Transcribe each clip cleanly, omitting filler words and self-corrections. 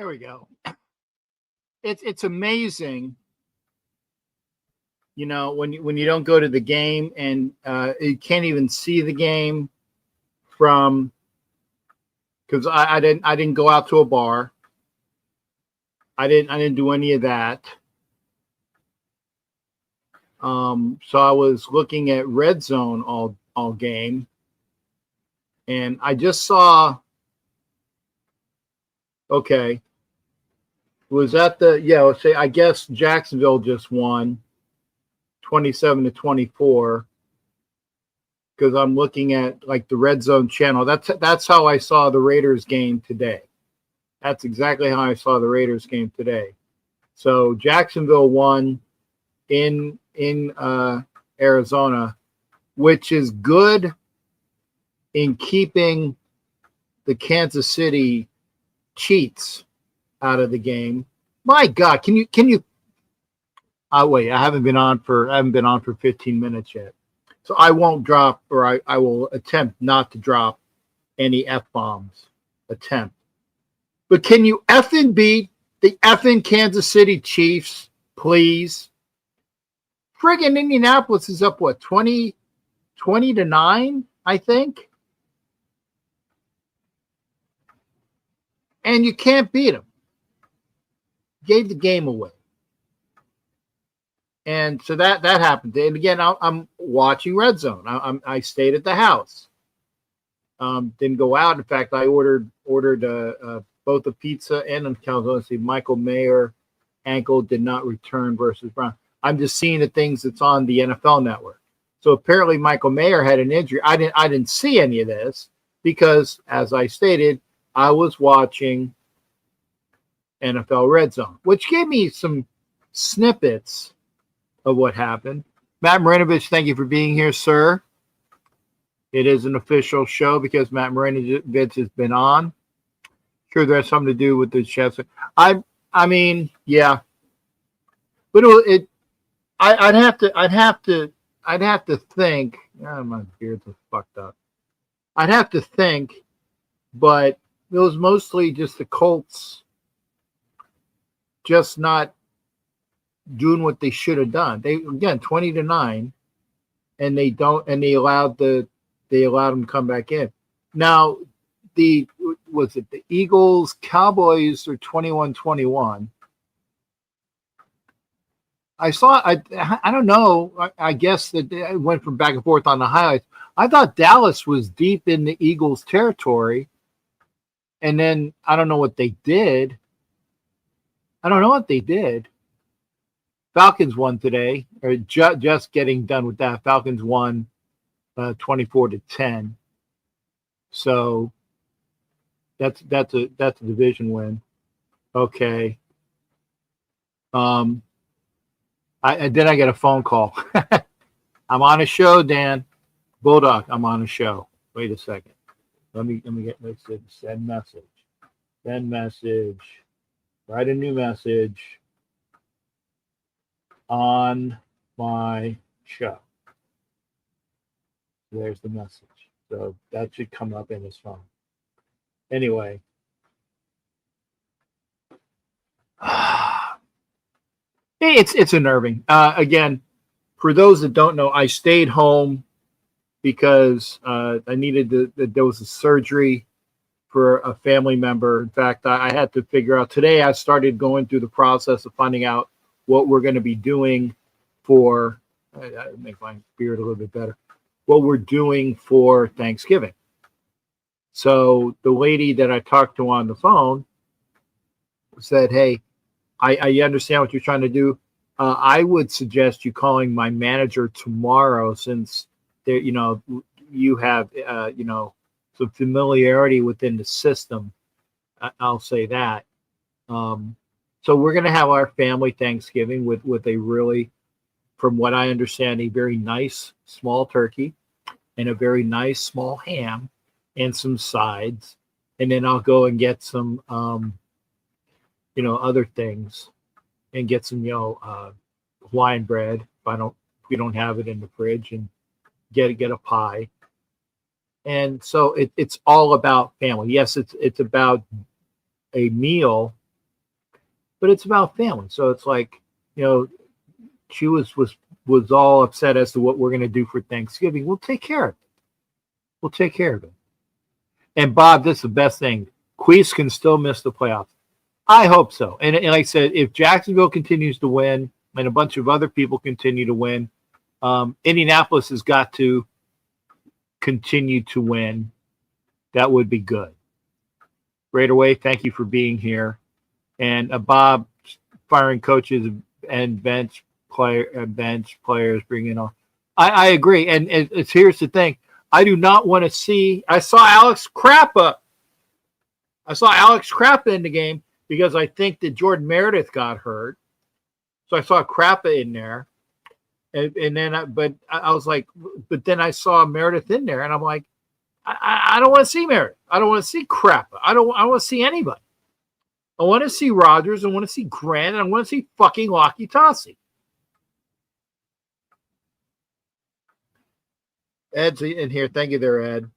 There we go. It's amazing, when you don't go to the game and you can't even see the game from, because I didn't go out to a bar. I didn't do any of that. So I was looking at Red Zone all game, and I just saw. Okay, was that let's say I guess Jacksonville just won 27-24, because I'm looking at like the Red Zone channel. That's how I saw the Raiders game today. That's exactly how I saw the Raiders game today. So Jacksonville won in Arizona, which is good in keeping the Kansas City Chiefs out of the game. My God, can you? Wait, I haven't been on for 15 minutes yet, so I won't drop, or I will attempt not to drop any F-bombs. But can you effing beat the effing Kansas City Chiefs, please? Friggin' Indianapolis is up, what, 20-9, I think? And you can't beat them. Gave the game away. And so that happened. And again, I'm watching Red Zone. I stayed at the house. Didn't go out. In fact, I ordered both a pizza and a calzone. See, Michael Mayer ankle did not return versus Brown. I'm just seeing the things that's on the NFL Network. So apparently Michael Mayer had an injury. I didn't see any of this because, as I stated, I was watching NFL Red Zone, which gave me some snippets of what happened. Matt Marinovich, thank you for being here, sir. It is an official show because Matt Marinovich has been on. Sure, there's something to do with the chefs. I mean, yeah, but I'd have to think. Oh, my beard's fucked up. I'd have to think, but it was mostly just the Colts just not doing what they should have done. They, again, 20-9, and they allowed them to come back in. Now, the Eagles Cowboys are 21-21. I don't know. I guess that it went from back and forth on the highlights. I thought Dallas was deep in the Eagles territory, and then I don't know what they did. Falcons won today, or just getting done with that. Falcons won 24-10. So that's a division win. Okay. Then I get a phone call. I'm on a show, Dan. Bulldog, I'm on a show. Wait a second. Let me get this. Send message. Send message. Write a new message on my show. There's the message. So that should come up in his phone. Anyway. It's unnerving. Again, for those that don't know, I stayed home because I needed there was a surgery for a family member. In fact, I had to figure out today. I started going through the process of finding out what we're going to be doing for. Make my beard a little bit better. What we're doing for Thanksgiving. So the lady that I talked to on the phone said, "Hey, I understand what you're trying to do. I would suggest you calling my manager tomorrow, since there, you have some familiarity within the system." I'll say that. So we're going to have our family Thanksgiving with a really, from what I understand, a very nice small turkey and a very nice small ham and some sides, and then I'll go and get some other things, and get some, Hawaiian bread if we don't have it in the fridge, and get a pie. And so it's all about family. Yes, it's about a meal but it's about family. So it's like, you know, she was all upset as to what we're going to do for Thanksgiving. We'll take care of it. We'll take care of it. And Bob, this is the best thing. Queese can still miss the playoffs. I hope so. And like I said, if Jacksonville continues to win and a bunch of other people continue to win, Indianapolis has got to continue to win. That would be good. Right away, thank you for being here. And Bob, firing coaches and bench players, bringing on. I agree. And it's here's the thing. I do not want to see. I saw Alex Crappa in the game because I think that Jordan Meredith got hurt. So I saw Crappa in there. And then, I was like, but then I saw Meredith in there, and I'm like, I don't want to see Meredith. I don't want to see Crappa. I want to see anybody. I want to see Rogers. I want to see Grant. And I want to see fucking Lockie Tossi. Ed's in here. Thank you there, Ed.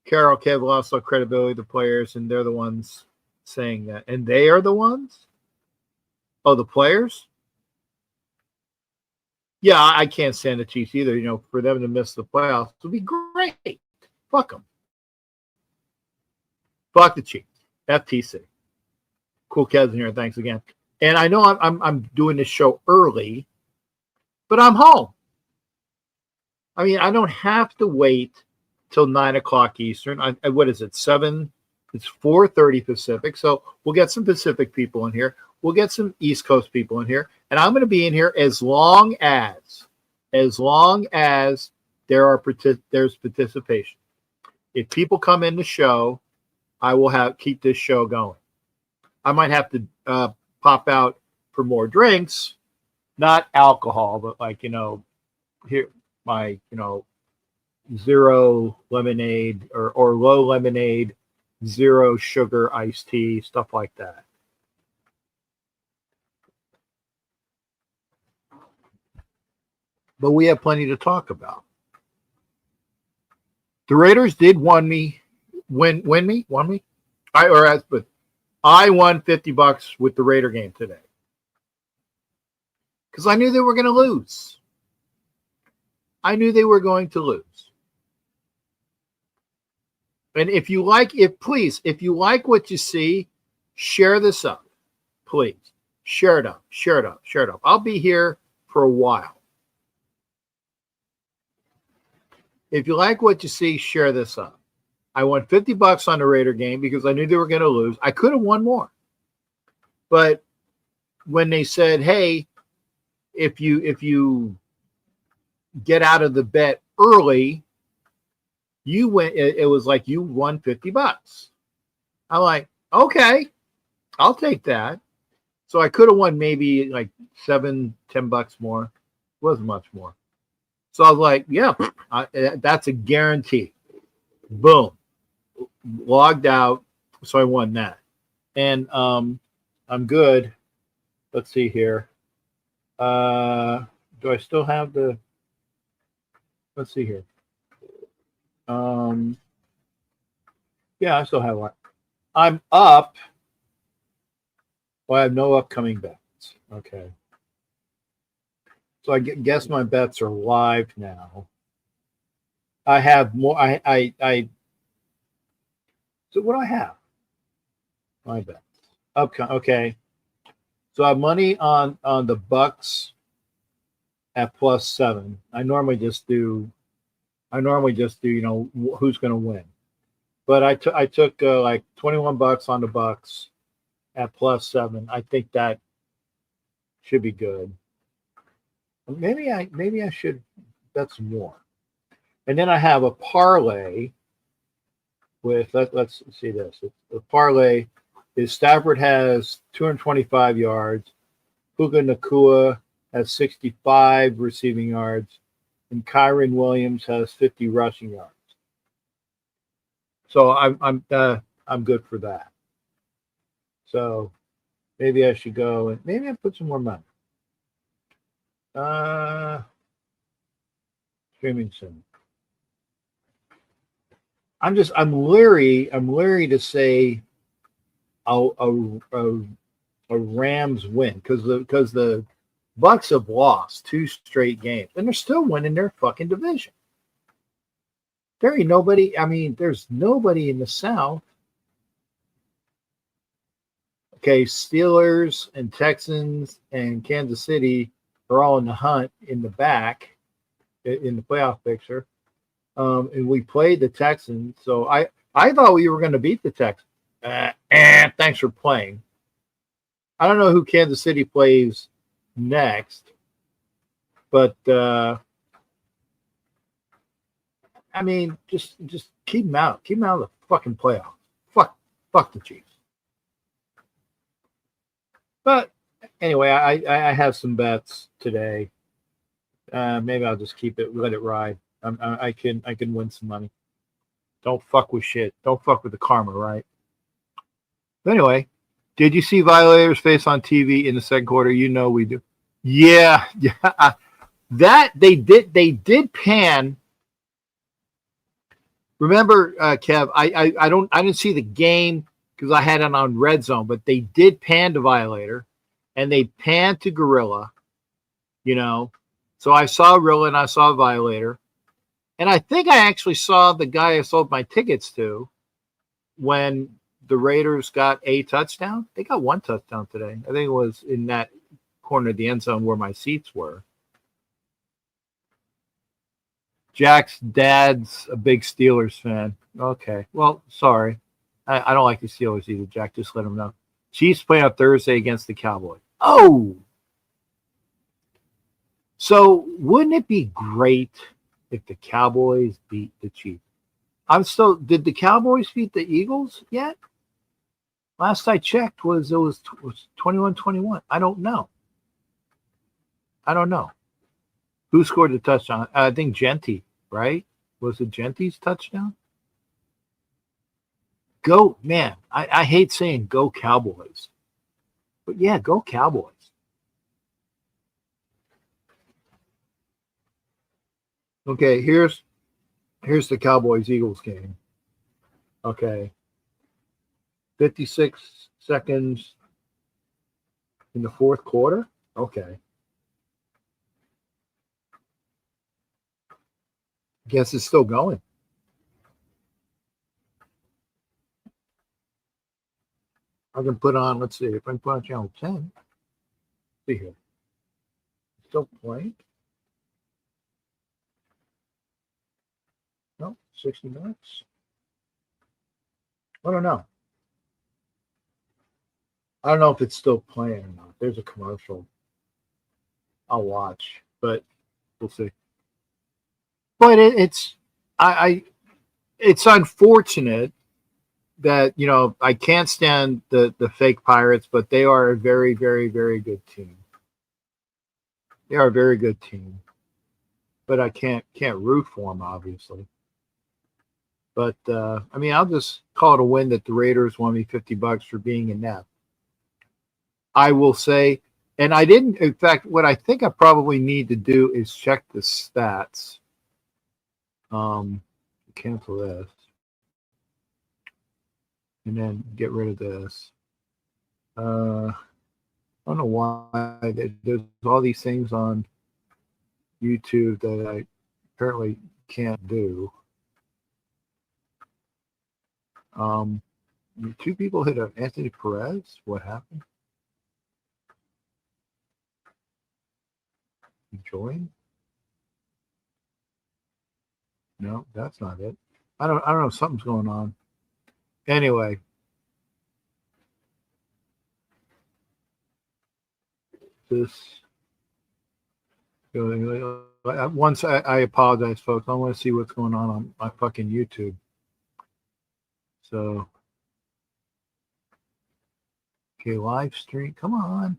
Carol, Kev lost all credibility to players, and they're the ones saying that. And they are the ones? Oh, the players? Yeah, I can't stand the Chiefs either. You know, for them to miss the playoffs would be great. Fuck them. Fuck the Chiefs. FTC. Cool Kev's in here. Thanks again. And I know I'm doing this show early, but I'm home. I mean, I don't have to wait till 9 o'clock Eastern. What is it? 7? It's 4:30 Pacific. So we'll get some Pacific people in here. We'll get some East Coast people in here, and I'm going to be in here as long as there's participation. If people come in the show, I will keep this show going. I might have to pop out for more drinks, not alcohol, but like, you know, here my, you know, zero lemonade or low lemonade, zero sugar iced tea, stuff like that. But we have plenty to talk about. The Raiders did win me. I won $50 with the Raider game today because I knew they were going to lose. I knew they were going to lose. And if you like what you see, share this up, please. Share it up. I'll be here for a while. If you like what you see, share this up. I won $50 on the Raider game because I knew they were going to lose. I could have won more. But when they said, hey, if you get out of the bet early, you went, it was like you won $50. I'm like, okay, I'll take that. So I could have won maybe like $7-10 more. It wasn't much more. So I was like, yeah, that's a guarantee. Boom. Logged out. So I won that. And I'm good. Let's see here. Do I still have the... Let's see here. Yeah, I still have one. I'm up. Well, I have no upcoming bets. Okay. So I guess my bets are live now. I have more. So what do I have? My bets. Okay. So I have money on the Bucks at +7. I normally just do, you know, who's going to win. But I took like $21 on the Bucks at +7. I think that should be good. Maybe I should bet some more. And then I have a parlay with let's see this. The parlay is Stafford has 225 yards, Puka Nacua has 65 receiving yards, and Kyron Williams has 50 rushing yards. So I'm good for that. So maybe I should go and maybe I put some more money. Streaming soon. I'm leery to say a a Rams win because the Bucks have lost 2 straight games and they're still winning their fucking division. There ain't nobody. I mean, there's nobody in the South. Okay, Steelers and Texans and Kansas City are all in the hunt in the back in the playoff picture. And we played the Texans, so I thought we were going to beat the Texans. Thanks for playing. I don't know who Kansas City plays next, but I mean, just keep them out. Keep them out of the fucking playoffs. Fuck the Chiefs. But anyway, I have some bets today. Maybe I'll just keep it, let it ride. I can win some money. Don't fuck with shit. Don't fuck with the karma, right? But anyway, did you see Violators' face on TV in the second quarter? You know we do. Yeah. That they did pan. Remember, Kev, I didn't see the game because I had it on Red Zone, but they did pan to Violator and they panned to Gorilla, you know. So I saw Gorilla and I saw Violator. And I think I actually saw the guy I sold my tickets to when the Raiders got a touchdown. They got 1 touchdown today. I think it was in that corner of the end zone where my seats were. Jack's dad's a big Steelers fan. Okay. Well, sorry. I don't like the Steelers either, Jack. Just let him know. Chiefs play on Thursday against the Cowboys. Oh! So wouldn't it be great if the Cowboys beat the Chiefs? Did the Cowboys beat the Eagles yet? Last I checked it was 21-21. I don't know. Who scored the touchdown? I think Genty, right? Was it Genty's touchdown? Go, man. I hate saying go Cowboys. But yeah, go Cowboys. Okay, here's the Cowboys-Eagles game. Okay. 56 seconds in the fourth quarter? Okay. Guess it's still going. I can put on, let's see, if I can put on channel 10. Let's see here. Still playing? No, 60 minutes. I don't know. I don't know if it's still playing or not. There's a commercial. I'll watch, but we'll see. But it's unfortunate that, you know, I can't stand the fake Pirates, but they are a very, very, very good team. They are a very good team, but I can't root for them, obviously. But I mean, I'll just call it a win that the Raiders won me $50 for being inept. I will say, and I didn't. In fact, what I think I probably need to do is check the stats. Cancel this, and then get rid of this. I don't know why there's all these things on YouTube that I apparently can't do. 2 people hit an Anthony Perez. What happened? Join? No, that's not it. I don't know. Something's going on. Anyway. Once I apologize, folks. I want to see what's going on my fucking YouTube. So, okay, live stream. Come on.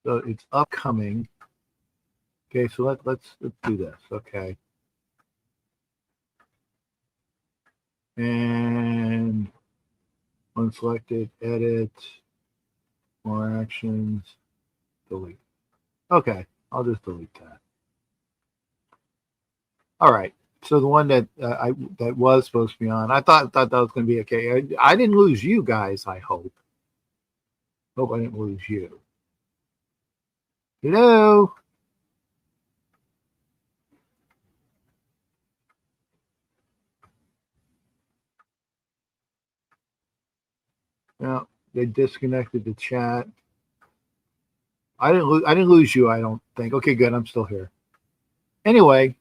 So it's upcoming. Okay, so let's do this. Okay. And unselected, edit, more actions, delete. Okay, I'll just delete that. All right. So the one that that was supposed to be on, I thought that was going to be okay. I didn't lose you guys. I hope. Hope I didn't lose you. Hello. No, they disconnected the chat. I didn't lose. I didn't lose you. I don't think. Okay, good. I'm still here. Anyway,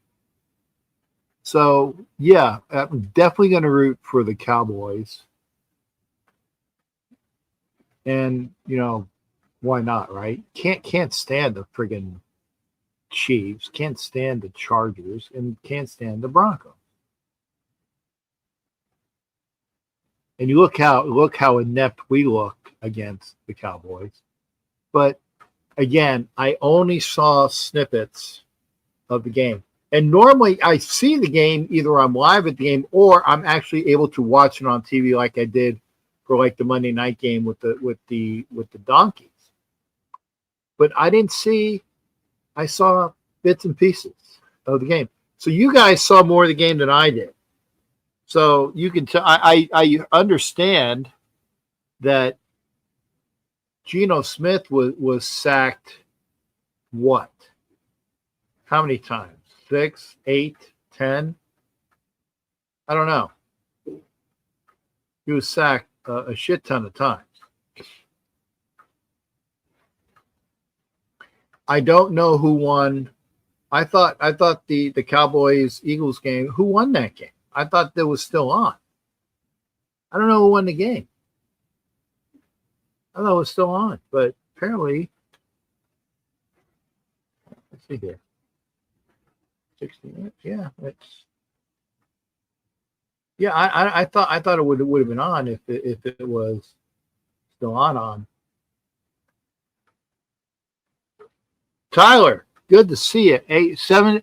so yeah, I'm definitely going to root for the Cowboys, and why not? Right? Can't stand the friggin' Chiefs. Can't stand the Chargers, and can't stand the Broncos. And you look how inept we look against the Cowboys. But again, I only saw snippets of the game. And normally I see the game, either I'm live at the game or I'm actually able to watch it on TV like I did for like the Monday night game with the Donkeys. But I saw bits and pieces of the game. So you guys saw more of the game than I did. So you can tell I understand that Geno Smith was sacked what? How many times? 6, 8, 10? I don't know. He was sacked a shit ton of times. I don't know who won. I thought the Cowboys Eagles game. Who won that game? I thought that was still on. I don't know who won the game. I thought it was still on, but apparently, let's see here. 60 minutes. Yeah, I thought it would have been on if it was still on. Tyler, good to see you. 8, 7.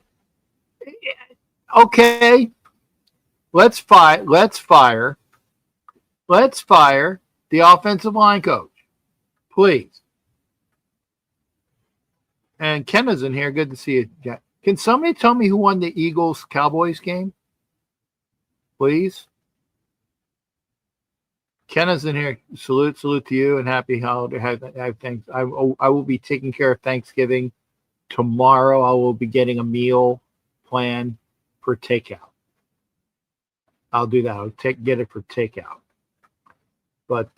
Okay, let's fire the offensive line coach, please. And Kenna's in here. Good to see you, Jack. Can somebody tell me who won the Eagles Cowboys game? Please. Kenna's in here. Salute to you and happy holiday. Have thanks. I will be taking care of Thanksgiving tomorrow. I will be getting a meal plan for takeout. I'll do that. I'll get it for takeout. But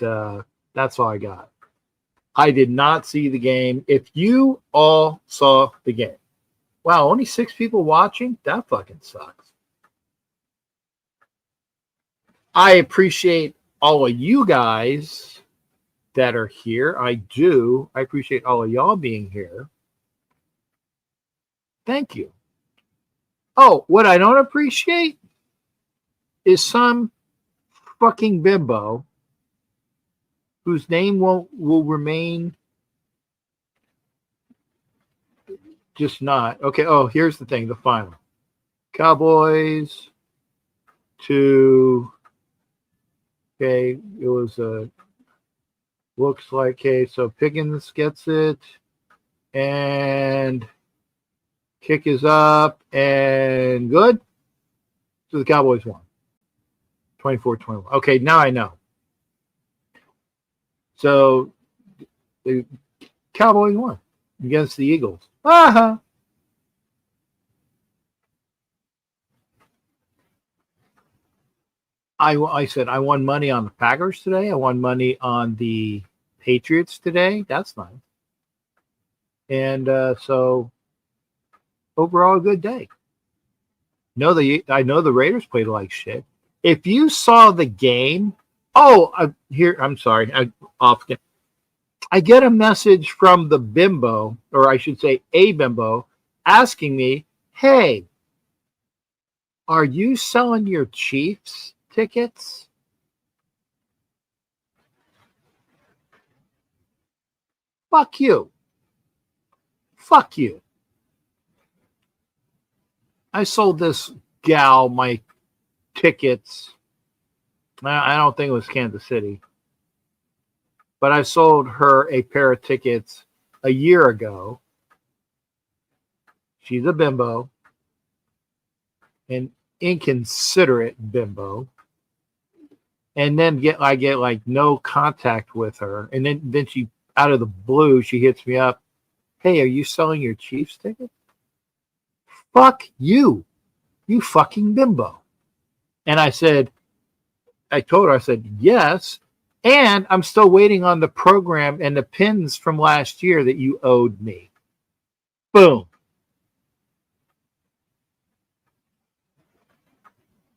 that's all I got. I did not see the game. If you all saw the game, wow, only 6 people watching? That fucking sucks. I appreciate all of you guys that are here. I do. I appreciate all of y'all being here. Thank you. Oh, what I don't appreciate is some fucking bimbo whose name will remain just not. Okay, oh, here's the thing, the final. Cowboys to, okay, it was looks like, okay, so Pickens gets it, and kick is up, and good. So the Cowboys won. 24-21. Okay, now I know. So the Cowboys won against the Eagles. Uh-huh. I said I won money on the Packers today. I won money on the Patriots today. That's nice. And so overall, a good day. I know the Raiders played like shit. If you saw the game, I'm sorry, I get a message from the bimbo, or I should say a bimbo, asking me, hey, are you selling your Chiefs tickets? Fuck you. Fuck you. I sold this gal my tickets. I don't think it was Kansas City, but I sold her a pair of tickets a year ago. She's a bimbo, and inconsiderate bimbo. And then I get like no contact with her. And then she, out of the blue, she hits me up. Hey, are you selling your Chiefs ticket? Fuck you, you fucking bimbo. And I told her, I said, yes. And I'm still waiting on the program and the pins from last year that you owed me. Boom.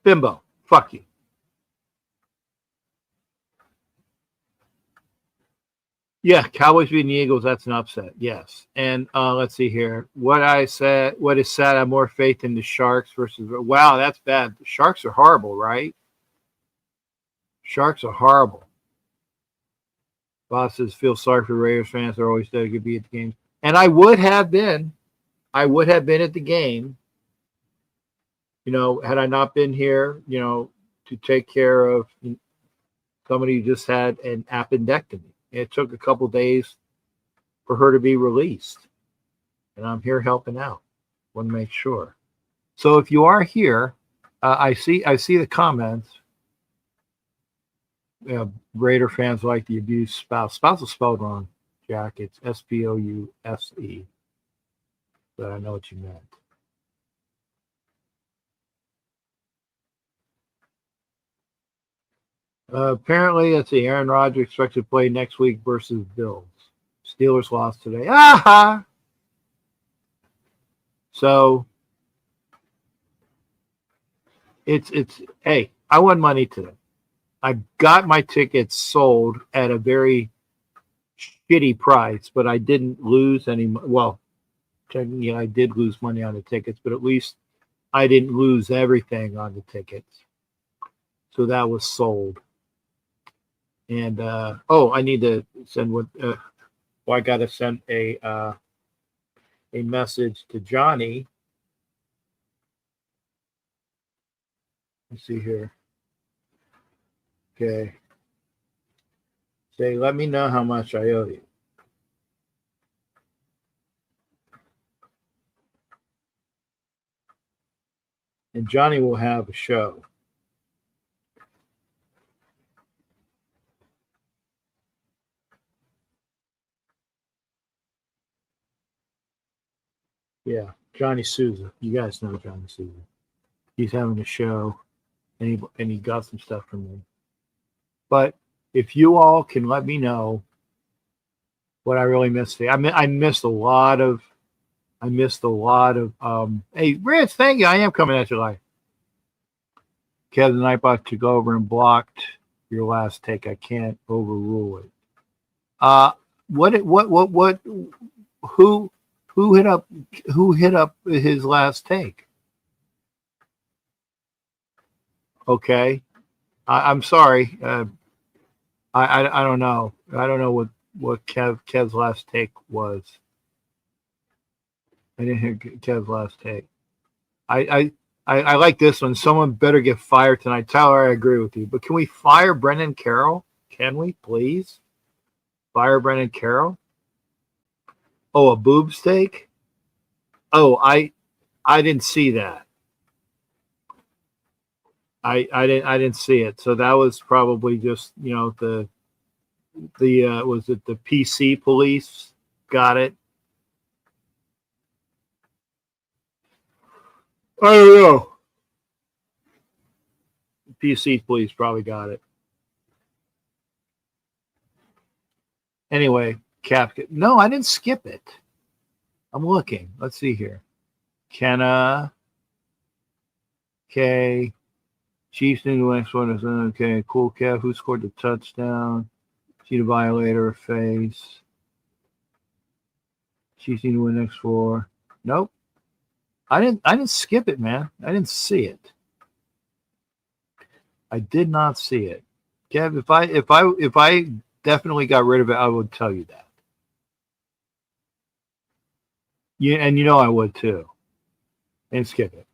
Bimbo, fuck you. Yeah, Cowboys beating the Eagles, that's an upset. Yes. And let's see here. What is said, I have more faith in the Sharks versus, wow, that's bad. The Sharks are horrible, right? Sharks are horrible. Boss says, feel sorry for Raiders fans. They're always there to be at the games. And I would have been at the game, had I not been here, to take care of somebody who just had an appendectomy. It took a couple days for her to be released. And I'm here helping out. Want to make sure. So if you are here, I see the comments. Raider fans like the abused spouse. Spouse is spelled wrong, Jack. It's Spouse. But I know what you meant. Apparently, let's see. Aaron Rodgers expected to play next week versus Bills. Steelers lost today. Aha! So it's hey, I won money today. I got my tickets sold at a very shitty price, but I didn't lose any. Well, technically, I did lose money on the tickets, but at least I didn't lose everything on the tickets. So that was sold. And I need to send I got to send a message to Johnny. Let's see here. Okay. Say, let me know how much I owe you. And Johnny will have a show. Yeah, Johnny Souza. You guys know Johnny Souza. He's having a show, and he got some stuff from me. But if you all can let me know what I really missed today, I missed a lot of. Hey, Rich, thank you. I am coming at you live. Kevin Nightbot took over and blocked your last take. I can't overrule it. Who hit up his last take? Okay, I'm sorry. I don't know. I don't know what Kev's last take was. I didn't hear Kev's last take. I like this one. Someone better get fired tonight. Tyler, I agree with you. But can we fire Brendan Carroll? Can we, please? Fire Brendan Carroll? Oh, a boob steak? Oh, I didn't see that. I didn't see it. So that was probably just the was it the PC police got it? I don't know. PC police probably got it. Anyway, no, I didn't skip it. I'm looking. Let's see here. Kenna. Okay. Chiefs in the next one is okay. Cool Kev. Who scored the touchdown? See the violator face. Chiefs need to win next 4. Nope. I didn't skip it, man. I didn't see it. I did not see it. Kev, if I definitely got rid of it, I would tell you that. Yeah, and I would too. And skip it.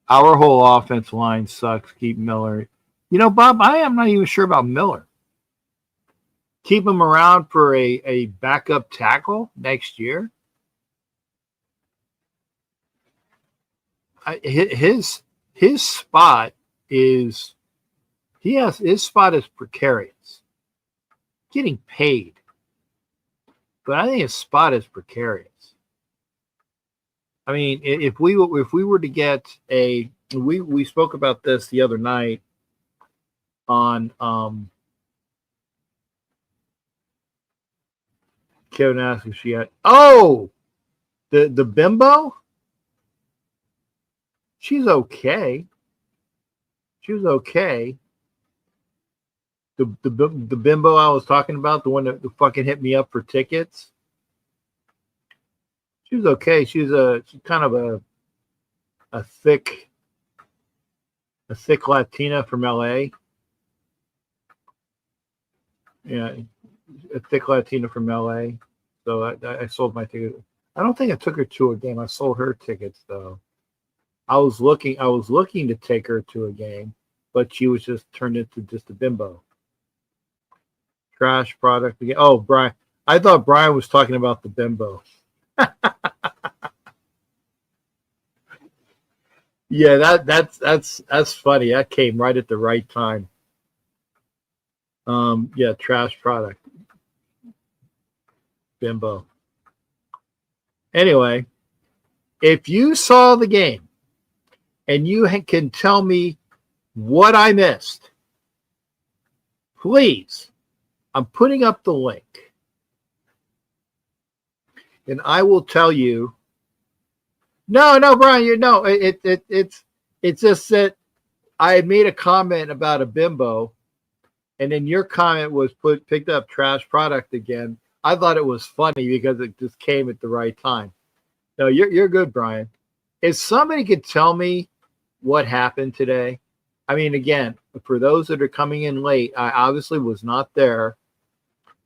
Our whole offense line sucks. Keep Miller. Bob, I am not even sure about Miller. Keep him around for a backup tackle next year. His his spot is his spot is precarious, getting paid, but I think his spot is precarious. I mean, if we were to get we spoke about this the other night on Kevin asked if she had the bimbo. She's okay. She was okay. The bimbo I was talking about, the one that fucking hit me up for tickets. She was okay. She's kind of a thick Latina from LA. Yeah, a thick Latina from LA. So I sold my ticket. I don't think I took her to a game. I sold her tickets though. I was looking to take her to a game, but she was just turned into just a bimbo. Trash product again. Oh, Brian. I thought Brian was talking about the bimbo. Yeah, that's funny. That came right at the right time. Yeah, trash product. Bimbo. Anyway, if you saw the game and you can tell me what I missed, please, I'm putting up the link. And I will tell you. No, Brian, it's just that I made a comment about a bimbo, and then your comment was picked up trash product again. I thought it was funny because it just came at the right time. No, you're good, Brian. If somebody could tell me what happened today, I mean, again, for those that are coming in late, I obviously was not there.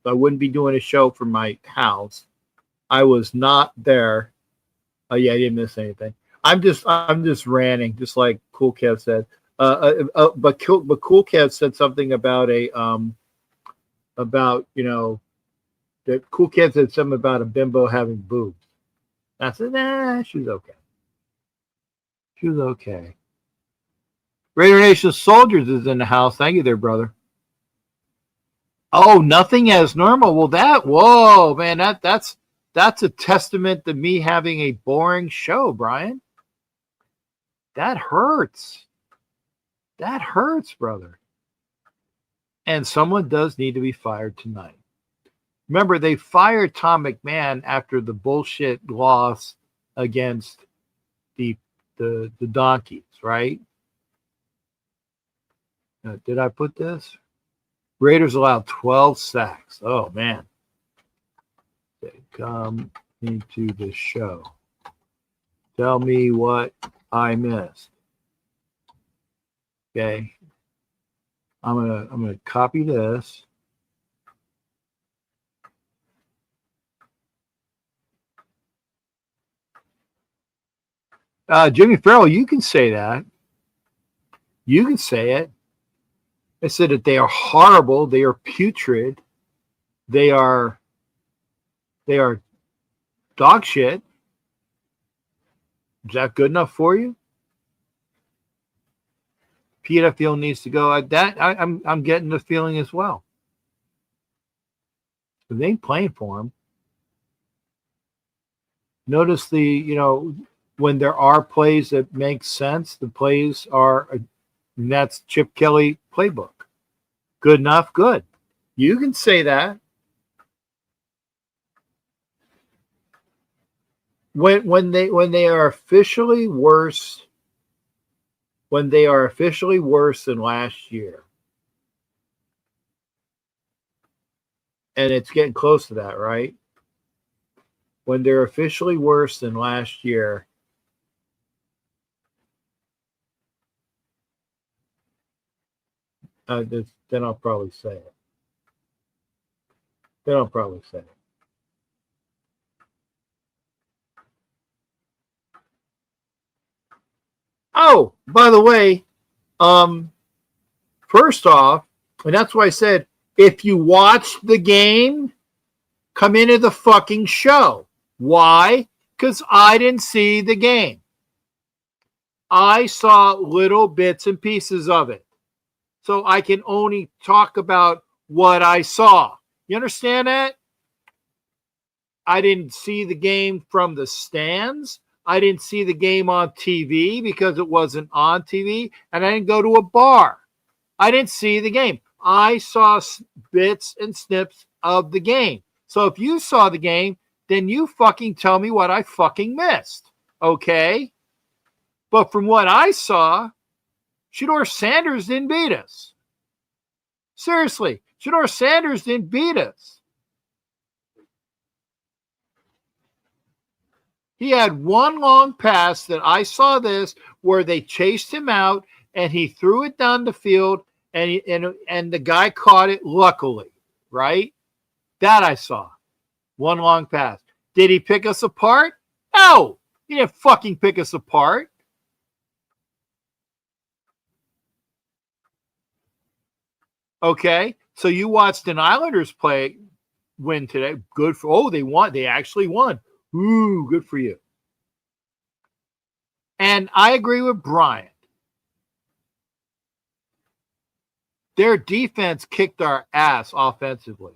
So I wouldn't be doing a show from my house. I was not there. Oh yeah, I didn't miss anything. I'm just ranting, just like Cool Kev said. But Cool Kev said something about that Cool Kev said something about a bimbo having boobs. I said, nah, she's okay. She was okay. Raider Nation Soldiers is in the house. Thank you there, brother. Oh, nothing as normal. Well, whoa, man, that's a testament to me having a boring show, Brian. That hurts. That hurts, brother. And someone does need to be fired tonight. Remember, they fired Tom McMahon after the bullshit loss against the Donkeys, right? Did I put this? Raiders allowed 12 sacks. Oh, man. They come into the show. Tell me what I missed. Okay. I'm gonna copy this. Jimmy Farrell, you can say that. You can say it. I said that they are horrible. They are putrid. They are dog shit. Is that good enough for you? PFL needs to go. I'm getting the feeling as well. They ain't playing for him. Notice when there are plays that make sense, the plays are, and that's Chip Kelly playbook. Good enough, good. You can say that. When they are officially worse, than last year, and it's getting close to that, right? When they're officially worse than last year, then I'll probably say it. Oh, by the way, first off, and that's why I said, if you watch the game, come into the fucking show. Why? Because I didn't see the game. I saw little bits and pieces of it. So I can only talk about what I saw. You understand that? I didn't see the game from the stands. I didn't see the game on TV because it wasn't on TV. And I didn't go to a bar. I didn't see the game. I saw bits and snips of the game. So if you saw the game, then you fucking tell me what I fucking missed. Okay? But from what I saw, Shadeur Sanders didn't beat us. Seriously, Shadeur Sanders didn't beat us. He had one long pass that I saw this where they chased him out and he threw it down the field and the guy caught it luckily, right? That I saw. One long pass. Did he pick us apart? No, he didn't fucking pick us apart. Okay, so you watched an Islanders win today. Good for, they won. They actually won. Ooh, good for you. And I agree with Brian. Their defense kicked our ass offensively.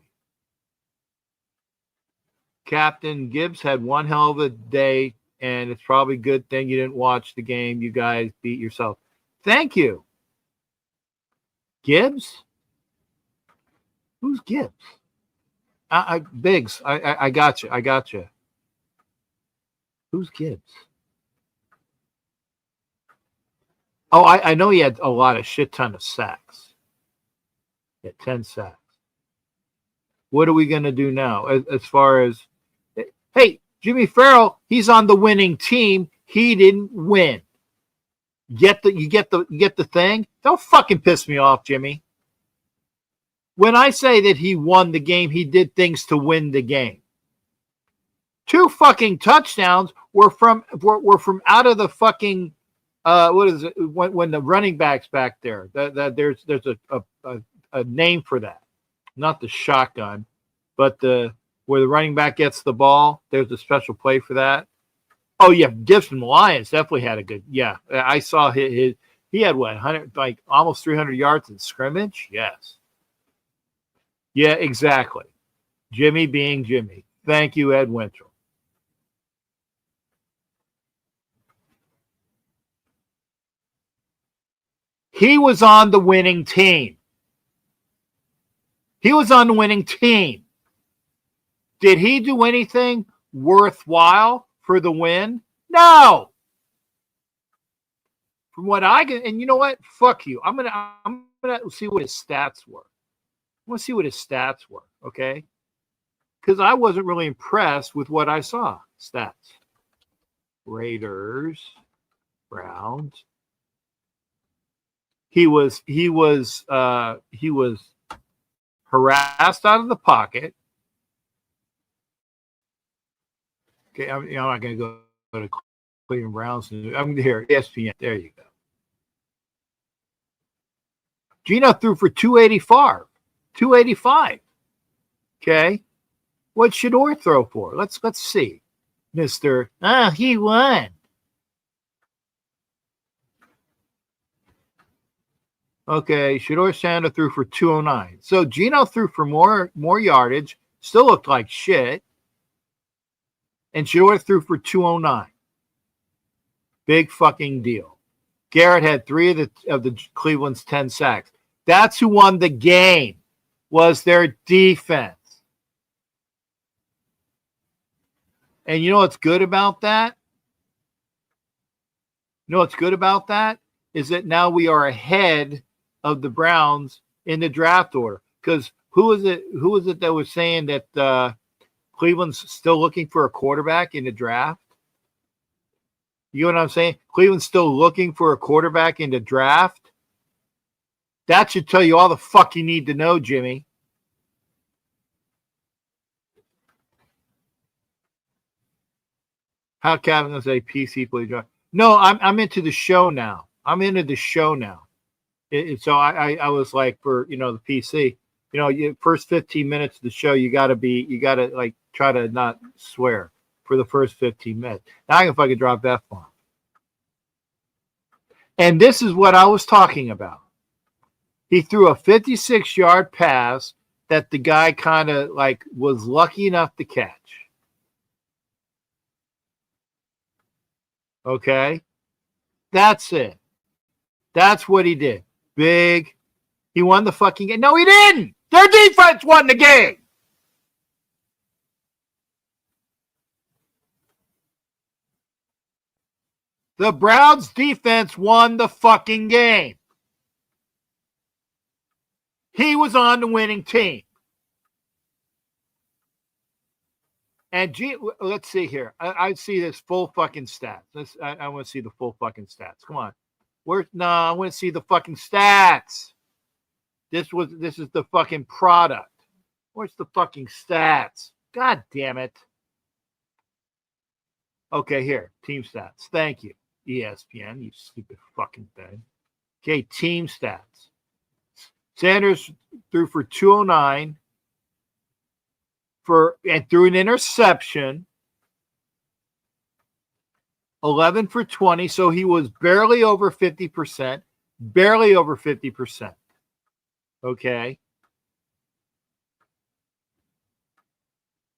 Captain Gibbs had one hell of a day, and it's probably a good thing you didn't watch the game. You guys beat yourself. Thank you. Gibbs? Who's Gibbs? Biggs. I got you. I got you. Who's Gibbs? Oh, I know he had a lot of shit ton of sacks. Yeah, 10 sacks. What are we going to do now? As far as, hey, Jimmy Farrell, he's on the winning team. He didn't win. You get the thing? Don't fucking piss me off, Jimmy. When I say that he won the game, he did things to win the game. 2 fucking touchdowns were from out of the fucking what is it when the running back's back there? There's a name for that. Not the shotgun, but where the running back gets the ball. There's a special play for that. Oh yeah, Gibbs from the Lions definitely had a good. Yeah, I saw he had what 100 almost 300 yards in scrimmage. Yes. Yeah, exactly. Jimmy being Jimmy. Thank you, Ed Wintrell. He was on the winning team. He was on the winning team. Did he do anything worthwhile for the win? No. From what I can, and you know what? Fuck you. I'm gonna see what his stats were. I want to see what his stats were, okay? Because I wasn't really impressed with what I saw. Stats. Raiders, Browns. He was harassed out of the pocket. Okay, I'm not going to go to Cleveland Browns. I'm here, ESPN. There you go. Gino threw for 285. 285. Okay. What should Shadeur throw for? Let's see. Mr. He won. Okay, Shadeur Sanders threw for 209. So Gino threw for more yardage. Still looked like shit. And Shadeur threw for 209. Big fucking deal. Garrett had 3 of the Cleveland's 10 sacks. That's who won the game. Was their defense. And you know what's good about that? You know what's good about that? Is that now we are ahead of the Browns in the draft order. Because who was it that was saying that Cleveland's still looking for a quarterback in the draft? You know what I'm saying? Cleveland's still looking for a quarterback in the draft. That should tell you all the fuck you need to know, Jimmy. How Kevin gonna say PC play draft? No, I'm into the show now. I'm into the show now. So I was like, for the PC, first 15 minutes of the show, you gotta like try to not swear for the first 15 minutes. Now I can fucking drop F-bomb. And this is what I was talking about. He threw a 56-yard pass that the guy kind of like was lucky enough to catch. Okay? That's it. That's what he did. Big. He won the fucking game. No, he didn't. Their defense won the game. The Browns defense won the fucking game. He was on the winning team. And let's see here. I see this full fucking stats. I want to see the full fucking stats. Come on. I want to see the fucking stats. This is the fucking product. Where's the fucking stats? God damn it. Okay, here. Team stats. Thank you, ESPN, you stupid fucking thing. Okay, team stats. Sanders threw for 209 and threw an interception. 11 for 20, so he was barely over 50%. Barely over 50%. Okay.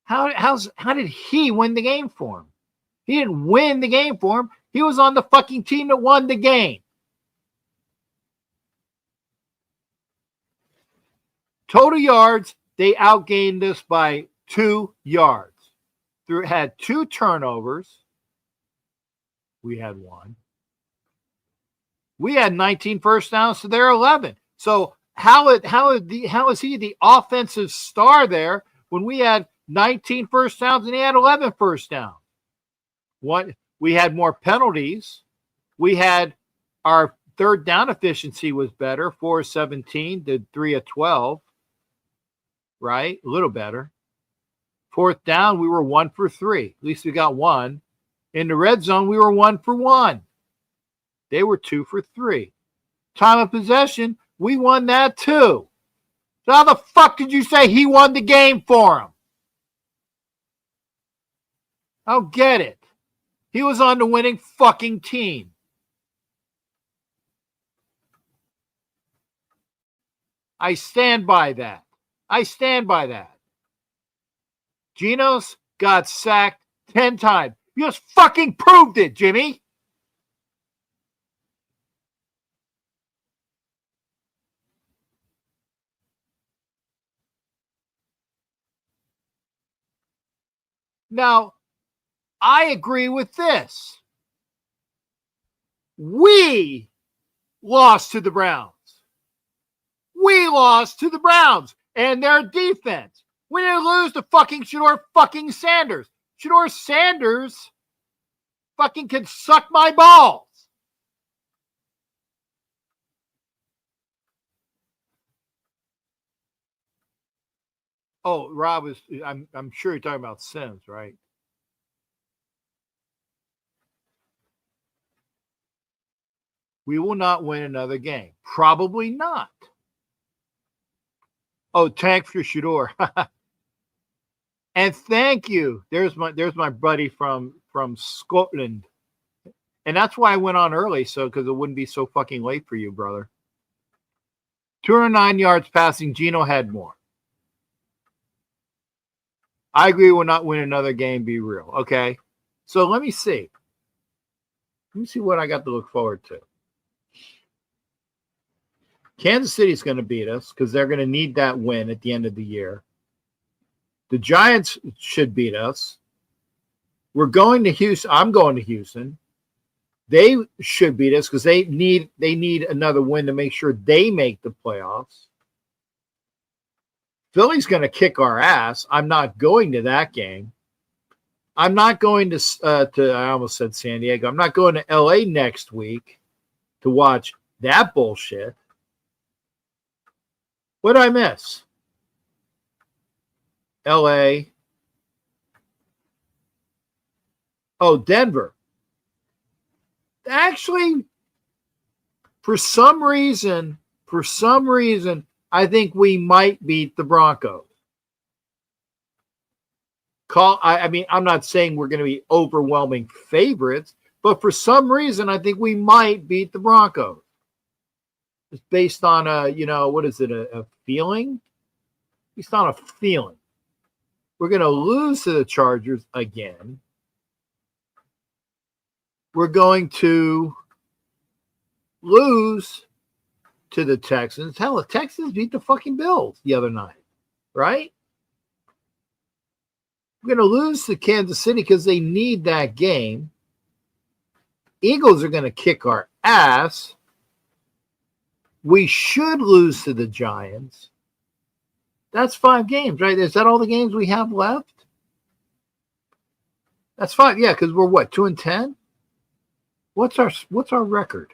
How did he win the game for him? He didn't win the game for him. He was on the fucking team that won the game. Total yards, they outgained us by 2 yards. Had 2 turnovers. We had 1. We had 19 first downs to their 11. So how is he the offensive star there when we had 19 first downs and he had 11 first downs? We had more penalties. We had our third down efficiency was better, 4 of 17 to 3 of 12. Right? A little better. Fourth down, we were 1 for 3. At least we got 1. In the red zone, we were 1 for 1. They were 2 for 3. Time of possession, we won that too. So how the fuck did you say he won the game for him? I don't get it. He was on the winning fucking team. I stand by that. I stand by that. Geno's got sacked 10 times. You just fucking proved it, Jimmy. Now, I agree with this. We lost to the Browns. We lost to the Browns and their defense. We didn't lose to fucking Shadeur fucking Sanders. Shadeur Sanders fucking can suck my balls. Oh, Rob is. I'm sure you're talking about Sims, right? We will not win another game. Probably not. Oh, tank for Shadeur. And thank you. There's my buddy from Scotland. And that's why I went on early, because it wouldn't be so fucking late for you, brother. 209 yards passing. Geno had more. I agree we'll not win another game, be real. Okay. So let me see. Let me see what I got to look forward to. Kansas City's going to beat us because they're going to need that win at the end of the year. The Giants should beat us. We're going to Houston. I'm going to Houston. They should beat us because they need another win to make sure they make the playoffs. Philly's going to kick our ass. I'm not going to that game. I'm not going to I almost said San Diego. I'm not going to LA next week to watch that bullshit. What did I miss? LA. Oh, Denver. Actually, for some reason, I think we might beat the Broncos. I'm not saying we're going to be overwhelming favorites, But for some reason, I think we might beat the Broncos. It's based on what is it, a feeling? Based on a feeling. We're going to lose to the Chargers again. We're going to lose to the Texans. Hell, the Texans beat the fucking Bills the other night, right? We're going to lose to Kansas City because they need that game. Eagles are going to kick our ass. We should lose to the Giants. That's 5 games, right? Is that all the games we have left? That's 5, yeah, because we're what, 2-10? What's our record?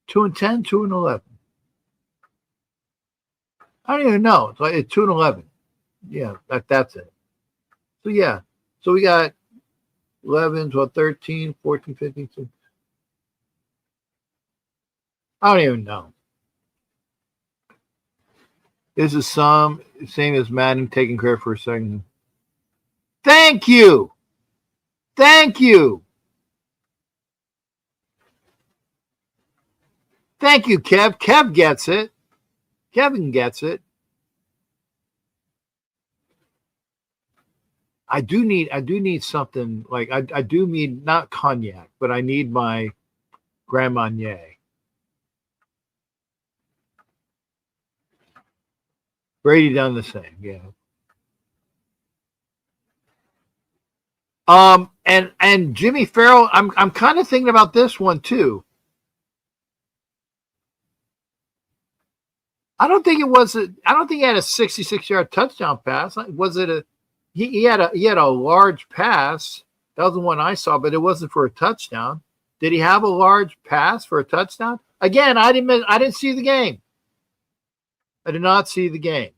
2-10, 2-11. I don't even know. It's like 2-11. Yeah, that's it. So yeah. So we got 11, 12, 13, 14, 15, 16. I don't even know. This is same as Madden taking credit for a second. Thank you. Thank you. Thank you, Kev. Kev gets it. Kevin gets it. I do need something like I do need not cognac, but I need my Grand Marnier. Brady done the same, yeah. And Jimmy Farrell, I'm kind of thinking about this one too. I don't think he had a 66-yard touchdown pass. Was it a? He had a large pass. That was the one I saw, but it wasn't for a touchdown. Did he have a large pass for a touchdown? Again, I didn't see the game. I did not see the game.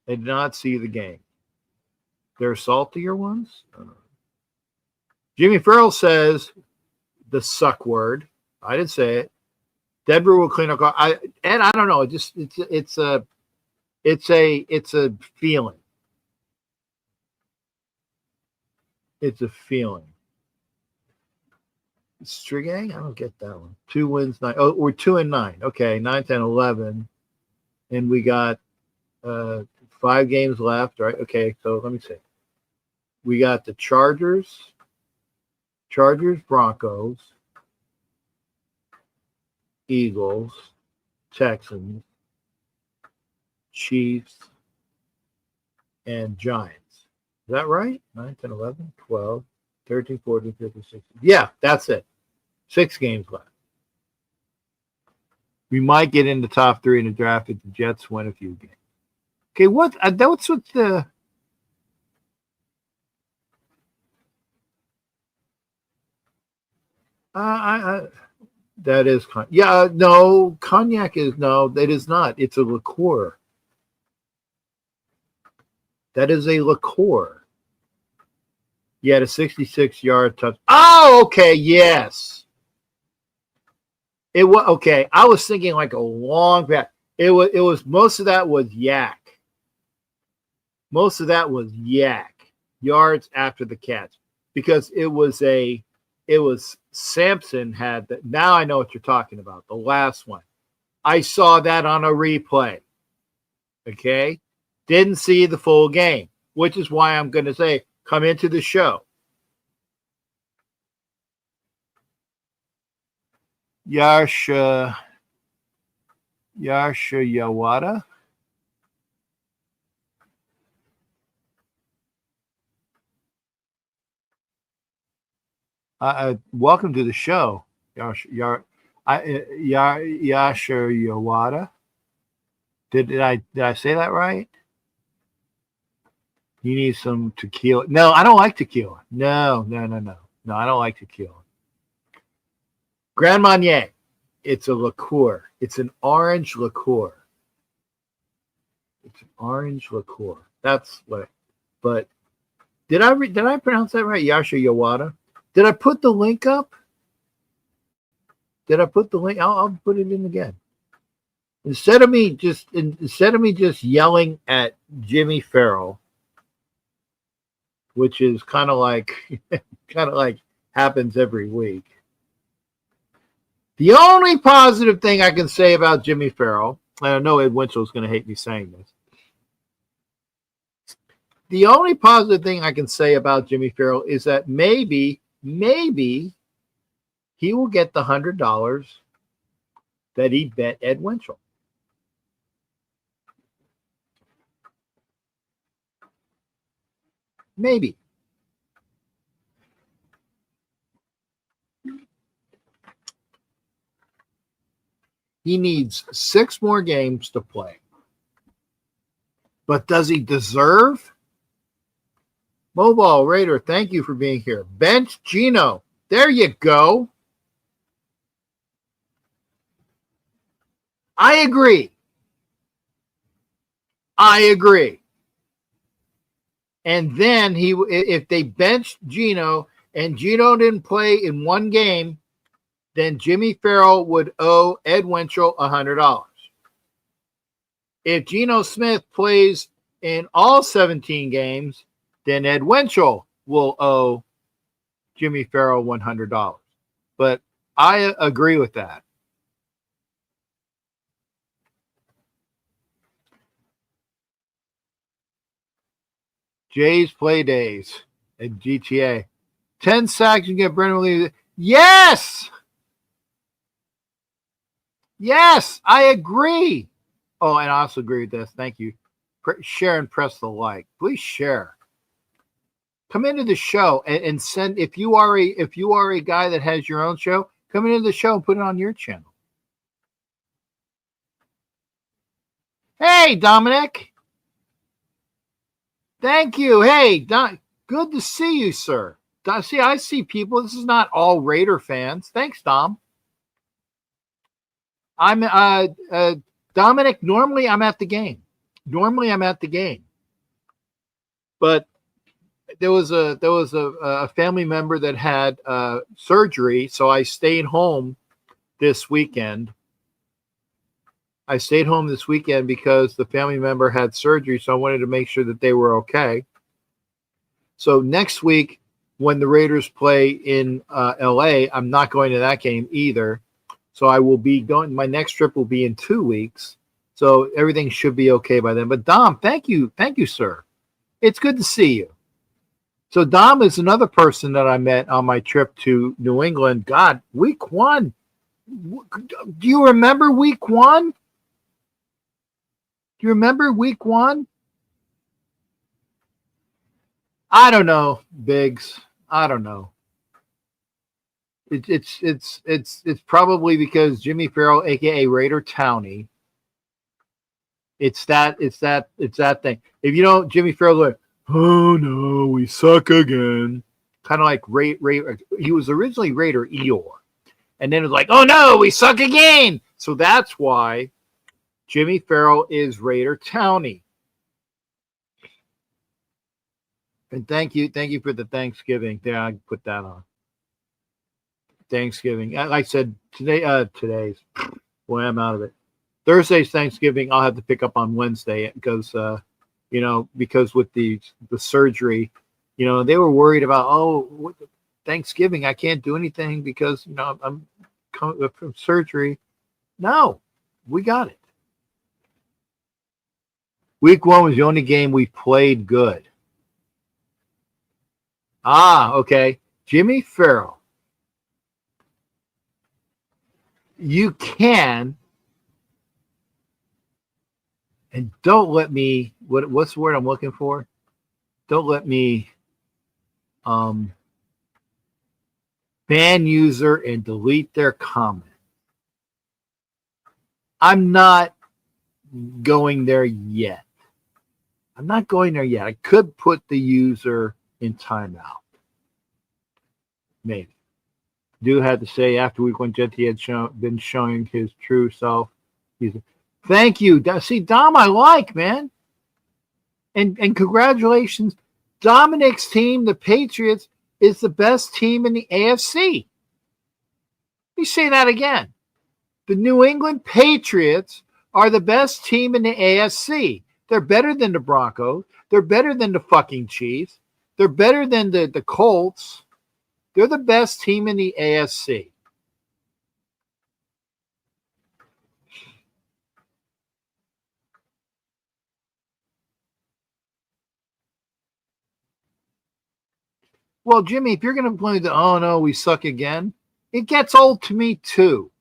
I did not see the game. There are saltier ones. Jimmy Farrell says the suck word. I didn't say it. Deborah will clean up. I don't know. It's a feeling. It's a feeling. Strigang? I don't get that one. 2 wins, 9. Oh, we're 2-9. Okay, 9, 10, 11. And we got 5 games left, right? Okay, so let me see. We got the Chargers, Broncos, Eagles, Texans, Chiefs, and Giants. Is that right? 9, 10, 11, 12, 13, 14, 15, 16. Yeah, that's it. 6 games left. We might get in the top 3 in the draft if the Jets win a few games. Okay, what's with the that is no, cognac is no, it is not. It's a liqueur. That is a liqueur. You had a 66-yard touch. Oh, okay, yes. It was okay. I was thinking like a long pass. It was most of that was yak. Most of that was yak yards after the catch because it was Sampson had that. Now I know what you're talking about. The last one. I saw that on a replay. Okay. Didn't see the full game, which is why I'm going to say come into the show. Yasha Yawada. Welcome to the show, Yasha Yawada. Did I say that right? You need some tequila. No, I don't like tequila. No, I don't like tequila. Grand Marnier. It's a liqueur. It's an orange liqueur. It's an orange liqueur. That's what. But did I pronounce that right? Yasha Yawada. Did I put the link up? Did I put the link? I'll put it in again. Instead of me just yelling at Jimmy Farrell, which is kind of like happens every week. The only positive thing I can say about Jimmy Farrell, I know Ed Winchell is going to hate me saying this. The only positive thing I can say about Jimmy Farrell is that maybe he will get the $100 that he bet Ed Winchell. Maybe. He needs 6 more games to play. But does he deserve? Mobile Raider, thank you for being here. Bench Gino. There you go. I agree. And then if they benched Gino and Gino didn't play in one game, then Jimmy Farrell would owe Ed Winchell $100. If Geno Smith plays in all 17 games, then Ed Winchell will owe Jimmy Farrell $100. But I agree with that. Jay's play days at GTA. 10 sacks, you get Brendan Lee. Yes! Yes, I agree. Oh, and I also agree with this. Thank you. Share and press the like. Please share. Come into the show and send. If you are a guy that has your own show, come into the show and put it on your channel. Hey, Dominic. Thank you. Hey, good to see you, sir. I see people. This is not all Raider fans. Thanks, Dom. I'm Dominic. Normally, I'm at the game. But there was a family member that had surgery, so I stayed home this weekend. Because the family member had surgery, so I wanted to make sure that they were okay. So next week, when the Raiders play in LA, I'm not going to that game either. So I will be going. My next trip will be in 2 weeks. So everything should be okay by then. But Dom, thank you, sir. It's good to see you. So Dom is another person that I met on my trip to New England. God, week 1. Do you remember week 1? Do you remember week 1? I don't know, Biggs. I don't know. It's probably because Jimmy Farrell, aka Raider Townie. It's that thing. If you don't, Jimmy Farrell, like, oh no, we suck again. Kind of like he was originally Raider Eeyore, and then it was like, oh no, we suck again. So that's why Jimmy Farrell is Raider Townie. And thank you for the Thanksgiving. There, I put that on. Thanksgiving. Like I said, today's, boy, I'm out of it. Thursday's Thanksgiving. I'll have to pick up on Wednesday because, because with the surgery, they were worried about, Thanksgiving, I can't do anything because, I'm coming from surgery. No, we got it. Week 1 was the only game we played good. Okay. Jimmy Farrell. You can, and don't let me, what's the word I'm looking for? Don't let me ban user and delete their comment. I'm not going there yet. I could put the user in timeout. Maybe. Do have to say after week 1, Jetty had been showing his true self. Thank you. See, Dom, I like, man. And congratulations. Dominic's team, the Patriots, is the best team in the AFC. Let me say that again. The New England Patriots are the best team in the AFC. They're better than the Broncos. They're better than the fucking Chiefs. They're better than the Colts. They're the best team in the AFC. Well, Jimmy, if you're going to play the, oh no, we suck again, it gets old to me too.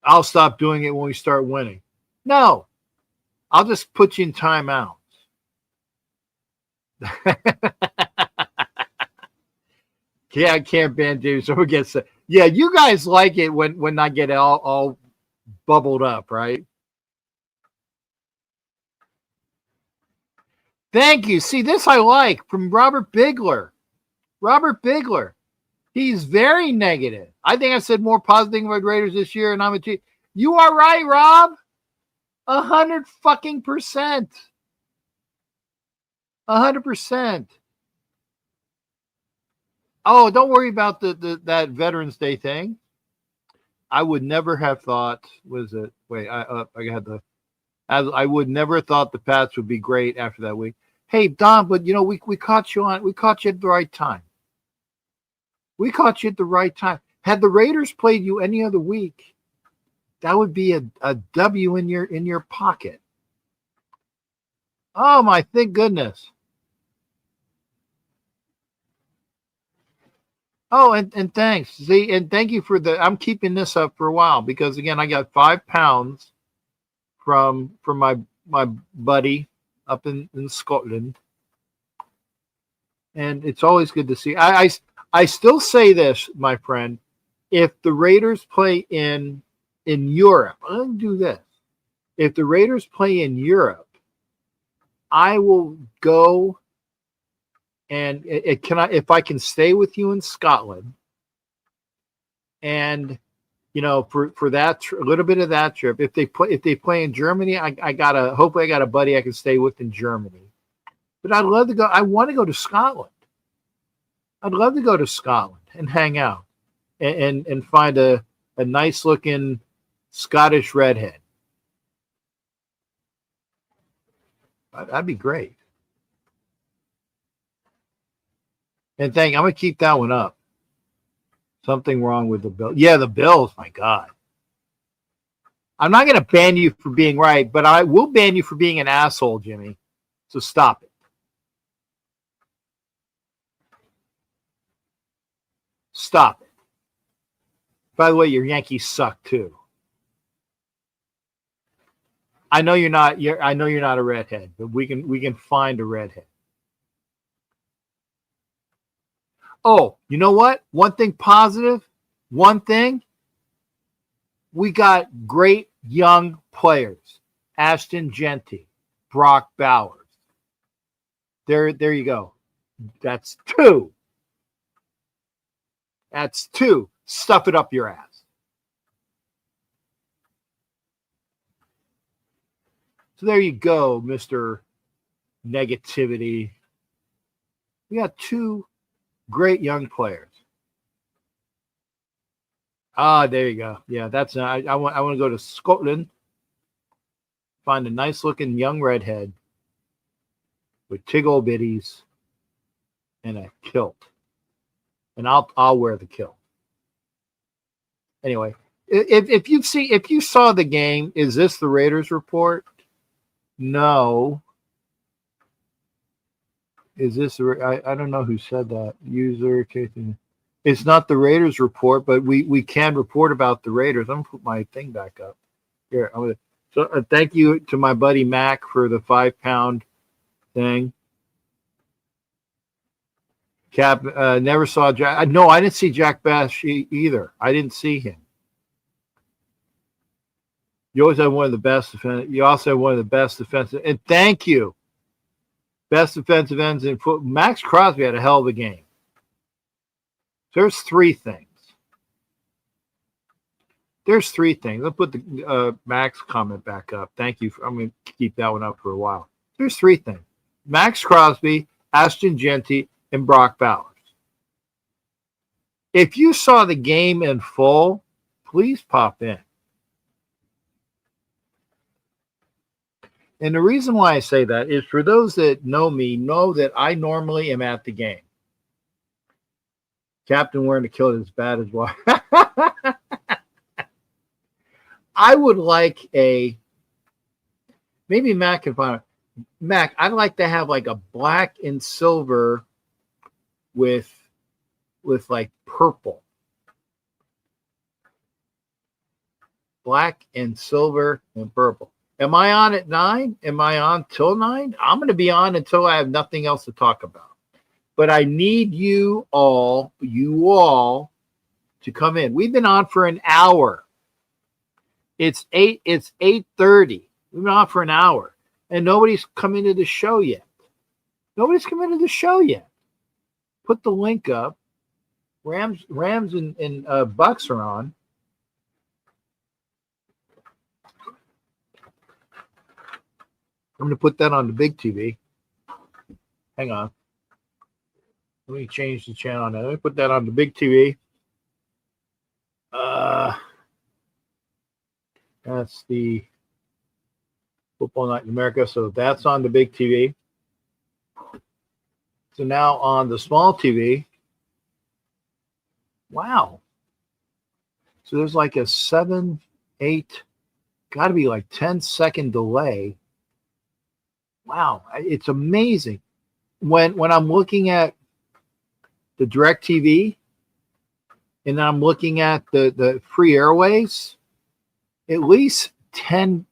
I'll stop doing it when we start winning. No, I'll just put you in timeouts. Yeah, I can't ban James. So gets it. Yeah, you guys like it when I get all bubbled up, right? Thank you. See, this I like from Robert Bigler. Robert Bigler. He's very negative. I think I said more positive things about Raiders this year, and I'm a G. You are right, Rob. 100%. 100%. Oh, don't worry about that Veterans Day thing. I would never have thought. Was it? Wait, I had the. I would never have thought the Pats would be great after that week. Hey, Don, but we caught you at the right time. We caught you at the right time. Had the Raiders played you any other week, that would be a W in your pocket. Oh my, thank goodness. Oh, and thanks. See, and thank you for I'm keeping this up for a while because again, I got 5 pounds from my buddy up in Scotland. And it's always good to see. I still say this, my friend. If the Raiders play in Europe, I'm going to do this. If the Raiders play in Europe, I will go and if I can stay with you in Scotland, and for that a little bit of that trip. If they play in Germany, hopefully I got a buddy I can stay with in Germany. But I'd love to go. I want to go to Scotland. I'd love to go to Scotland and hang out and find a nice looking Scottish redhead. That'd be great. And I'm gonna keep that one up. Something wrong with the Bills. Yeah, the Bills. My God. I'm not gonna ban you for being right, but I will ban you for being an asshole, Jimmy. So stop it. Stop it. By the way, your Yankees suck too. I know you're not. I know you're not a redhead, but we can find a redhead. Oh, you know what? One thing positive. One thing. We got great young players. Ashton Genty, Brock Bowers. There you go. That's 2. That's 2. Stuff it up your ass. So there you go, Mr. Negativity. We got 2 great young players. There you go. Yeah, that's I want to go to Scotland, find a nice looking young redhead with tiggle bitties and a kilt. And I'll wear the kilt. Anyway, if you saw the game, is this the Raiders report? No. Is this I don't know who said that. User it's not the Raiders report, but we can report about the Raiders. I'm gonna put my thing back up here. Thank you to my buddy Mac for the 5 pound thing. Cap never saw Jack. No, I didn't see Jack Bash either. I didn't see him. You always have one of the best defense. You also have one of the best defensive. And thank you, best defensive ends in football. Max Crosby had a hell of a game. There's 3 things. I'll put the Max comment back up. Thank you. I'm going to keep that one up for a while. There's 3 things. Max Crosby, Ashton Genty, and Brock Bowers. If you saw the game in full, please pop in. And the reason why I say that is for those that know me, know that I normally am at the game. Captain wearing the kilt is bad as well. I would like maybe Mac can find it. Mac, I'd like to have like a black and silver with like purple. Black and silver and purple. Am I on at 9? Am I on till 9? I'm going to be on until I have nothing else to talk about. But I need you all to come in. We've been on for an hour. It's 8:30. We've been on for an hour. And nobody's come into the show yet. Nobody's come into the show yet. Put the link up. Rams and Bucks are on. I'm going to put that on the big TV. Hang on. Let me change the channel on that. Let me put that on the big TV. That's the Football Night in America. So that's on the big TV. So now on the small TV. Wow. So there's like a 7, 8, got to be like 10-second delay. Wow, it's amazing. When I'm looking at the DirecTV and I'm looking at the free airways, at least 10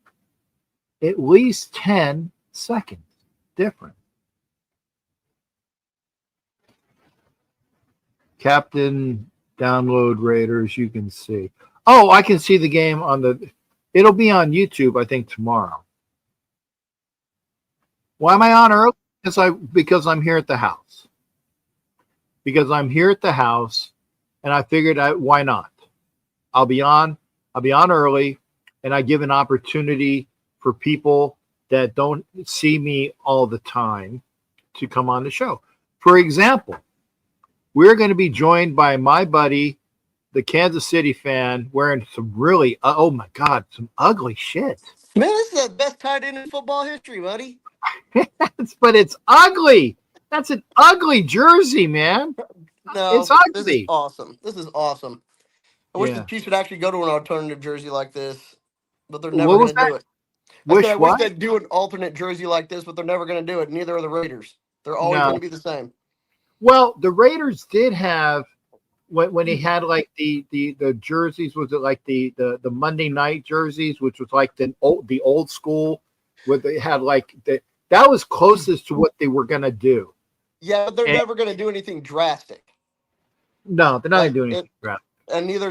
seconds different. Captain download Raiders, you can see. Oh, I can see the game it'll be on YouTube, I think, tomorrow. Why am I on early? Because I'm here at the house. Because I'm here at the house, and I figured why not? I'll be on early, and I give an opportunity for people that don't see me all the time to come on the show. For example, we're going to be joined by my buddy, the Kansas City fan, wearing some really, oh my God, some ugly shit. Man, this is the best tight end in football history, buddy. But it's ugly. That's an ugly jersey, man. No, it's ugly. This is awesome. This is awesome. I wish the Chiefs would actually go to an alternative jersey like this, but they're never going to do it. I wish they'd do an alternate jersey like this, but they're never going to do it. Neither are the Raiders. They're always going to be the same. Well, the Raiders did have when they had like the jerseys. Was it like the Monday night jerseys, which was like the old school, where they had like that was closest to what they were going to do. Yeah, but they're never going to do anything drastic. No, they're not going to do anything drastic. And neither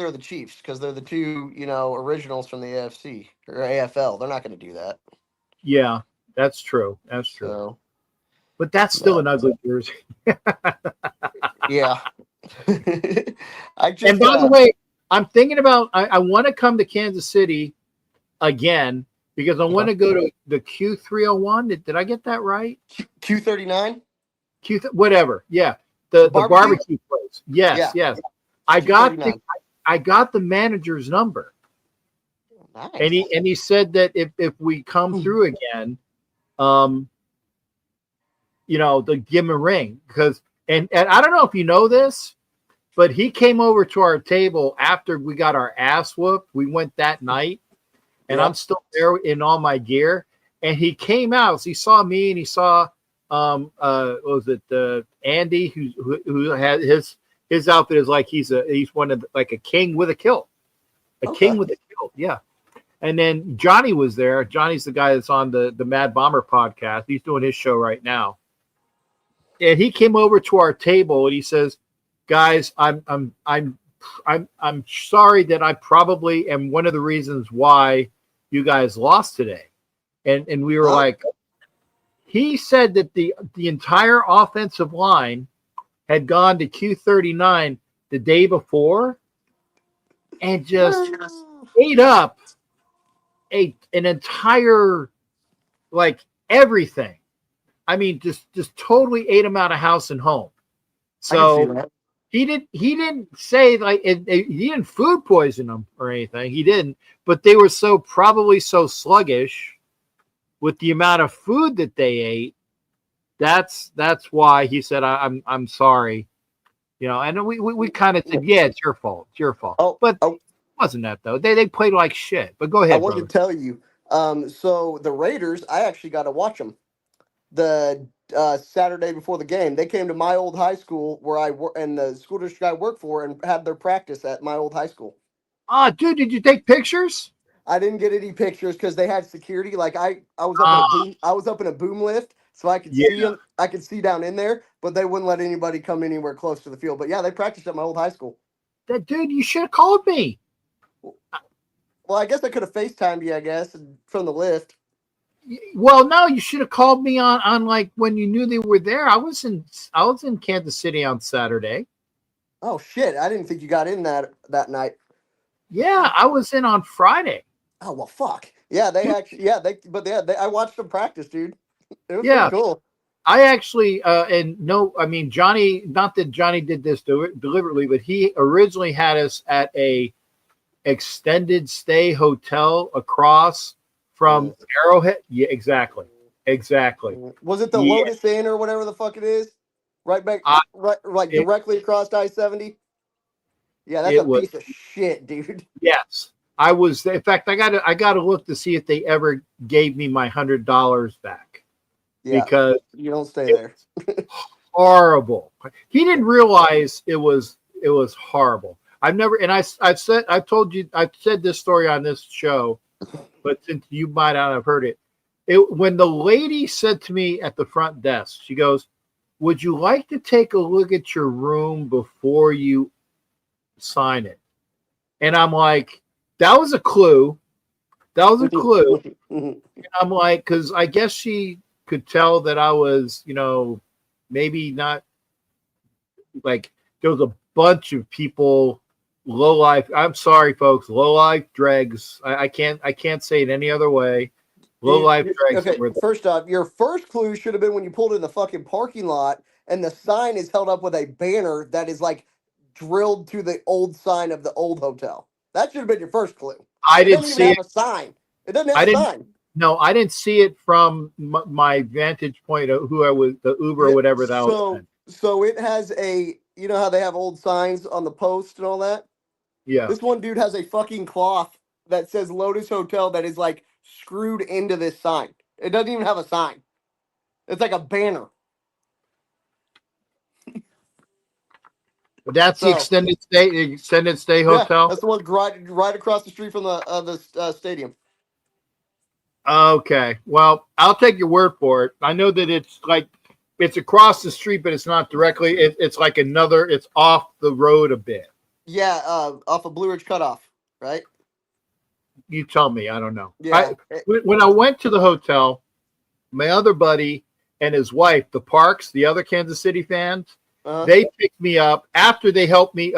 are the Chiefs, because they're the two, originals from the AFC or AFL. They're not going to do that. Yeah, that's true. That's true. So, but that's still an ugly jersey. Yeah. And by the way, I'm thinking about I want to come to Kansas City again because I want to go to the Q301. Did I get that right? Q39? Whatever. Yeah. The barbecue place. Yes, yes. I got the manager's number. Nice. And he said that if we come through again, they'll give him a ring because and I don't know if you know this, but he came over to our table after we got our ass whooped. We went that night, and I'm still there in all my gear. And he came out. So he saw me, and he saw Andy, who had his outfit is like he's one of like a king with a kilt, king with a kilt, yeah. And then Johnny was there. Johnny's the guy that's on the Mad Bomber podcast. He's doing his show right now. And he came over to our table and he says, "Guys, I'm sorry that I probably am one of the reasons why you guys lost today." And we were like, he said that the entire offensive line had gone to Q39 the day before and just ate up an entire, like, everything. I mean, just totally ate them out of house and home. So he didn't say like he didn't food poison them or anything. He didn't, but they were probably so sluggish with the amount of food that they ate, that's why he said, I'm sorry. You know, and we kind of said, yeah, it's your fault. It's your fault. But it wasn't that, though. They played like shit. But go ahead, I want to tell you. So the Raiders, I actually got to watch them the Saturday before the game. They came to my old high school where I work, and the school district I work for, and had their practice at my old high school. Dude, did you take pictures? I didn't get any pictures because they had security. Like I was up in a boom lift, so I could see them. I could see down in there, but they wouldn't let anybody come anywhere close to the field. But yeah, they practiced at my old high school. Dude, you should have called me. Well, I guess I could have FaceTimed you, I guess, from the lift. Well, no, you should have called me on like when you knew they were there. I was in Kansas City on Saturday. Oh shit! I didn't think you got in that night. Yeah, I was in on Friday. Oh well, fuck. Yeah, they actually. Yeah, I watched them practice, dude. It was pretty cool. I actually, I mean, Johnny. Not that Johnny did this deliberately, but he originally had us at a extended stay hotel across from Arrowhead. Yeah, exactly. Was it the Lotus Inn or whatever the fuck it is? Right back, directly across I-70. Yeah, that's a piece of shit, dude. Yes, I was. In fact, I got to look to see if they ever gave me my $100 back. Yeah, because you don't stay there. Horrible. He didn't realize it was horrible. I've told you, I've said this story on this show, but since you might not have heard it, when the lady said to me at the front desk, she goes, "Would you like to take a look at your room before you sign it?" And I'm like, that was a clue. And I'm like, because I guess she could tell that I was, maybe not, like, there was a bunch of people, low life. I'm sorry, folks, low life dregs. I can't say it any other way. Low life dregs. Okay, first off, your first clue should have been when you pulled in the fucking parking lot and the sign is held up with a banner that is like drilled to the old sign of the old hotel. That should have been your first clue. I didn't see it. It doesn't even have a sign. It doesn't have a sign. No, I didn't see it from my vantage point of who I was, the Uber or whatever that was. So it has you know how they have old signs on the post and all that? Yeah. This one dude has a fucking cloth that says Lotus Hotel that is like screwed into this sign. It doesn't even have a sign. It's like a banner. That's the extended stay hotel. That's the one right across the street from the stadium. Okay, well, I'll take your word for it. I know that it's across the street, but it's not directly. It's like it's off the road a bit. Yeah, off of Blue Ridge Cutoff, right? You tell me. I don't know. Yeah. When I went to the hotel, my other buddy and his wife, the Parks, the other Kansas City fans, they picked me up after they helped me.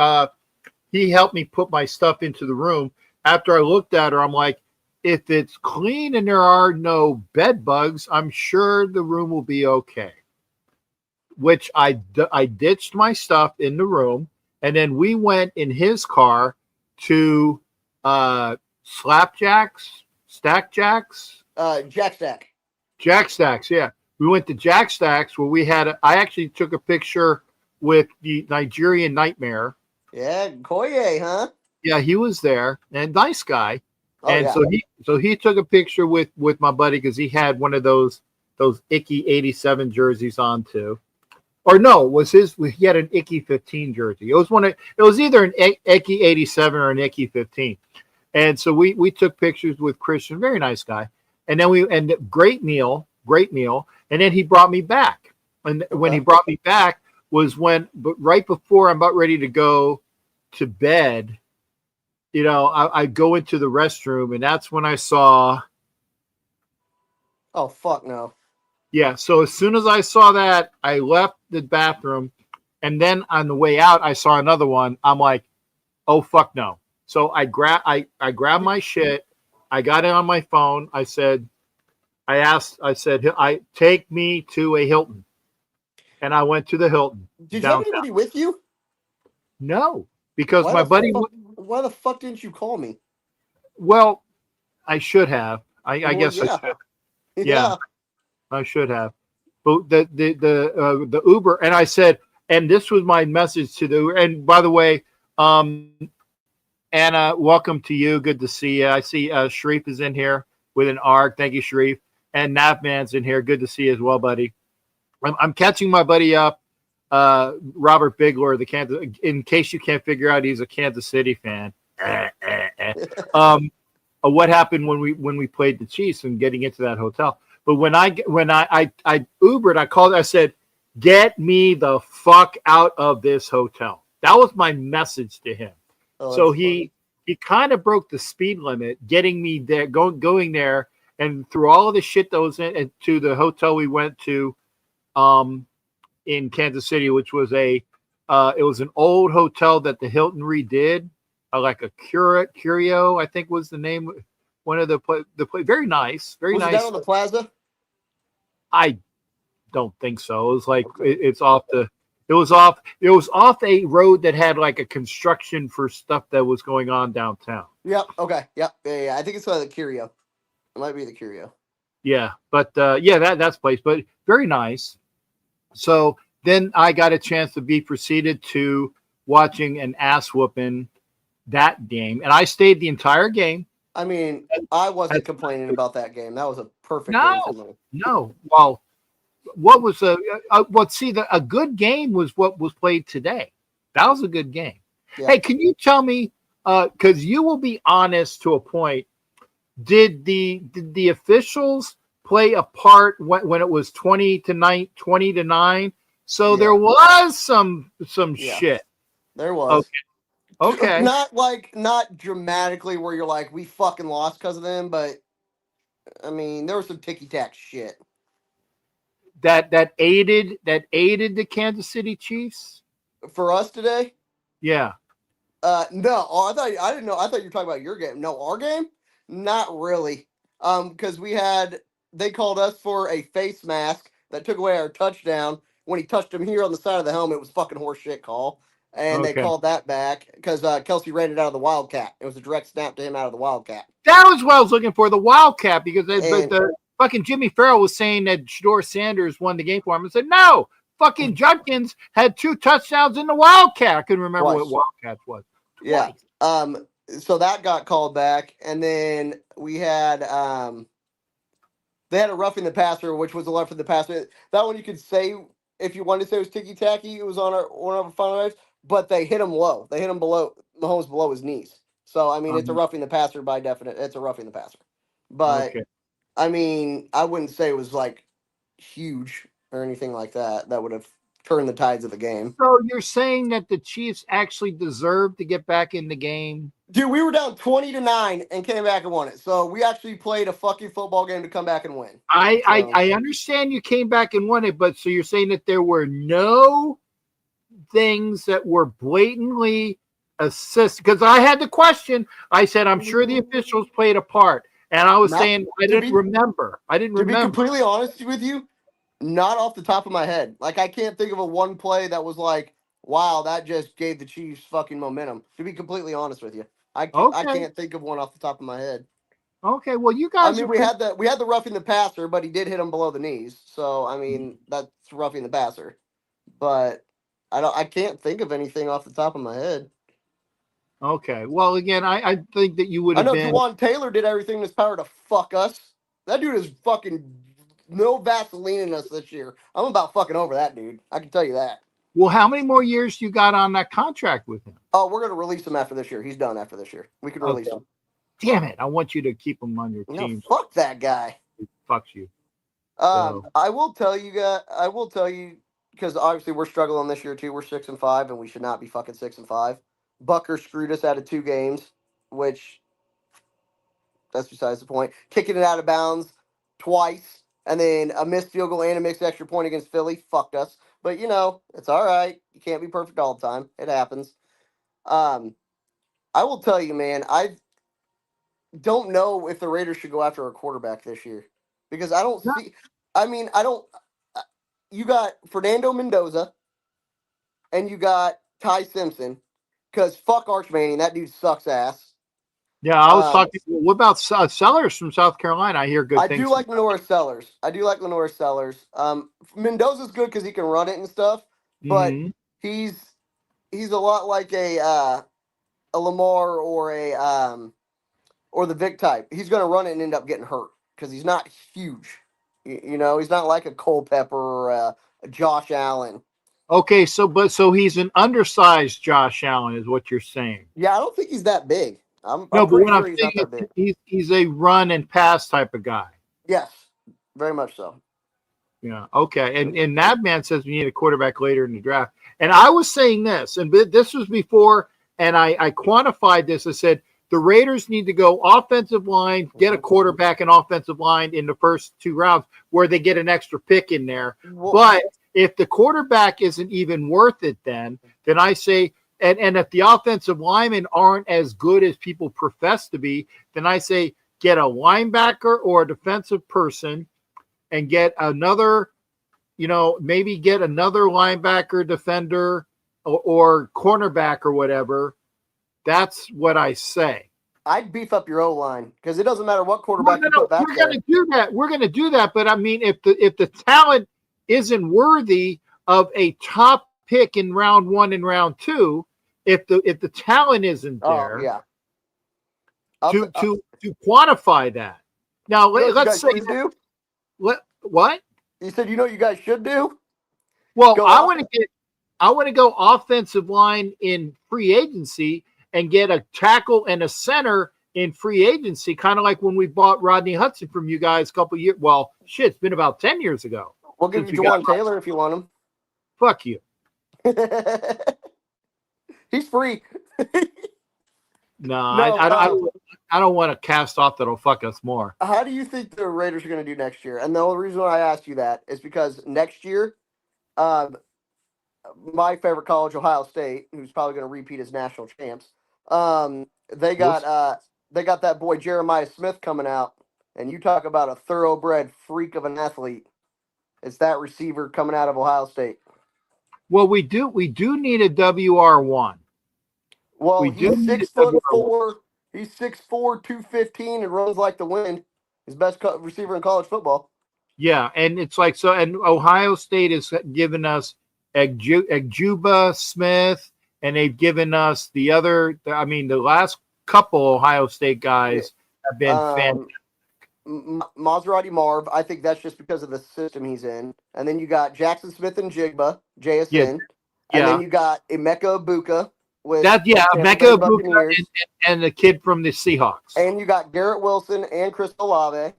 He helped me put my stuff into the room. After I looked at her, I'm like, if it's clean and there are no bed bugs, I'm sure the room will be okay. Which I ditched my stuff in the room, and then we went in his car to Jack Stacks. Yeah, we went to Jack Stacks where we had. I actually took a picture with the Nigerian Nightmare. Yeah, Koye, huh? Yeah, he was there, and nice guy. So he took a picture with my buddy because he had one of those icky 87 jerseys on too. Or no, he had an icky 15 jersey. It was either an icky 87 or an icky 15. And so we took pictures with Christian, very nice guy. And then great meal. And then he brought me back. And when he brought me back was right before I'm about ready to go to bed, I go into the restroom, and that's when I saw. Oh, fuck no. Yeah. So as soon as I saw that, I left the bathroom, and then on the way out, I saw another one. I'm like, oh, fuck no. So I grabbed my shit. I got it on my phone. I said, take me to a Hilton. And I went to the Hilton. Did you have anybody with you? No, because my buddy. Why the fuck didn't you call me? Well, I should have. I guess I should. Yeah, I should have. But the Uber, and I said, and this was my message to the Uber. And by the way, Anna, welcome to you. Good to see you. I see Sharif is in here with an ARC. Thank you, Sharif. And Navman's in here. Good to see you as well, buddy. I'm catching my buddy up, Robert Bigler, the Kansas. In case you can't figure out, he's a Kansas City fan. What happened when we played the Chiefs and getting into that hotel? But when I Ubered, I called. I said, "Get me the fuck out of this hotel." That was my message to him. So he kind of broke the speed limit, getting me there, going there, and through all of the shit that was in, and to the hotel we went to, in Kansas City, which was it was an old hotel that the Hilton redid, like a Curio, I think was the name. One of the very nice, very nice. Was it down on the plaza? I don't think so. It was like it's off the. It was off a road that had like a construction for stuff that was going on downtown. Yep. Okay. Yep. Yeah. I think it's the Curio. It might be the Curio. Yeah, but that's place, but very nice. So then I got a chance to be proceeded to watching an ass whooping that game, and I stayed the entire game. I mean, I wasn't complaining about that game. That was a perfect game for me. No. Well, what was a good game was what was played today. That was a good game. Yeah. Hey, can you tell me, because you will be honest to a point, did the officials play a part when it was 20-9? So there was some shit. There was. Okay. Not dramatically where you're like, we fucking lost because of them, but I mean, there was some ticky-tack shit. That aided the Kansas City Chiefs? For us today? Yeah. No. Oh, I didn't know. I thought you were talking about your game. No, our game? Not really. Because they called us for a face mask that took away our touchdown. When he touched him here on the side of the helmet, it was fucking horseshit call. And they called that back because Kelsey ran it out of the Wildcat. It was a direct snap to him out of the Wildcat. That was what I was looking for, the Wildcat, because the fucking Jimmy Farrell was saying that Shadeur Sanders won the game for him. I said, no, fucking Judkins had 2 touchdowns in the Wildcat. I couldn't remember what Wildcats was. Twice. Yeah. So that got called back, and then we had they had a roughing the passer, which was a roughing the passer. That one you could say, if you wanted to say it was ticky tacky, it was on one of our final drives, but they hit him low. They hit him below Mahomes below his knees. So I mean, it's a roughing the passer by definite. It's a roughing the passer, but I mean, I wouldn't say it was like huge or anything like that. That would have turned the tides of the game. So you're saying that the Chiefs actually deserved to get back in the game? Dude, we were down 20-9 and came back and won it. So we actually played a fucking football game to come back and win. I understand you came back and won it, but so you're saying that there were no things that were blatantly assist? Because I had the question. I said, I'm sure the officials played a part. And I was saying I didn't remember. To be completely honest with you, not off the top of my head. Like, I can't think of a one play that was like, wow, that just gave the Chiefs fucking momentum. To be completely honest with you. I can't think of one off the top of my head. Okay, well, you guys. I mean, we had the roughing the passer, but he did hit him below the knees. So I mean, that's roughing the passer. But I can't think of anything off the top of my head. Okay, well, again, I think that you would have been. I know Juwan Taylor did everything in his power to fuck us. That dude is fucking no Vaseline in us this year. I'm about fucking over that dude. I can tell you that. Well, how many more years you got on that contract with him? Oh, we're going to release him after this year. He's done after this year. We can release him. Damn it. I want you to keep him on your team. No, fuck that guy. He fucks you. I will tell you because obviously we're struggling this year too. We're 6-5 and we should not be fucking 6-5. Bucker screwed us out of 2 games, which that's besides the point. Kicking it out of bounds twice. And then a missed field goal and a missed extra point against Philly. Fucked us. But, it's all right. You can't be perfect all the time. It happens. I will tell you, man, I don't know if the Raiders should go after a quarterback this year. Because I don't see... I mean, I don't... You got Fernando Mendoza and you got Ty Simpson. Because fuck Arch Manning. That dude sucks ass. Yeah, I was talking. What about Sellers from South Carolina? I hear good things. I do like Lenore Sellers. Mendoza's good because he can run it and stuff, but he's a lot like a Lamar or the Vic type. He's going to run it and end up getting hurt because he's not huge. You know, he's not like a Culpepper or a Josh Allen. Okay, so he's an undersized Josh Allen, is what you're saying? Yeah, I don't think he's that big. I'm pretty sure he's not that big. He's a run and pass type of guy. Yes, very much so. Yeah. Okay. And Nabman says we need a quarterback later in the draft. And I was saying this, and this was before, and I quantified this. I said the Raiders need to go offensive line, get a quarterback and offensive line in the first 2 rounds where they get an extra pick in there. But if the quarterback isn't even worth it, then I say, and if the offensive linemen aren't as good as people profess to be, then I say get a linebacker or a defensive person and get another, maybe get another linebacker, defender, or cornerback or whatever. That's what I say. I'd beef up your O-line because it doesn't matter what quarterback you put back there. We're going to do that. We're going to do that. But I mean, if the talent isn't worthy of a top pick in round 1 and round 2, if the talent isn't there, to quantify that. Now let's say what? You said you guys should do? Well, I want to go offensive line in free agency and get a tackle and a center in free agency, kind of like when we bought Rodney Hudson from you guys a couple years. Well, shit, it's been about 10 years ago. We'll give you Jawan Taylor if you want him. Fuck you. He's free. I don't want to cast off that'll fuck us more. How do you think the Raiders are going to do next year? And the only reason why I asked you that is because next year, my favorite college, Ohio State, who's probably going to repeat as national champs, they got that boy Jeremiah Smith coming out, and you talk about a thoroughbred freak of an athlete. It's that receiver coming out of Ohio State. Well, we do need a WR1. Well, he's 6'4". He's 6'4", 215, and runs like the wind. His best receiver in college football. Yeah, and it's like so. And Ohio State has given us Egjuba Smith, and they've given us the other. I mean, the last couple Ohio State guys have been fantastic. Maserati Marv, I think that's just because of the system he's in. And then you got Jackson Smith and Jigba, JSN. And then you got Emeka Ibuka. Emeka Ibuka and the kid from the Seahawks. And you got Garrett Wilson and Chris Olave.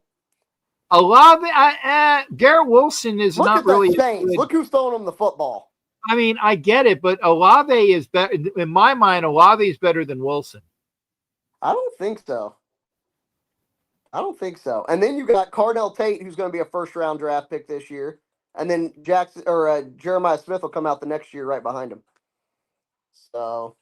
Garrett Wilson is not really. Look who's throwing him the football. I mean, I get it, but Olave is better. In my mind, Olave is better than Wilson. I don't think so. And then you got Cardell Tate, who's going to be a first-round draft pick this year. And then Jeremiah Smith will come out the next year right behind him. So.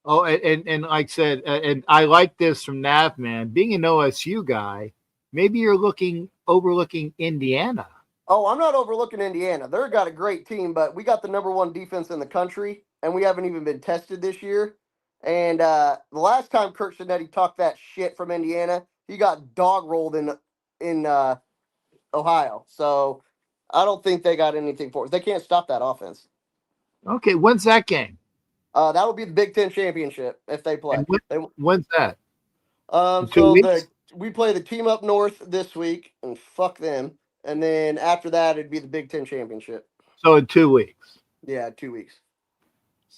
Oh, and like I said, and I like this from Navman. Being an OSU guy, maybe you're overlooking Indiana. Oh, I'm not overlooking Indiana. They've got a great team, but we got the number 1 defense in the country, and we haven't even been tested this year. And the last time Kurt Shinetti talked that shit from Indiana, he got dog rolled in Ohio. So I don't think they got anything for us. They can't stop that offense. Okay, when's that game? That will be the Big Ten championship if they play. When's that? We play the team up north this week, and fuck them. And then after that, it'd be the Big Ten championship. So in 2 weeks. Yeah, 2 weeks.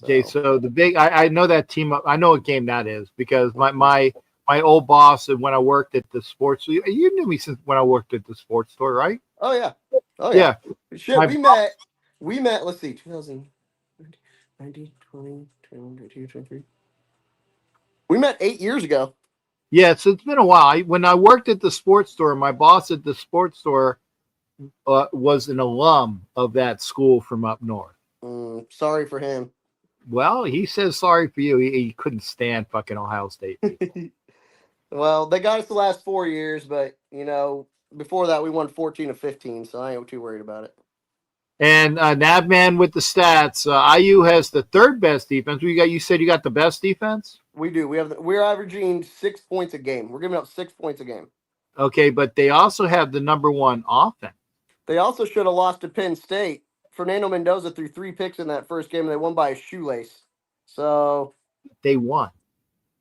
Okay, so the big I know that team up. I know what game that is because my old boss and when I worked at the sports. You knew me since when I worked at the sports store, right? Oh yeah. Shit, we met. Let's see, 2019, 20, 22, 23. We met 8 years ago. Yeah, so it's been a while. When I worked at the sports store, my boss at the sports store was an alum of that school from up north. Sorry for him. Well, he says sorry for you. He couldn't stand fucking Ohio State. Well, they got us the last 4 years, but before that we won 14 of 15, so I ain't too worried about it. And Navman with the stats. IU has the third best defense. You said you got the best defense? We do. We're averaging 6 points a game. We're giving up 6 points a game. Okay, but they also have the number one offense. They also should have lost to Penn State. Fernando Mendoza threw 3 picks in that first game, and they won by a shoelace. So they won.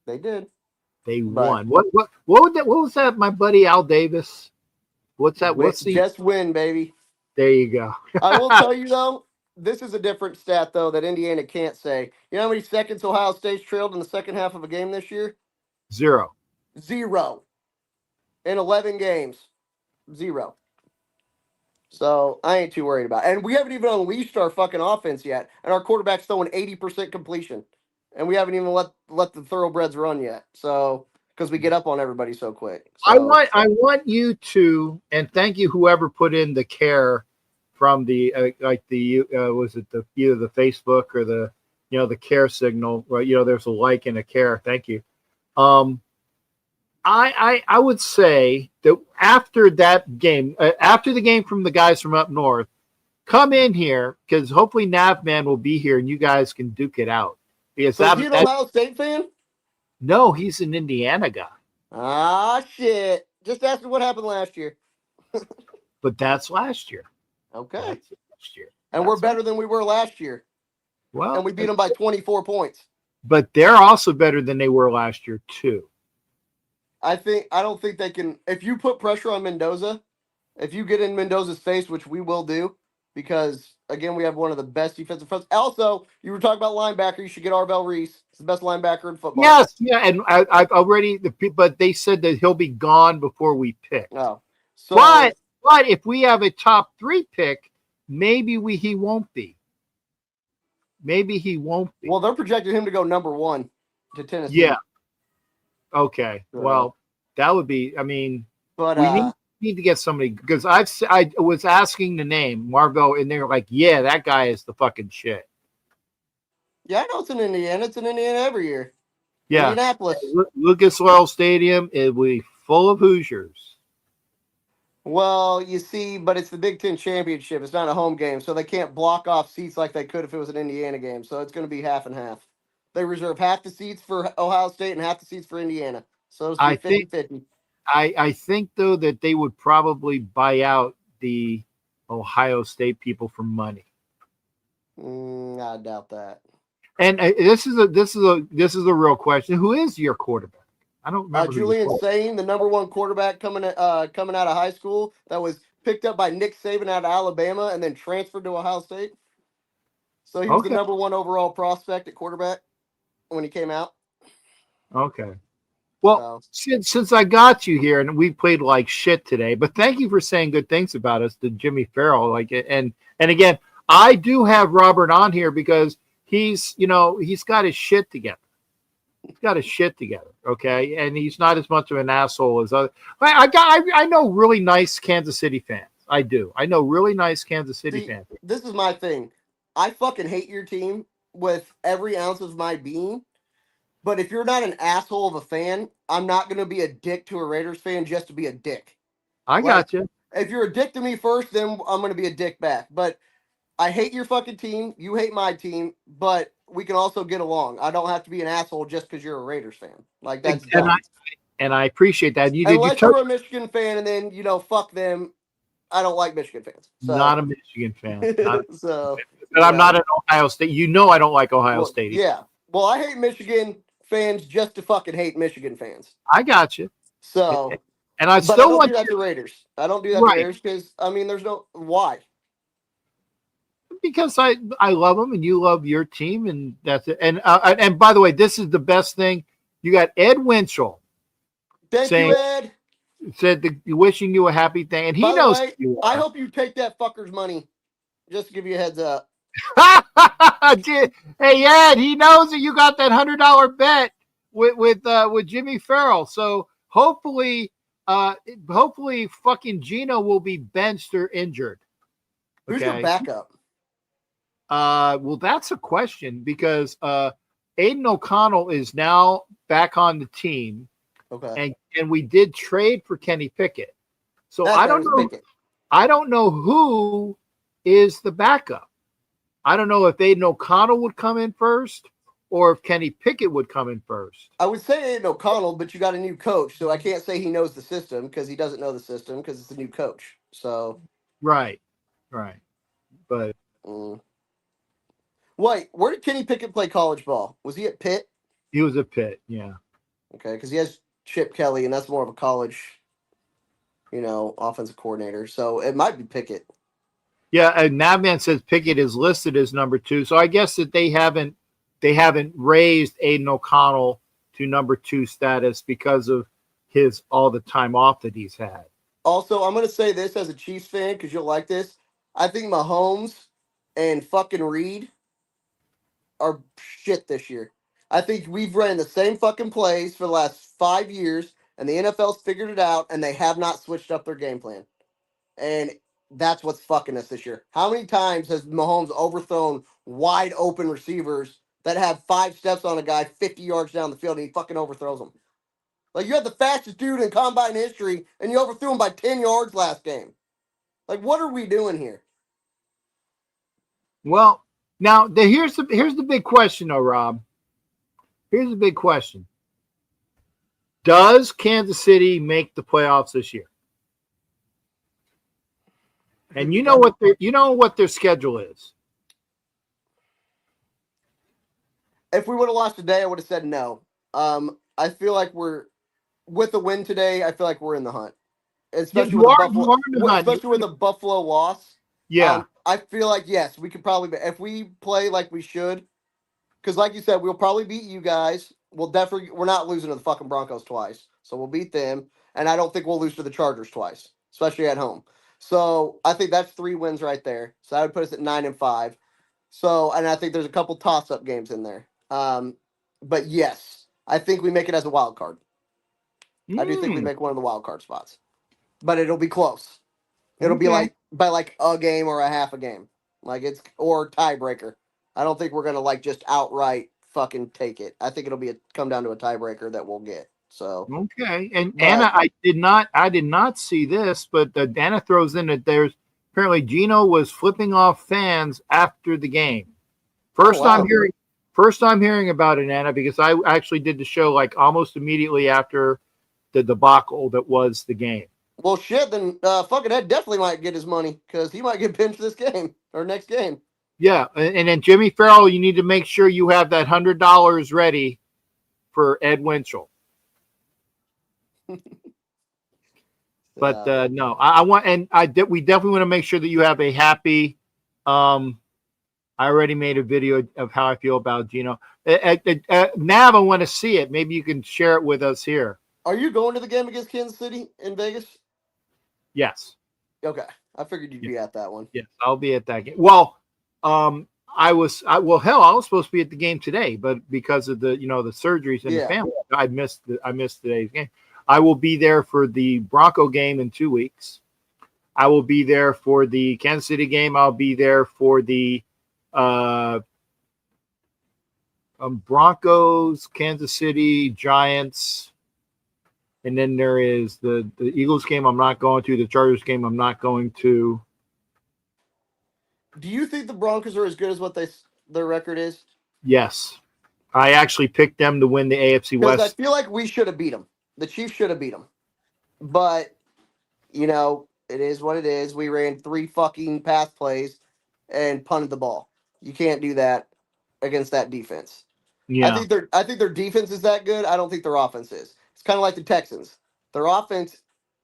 They did. They won. What was that? My buddy Al Davis. What's that? Just win, baby. There you go. I will tell you though, this is a different stat though that Indiana can't say. You know how many seconds Ohio State's trailed in the second half of a game this year? 0. In 11 games. 0. So I ain't too worried about it. And we haven't even unleashed our fucking offense yet. And our quarterback's throwing 80% completion. And we haven't even let the thoroughbreds run yet. So because we get up on everybody so quick. So, I want you to, and thank you whoever put in the care from the was it either the Facebook or the the care signal, right? There's a like and a care. Thank you. I would say that after that game, after the game from the guys from up north, come in here because hopefully Navman will be here and you guys can duke it out. Because so is he an Ohio State fan? No, he's an Indiana guy. Ah, shit. Just ask me what happened last year. But that's last year. Okay. That's last year. And we're better than we were last year. Well, and we beat them by 24 points. But they're also better than they were last year, too. I don't think they can. If you put pressure on Mendoza, if you get in Mendoza's face, which we will do, because again, we have one of the best defensive fronts. Also, you were talking about linebacker. You should get Arbel Reese. He's the best linebacker in football. Yes, yeah, and I've already. But they said that he'll be gone before we pick. Oh, so but if we have a top 3 pick, maybe he won't be. Maybe he won't be. Well, they're projecting him to go number 1 to Tennessee. Yeah. Okay. Well, that would be. I mean, but we need to get somebody because I was asking the name Marvel, and they were like, "Yeah, that guy is the fucking shit." Yeah, I know it's in Indiana. It's in Indiana every year. Yeah, Indianapolis. Lucas Oil Stadium. It will be full of Hoosiers. Well, you see, but it's the Big Ten championship. It's not a home game, so they can't block off seats like they could if it was an Indiana game. So it's going to be half and half. They reserve half the seats for Ohio State and half the seats for Indiana. So it's 50-50. I think, though, that they would probably buy out the Ohio State people for money. I doubt that. And this is a real question. Who is your quarterback? I don't remember. Julian Sain, the number 1 quarterback coming out of high school, that was picked up by Nick Saban out of Alabama and then transferred to Ohio State. So he was the number 1 overall prospect at quarterback when he came out. Okay. Well, since I got you here and we played like shit today, but thank you for saying good things about us to Jimmy Farrell. And again, I do have Robert on here because he's got his shit together. He's got his shit together. Okay. And he's not as much of an asshole as other. I know really nice Kansas City fans. I do. I know really nice Kansas City fans. This is my thing. I fucking hate your team with every ounce of my being. But if you're not an asshole of a fan, I'm not going to be a dick to a Raiders fan just to be a dick. I got you. If you're a dick to me first, then I'm going to be a dick back. But I hate your fucking team. You hate my team. But we can also get along. I don't have to be an asshole just because you're a Raiders fan. Like, that's dumb. And I appreciate that. Unless you're a Michigan fan and then, fuck them. I don't like Michigan fans. So. Not a Michigan fan. But I'm not an Ohio State. I don't like Ohio State. Yeah. Well, I hate Michigan fans just to fucking hate Michigan fans. I got you. So, and I still don't do that to Raiders. I don't do that to Raiders because there's no why. Because I love them and you love your team and that's it. And by the way, this is the best thing. You got Ed Winchell. Thank you, Ed. Said wishing you a happy thing, and he knows. I hope you take that fucker's money. Just to give you a heads up. Hey Ed, he knows that you got that $100 bet with Jimmy Farrell. So hopefully fucking Gino will be benched or injured. Who's your backup? Well, that's a question because Aiden O'Connell is now back on the team. Okay. And we did trade for Kenny Pickett. So I don't know. I don't know who is the backup. I don't know if Aiden O'Connell would come in first or if Kenny Pickett would come in first. I would say Aiden O'Connell, but you got a new coach, so I can't say he knows the system because he doesn't know the system because it's a new coach. So right. But wait, where did Kenny Pickett play college ball? Was he at Pitt? He was at Pitt, yeah. Okay, because he has Chip Kelly, and that's more of a college, offensive coordinator. So it might be Pickett. Yeah, and Navman says Pickett is listed as number 2. So I guess that they haven't raised Aiden O'Connell to number 2 status because of all the time off that he's had. Also, I'm going to say this as a Chiefs fan because you'll like this. I think Mahomes and fucking Reed are shit this year. I think we've ran the same fucking plays for the last 5 years, and the NFL's figured it out, and they have not switched up their game plan. And that's what's fucking us this year. How many times has Mahomes overthrown wide open receivers that have 5 steps on a guy 50 yards down the field, and he fucking overthrows them? Like, you had the fastest dude in combine history, and you overthrew him by 10 yards last game. Like, what are we doing here? Well, now here's the big question, though, Rob. Here's the big question: does Kansas City make the playoffs this year? And you know what their schedule is. If we would have lost today, I would have said no. I feel like we're with the win today. I feel like we're in the hunt, especially with the Buffalo loss. Yeah, I feel like yes, we could probably. If we play like we should, because like you said, we'll probably beat you guys. We're not losing to the fucking Broncos twice, so we'll beat them. And I don't think we'll lose to the Chargers twice, especially at home. So I think that's 3 wins right there. So I would put us at 9-5. So, and I think there's a couple toss-up games in there. But yes, I think we make it as a wild card. I do think we make one of the wild card spots, but it'll be close. It'll be like by like a game or a half a game, or tiebreaker. I don't think we're gonna just outright fucking take it. I think it'll come down to a tiebreaker that we'll get. So okay, and Anna, I did not see this, but Anna throws in that there's apparently Gino was flipping off fans after the game. First time hearing about it, Anna, because I actually did the show almost immediately after the debacle that was the game. Well, shit, then fucking Ed definitely might get his money because he might get benched this game or next game. Yeah, and then Jimmy Farrell, you need to make sure you have that $100 ready for Ed Winchell. But no, I want, and we definitely want to make sure that you have a happy. I already made a video of how I feel about Gino. Nav, I want to see it. Maybe you can share it with us here. Are you going to the game against Kansas City in Vegas? Yes. Okay, I figured you'd be at that one. Yes, I'll be at that game. Well, I was supposed to be at the game today, but because of the surgeries in the family, I missed today's game. I will be there for the Bronco game in 2 weeks. I will be there for the Kansas City game. I'll be there for the Broncos, Kansas City, Giants, and then there is the Eagles game I'm not going to, the Chargers game I'm not going to. Do you think the Broncos are as good as what their record is? Yes. I actually picked them to win the AFC West. I feel like we should have beat them. The Chiefs should have beat them. But, it is what it is. We ran 3 fucking pass plays and punted the ball. You can't do that against that defense. Yeah. I think their defense is that good. I don't think their offense is. It's kind of like the Texans. Their offense,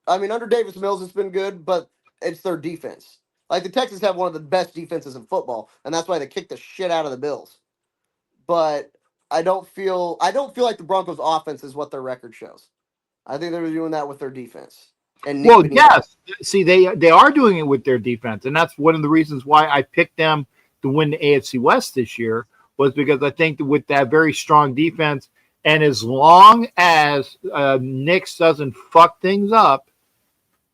under Davis Mills it's been good, but it's their defense. Like the Texans have one of the best defenses in football, and that's why they kick the shit out of the Bills. But I don't feel like the Broncos' offense is what their record shows. I think they're doing that with their defense. And yes, see, they are doing it with their defense, and that's one of the reasons why I picked them to win the AFC West this year, was because I think that with that very strong defense, and as long as Nix doesn't fuck things up,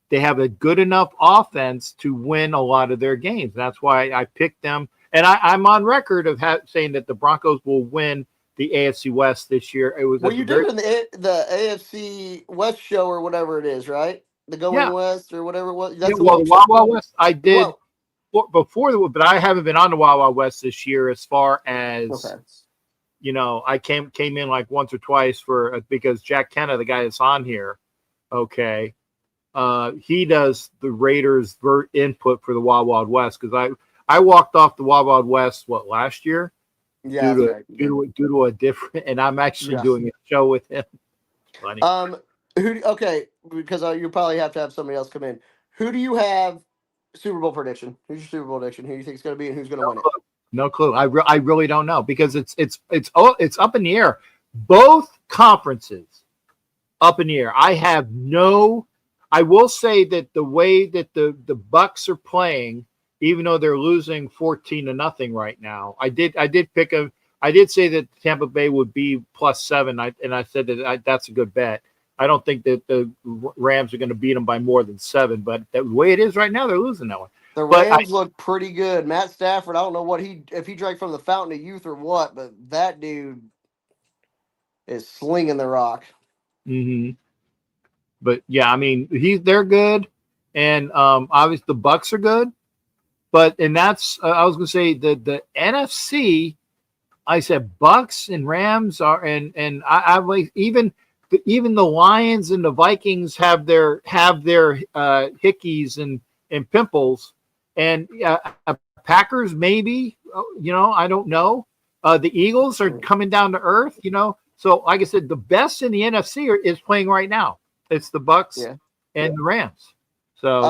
they have a good enough offense to win a lot of their games. That's why I picked them, and I'm on record of saying that the Broncos will win the AFC West this year. It was you did it in the AFC West show or whatever it is, right? The Going West or whatever it was. That's the Wild West. I did. but I haven't been on the Wild Wild West this year. As far as I came in like once or twice because Jack Kenna, the guy that's on here, okay, he does the Raiders input for the Wild Wild West because I walked off the Wild Wild West last year. Yeah, due to a different, and I'm actually doing a show with him. Funny. Because you probably have to have somebody else come in. Who do you have Super Bowl prediction? Who's your Super Bowl prediction? Who do you think is going to be and who's going to win it? No clue. I really don't know because it's up in the air. Both conferences up in the air. I will say that the way that the Bucks are playing, even though they're losing 14-0 right now, I did pick I did say that Tampa Bay would be +7, and I said that that's a good bet. I don't think that the Rams are going to beat them by more than 7, but the way it is right now, they're losing that one. The Rams look pretty good. Matt Stafford, I don't know if he drank from the fountain of youth or what, but that dude is slinging the rock. Mm-hmm. But yeah, I mean, they're good, and obviously the Bucks are good. That's I was going to say the NFC. I said Bucks and Rams are, and I like even the Lions and the Vikings have their hickeys and pimples, and Packers maybe, I don't know. The Eagles are coming down to earth, So like I said, the best in the NFC is playing right now. It's the Bucks and the Rams. So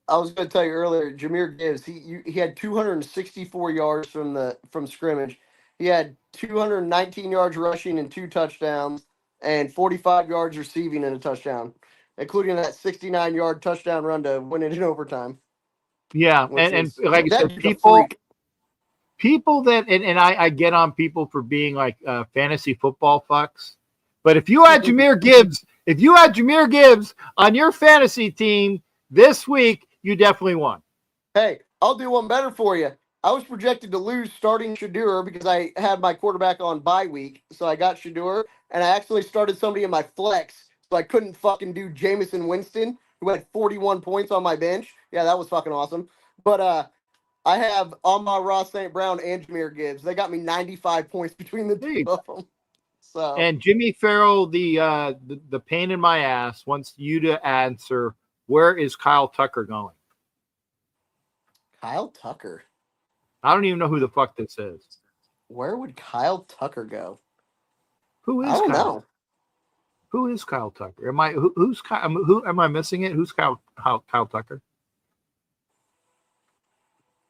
I was going to tell you earlier, Jahmyr Gibbs, he had 264 yards from scrimmage. He had 219 yards rushing and 2 touchdowns, and 45 yards receiving and a touchdown, including that 69-yard touchdown run to win it in overtime. Yeah, and like I said, people that and I get on people for being like fantasy football fucks, but if you had Jahmyr Gibbs on your fantasy team this week, you definitely won. Hey, I'll do one better for you. I was projected to lose starting Shadeur because I had my quarterback on bye week, so I got Shadeur, and I actually started somebody in my flex, so I couldn't fucking do Jameson Winston, who had 41 points on my bench. Yeah, that was fucking awesome. But I have Ross St. Brown and Jahmyr Gibbs. They got me 95 points between the two of them. So and Jimmy Farrell, the pain in my ass, wants you to answer, where is Kyle Tucker going? Kyle Tucker. I don't even know who the fuck this is. Where would Kyle Tucker go? Who is? I don't know. Who is Kyle Tucker? Who's Kyle? Who am I missing it? Who's Kyle Tucker?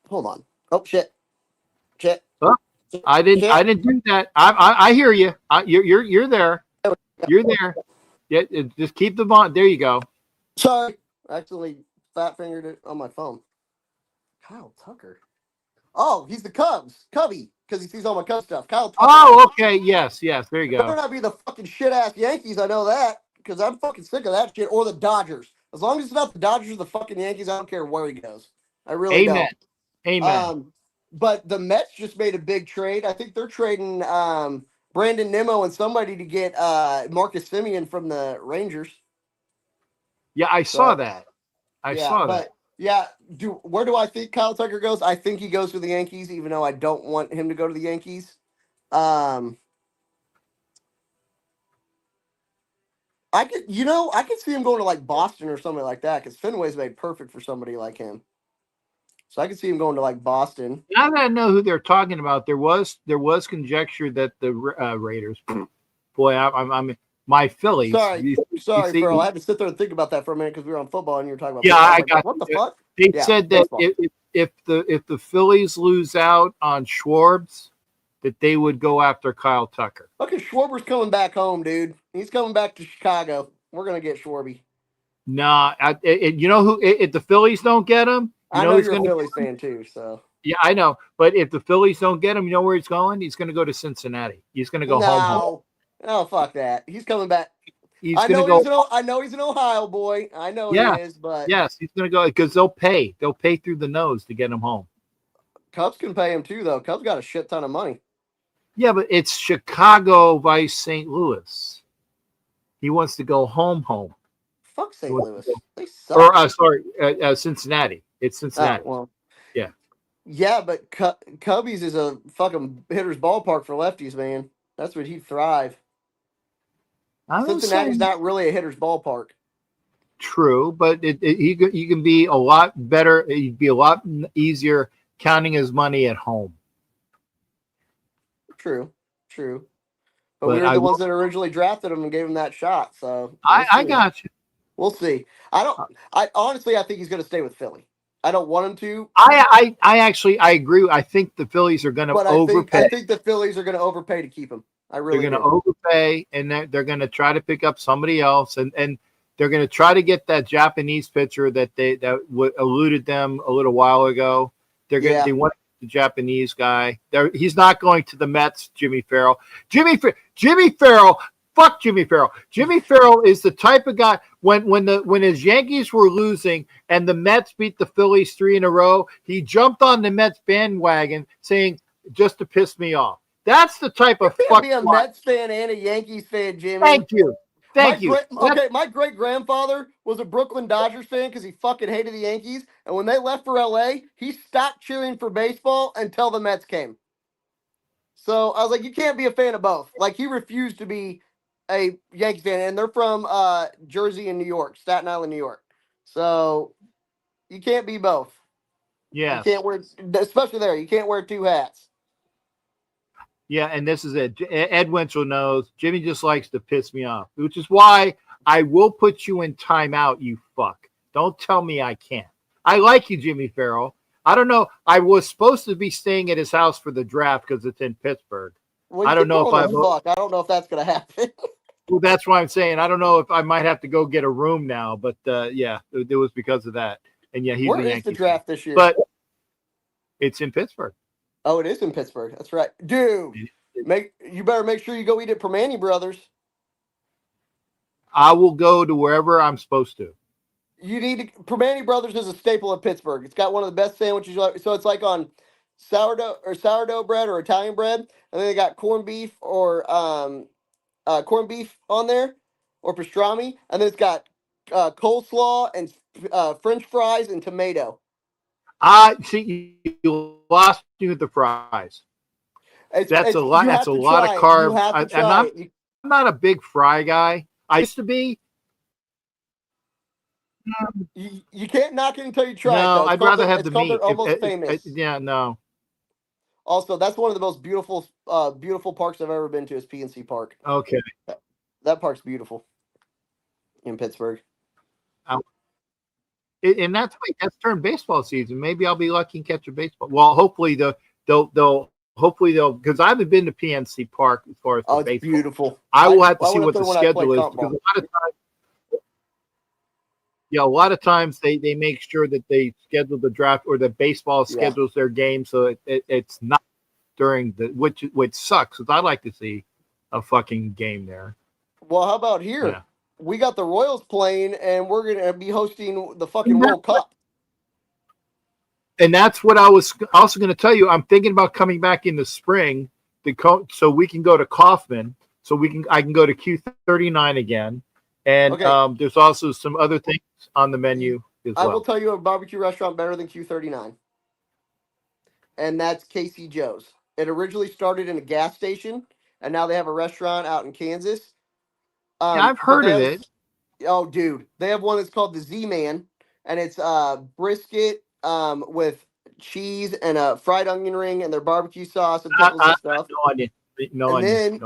Hold on. Oh shit. Oh, I didn't do that. I hear you. You're there. You're there. Yeah, just keep the bond. There you go. Sorry, I accidentally fat fingered it on my phone. Kyle Tucker. Oh, he's the Cubby, because he sees all my Cub stuff. Kyle Tucker. Oh, okay. Yes. There you go. Better not be the fucking shit ass Yankees. I know that, because I'm fucking sick of that shit. Or the Dodgers. As long as it's not the Dodgers or the fucking Yankees, I don't care where he goes. I really don't. Amen. But the Mets just made a big trade. I think they're trading Brandon Nimmo and somebody to get Marcus Semien from the Rangers. Yeah, I saw that. I saw that. Yeah, where do I think Kyle Tucker goes? I think he goes to the Yankees, even though I don't want him to go to the Yankees. I could see him going to like Boston or something like that, because Fenway's made perfect for somebody like him. So I could see him going to like Boston. Now that I know who they're talking about, there was conjecture that the Raiders. Boy, I'm my Phillies. Sorry, bro. I had to sit there and think about that for a minute because we were on football and you were talking about. Yeah, football. I got. What the fuck? They said that if the Phillies lose out on Schwartz, that they would go after Kyle Tucker. Look at Schwarber's coming back home, dude. He's coming back to Chicago. We're gonna get Schwarby. Nah, you know who? If the Phillies don't get him, I know you're a Phillies fan too. So yeah, I know. But if the Phillies don't get him, you know where he's going? He's going to go to Cincinnati. He's going to go home. Oh, fuck that. He's coming back. I know he's an Ohio boy. I know he is, but yes, he's going to go because they'll pay. They'll pay through the nose to get him home. Cubs can pay him too, though. Cubs got a shit ton of money. Yeah, but it's Chicago vice St. Louis. He wants to go home. Fuck St. Louis. They suck. Or sorry, Cincinnati. It's Cincinnati. Well, yeah. Yeah, but Cubbies is a fucking hitter's ballpark for lefties, man. That's where he'd thrive. Cincinnati's not really a hitter's ballpark. True, but you can be a lot better. You'd be a lot easier counting his money at home. True. But we were the ones that originally drafted him and gave him that shot. So I got you. We'll see. I honestly think he's going to stay with Philly. I don't want him to. I actually agree. I think the Phillies are going to overpay. I think the Phillies are going to overpay to keep him. They're going to overpay, and they're going to try to pick up somebody else, and they're going to try to get that Japanese pitcher that eluded them a little while ago. They want the Japanese guy. He's not going to the Mets. Jimmy Farrell. Jimmy Farrell. Fuck Jimmy Farrell. Jimmy Farrell is the type of guy when his Yankees were losing and the Mets beat the Phillies 3 in a row, he jumped on the Mets bandwagon saying just to piss me off. That's the type of fuck. Be a Mets fan and a Yankees fan, Jimmy. Thank you. My great grandfather was a Brooklyn Dodgers fan because he fucking hated the Yankees, and when they left for LA, he stopped cheering for baseball until the Mets came. So I was like, you can't be a fan of both. Like, he refused to be a Yankees fan, and they're from Jersey and New York, Staten Island, New York. So you can't be both. Yeah, you can't wear, especially there. You can't wear two hats. Yeah, and this is it. Ed Winchell knows Jimmy just likes to piss me off, which is why I will put you in timeout, you fuck. Don't tell me I can't. I like you, Jimmy Farrell. I don't know. I was supposed to be staying at his house for the draft because it's in Pittsburgh. Well, I don't know if I don't know if that's going to happen. Well, that's why I'm saying I don't know if I might have to go get a room now, but yeah, it was because of that. And yeah, he's Where is the draft this year? But it's in Pittsburgh. Oh, it is in Pittsburgh. That's right, dude. You better make sure you go eat at Permane Brothers. I will go to wherever I'm supposed to. You need to. Permane Brothers is a staple of Pittsburgh. It's got one of the best sandwiches. So it's like on sourdough bread or Italian bread, and then they got corned beef or corned beef on there or pastrami, and then it's got coleslaw and French fries and tomato. See, you lost me with the fries. That's a lot of carbs. I'm not a big fry guy. I used to be. You can't knock it until you try. No, I'd rather have the meat. Almost famous. Yeah, no. Also, that's one of the most beautiful parks I've ever been to is PNC Park. Okay. That park's beautiful in Pittsburgh. And that's during baseball season. Maybe I'll be lucky and catch a baseball. Well, hopefully they'll because I haven't been to PNC Park as far as the baseball. It's beautiful. I will have to see what the schedule is because a lot of times they make sure that they schedule the draft or the baseball schedules their game so it's not during which sucks because I like to see a fucking game there. Well, how about here? Yeah. We got the Royals playing, and we're going to be hosting the fucking World Cup. And that's what I was also going to tell you. I'm thinking about coming back in the spring so we can go to Kaufman, I can go to Q39 again. And there's also some other things on the menu as well. I will tell you a barbecue restaurant better than Q39, and that's Casey Joe's. It originally started in a gas station, and now they have a restaurant out in Kansas. I've heard of it. Oh, dude. They have one that's called the Z-Man, and it's brisket with cheese and a fried onion ring and their barbecue sauce and pickles and stuff. No onion.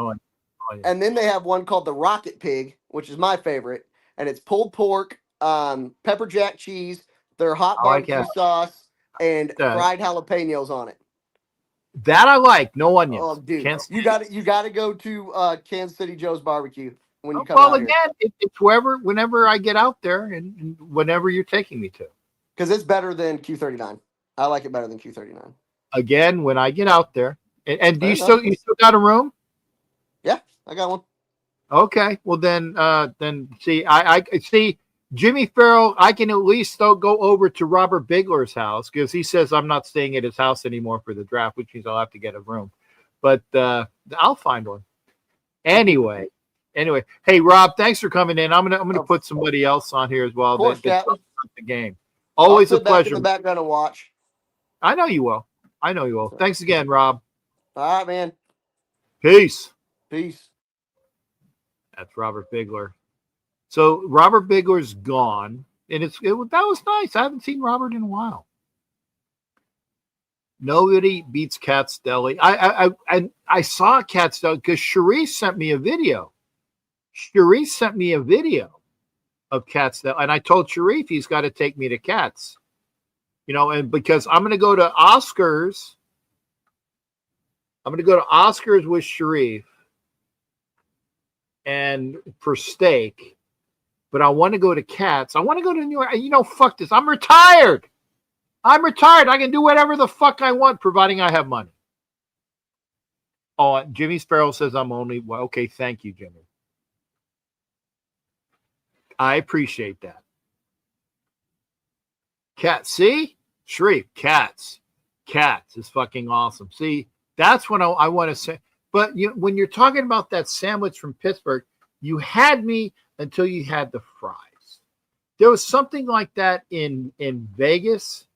And then they have one called the Rocket Pig, which is my favorite, and it's pulled pork, pepper jack cheese, their hot barbecue sauce, and fried jalapenos on it. That I like. No onions. Oh, dude. You got to go to Kansas City Joe's Barbecue when you come out here. It's whenever I get out there and whenever you're taking me to. Because it's better than Q39. I like it better than Q39. Again, when I get out there. And do you still got a room? Yeah, I got one. Okay. Well then see, I see Jimmy Farrell, I can at least go over to Robert Bigler's house because he says I'm not staying at his house anymore for the draft, which means I'll have to get a room. But I'll find one. Anyway, hey Rob, thanks for coming in. I'm gonna put somebody else on here as well. Of course, that's the game. Always a pleasure. In the background and watch. I know you will. I know you will. Thanks again, Rob. All right, man. Peace. Peace. That's Robert Bigler. So Robert Bigler's gone, and that was nice. I haven't seen Robert in a while. Nobody beats Cat's Deli. I saw Cat's Deli because Cherise sent me a video. Cherise sent me a video of Cat's Deli, and I told Sharif he's got to take me to Cat's. And because I'm going to go to Oscars. I'm going to go to Oscars with Sharif and for steak, but I want to go to Cat's. I want to go to New York. Fuck this. I'm retired. I can do whatever the fuck I want, providing I have money. Oh, Jimmy Sparrow says I'm only. Well, okay, thank you, Jimmy. I appreciate that. Cat, see? Sharif, Cats is fucking awesome. See, that's what I want to say. But when you're talking about that sandwich from Pittsburgh, you had me until you had the fries. There was something like that in Vegas,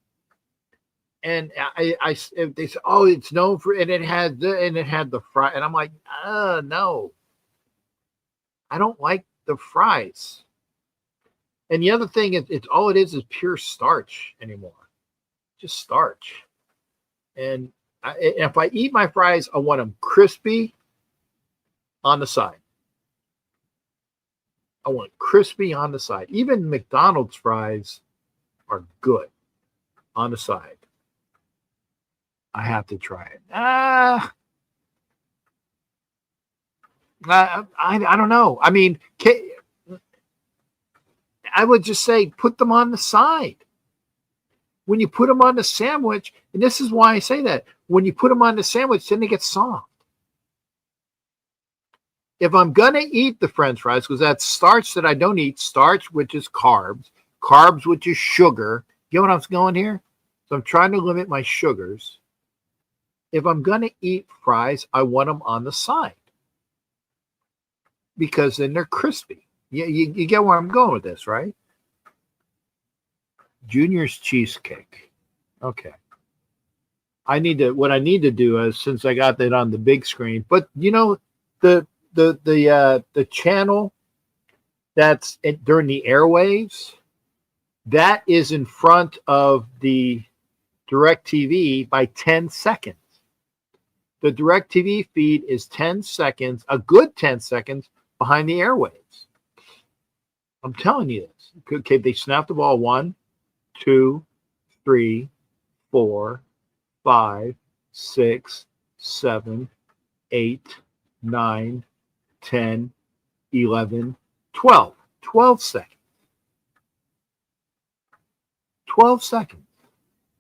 and they said, "Oh, it's known for," and it had the fry, and I'm like, no, I don't like the fries. And the other thing is, it's all it is pure starch anymore, just starch. And if I eat my fries, I want them crispy on the side. I want crispy on the side. Even McDonald's fries are good on the side. I have to try it. I don't know. I mean, I would just say put them on the side. When you put them on the sandwich, and this is why I say that, when you put them on the sandwich, then they get soft. If I'm going to eat the French fries, because that's starch that I don't eat, starch, which is carbs, which is sugar. You know what I'm going here? So I'm trying to limit my sugars. If I'm going to eat fries, I want them on the side, because then they're crispy. You get where I'm going with this, right? Junior's cheesecake. Okay. What I need to do is, since I got that on the big screen, but the channel that's during the airwaves, that is in front of the DirecTV by 10 seconds. The DirecTV feed is 10 seconds, a good 10 seconds behind the airwaves. I'm telling you this. Okay, they snap the ball 1, 2, 3, 4, 5, 6, 7, 8, 9, 10, 11, 12. 12 seconds. 12 seconds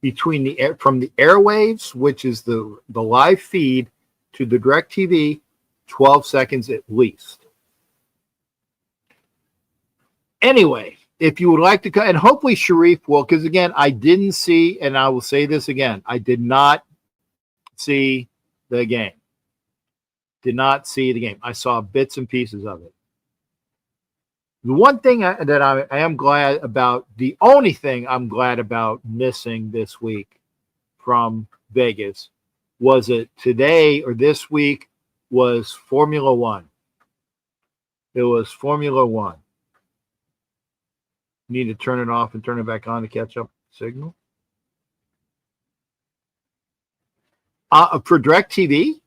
between from the airwaves, which is the live feed, to the DirecTV, 12 seconds at least. Anyway, if you would like to, and hopefully Sharif will, because again, I didn't see, and I will say this again, I did not see the game. Did not see the game. I saw bits and pieces of it. The one thing that I am glad about, the only thing I'm glad about missing this week from Vegas was it today or this week was Formula One. It was Formula One. Need to turn it off and turn it back on to catch up signal. For DirecTV?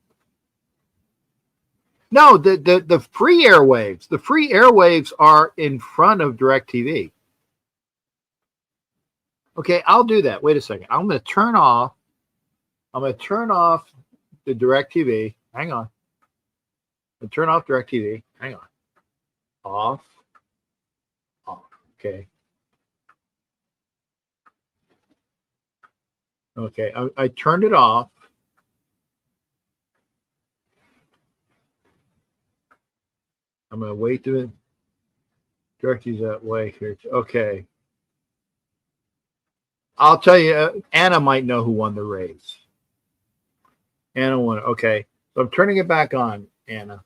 No, the free airwaves. The free airwaves are in front of DirecTV. Okay, I'll do that. Wait a second. I'm going to turn off the DirecTV. Hang on. I'll turn off DirecTV. Hang on. Off. Okay. Okay, I turned it off. I'm going to wait to DirecTV's that way here. Okay. I'll tell you, Anna might know who won the race. Anna won it. Okay. So I'm turning it back on, Anna.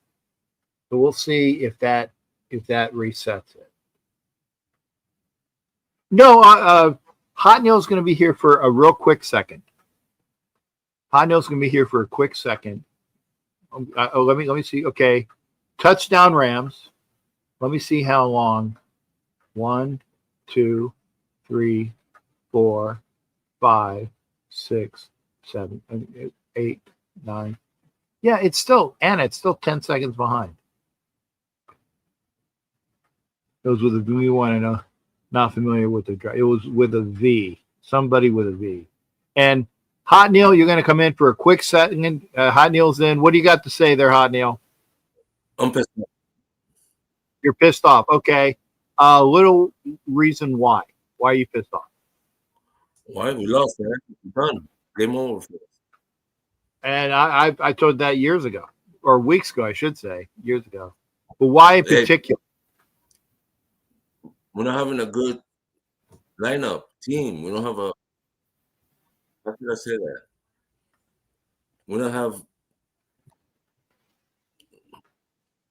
So we'll see if that resets it. No, Hot Neil's going to be here for a real quick second. Hot Neil's gonna be here for a quick second. Let me see. Okay, touchdown Rams. Let me see how long. 1, 2, 3, 4, 5, 6, 7, 8, 9. Yeah, it's still 10 seconds behind. Those with a V one, I know, not familiar with the drive. It was with a V. Somebody with a V. And Hot Neil, you're going to come in for a quick second. Hot Neil's in. What do you got to say there, Hot Neil? I'm pissed off. You're pissed off. Okay. A little reason why. Why are you pissed off? Why? We lost, man. We're done. Game over for us. And I told that years ago, or weeks ago, I should say, years ago. But why in particular? We're not having a good lineup team. We don't have a. How could I say that? We don't have.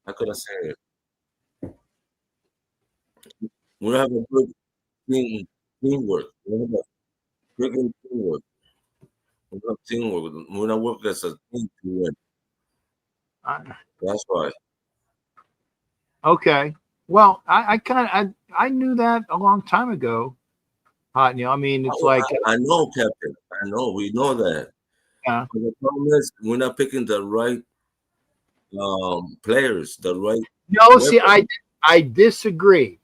How could I say it? We don't have a good teamwork. We don't have a freaking teamwork. We don't have teamwork. We're not working as a team to win. That's why. Okay. Well, I knew that a long time ago, Hot Neil. I mean, it's I know, Captain. I know. We know that. Yeah. But the problem is we're not picking the right players, the right. No, see, I disagree.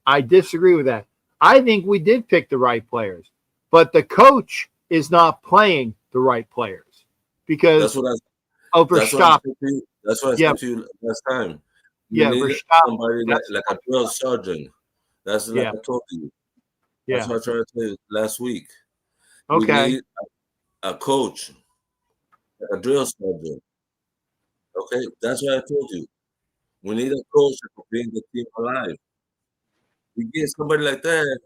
I disagree with that. I think we did pick the right players, but the coach is not playing the right players because that's what Verstappen. That's what I said to you last time. You need somebody like a drill sergeant. That's like I told you. That's what I tried to tell you last week. Okay. We need a coach, like a drill sergeant. Okay, that's what I told you. We need a coach to bring the team alive. We get somebody like that,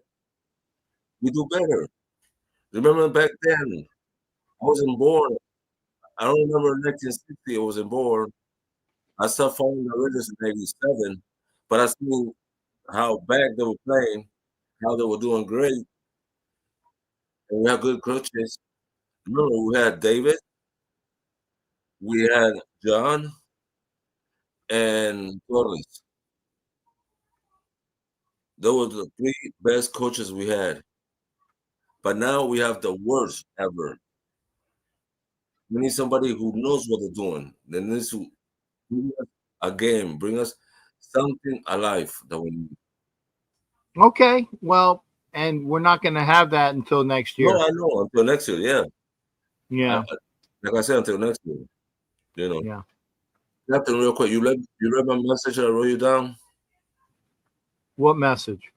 we do better. Remember back then, I wasn't born. I don't remember 1960. I wasn't born. I started following the Raiders in '87, but I seen how bad they were playing, how they were doing great, and we had good coaches. Remember, we had David, we had John, and Torres. Those were the 3 best coaches we had. But now we have the worst ever. We need somebody who knows what they're doing. They need to bring us a game, bring us something alive that we need. Okay, well, and we're not going to have that until next year. No, I know, until next year, yeah. Yeah. Like I said, until next year. You know. Yeah. Captain, real quick, you read my message I wrote you down? What message?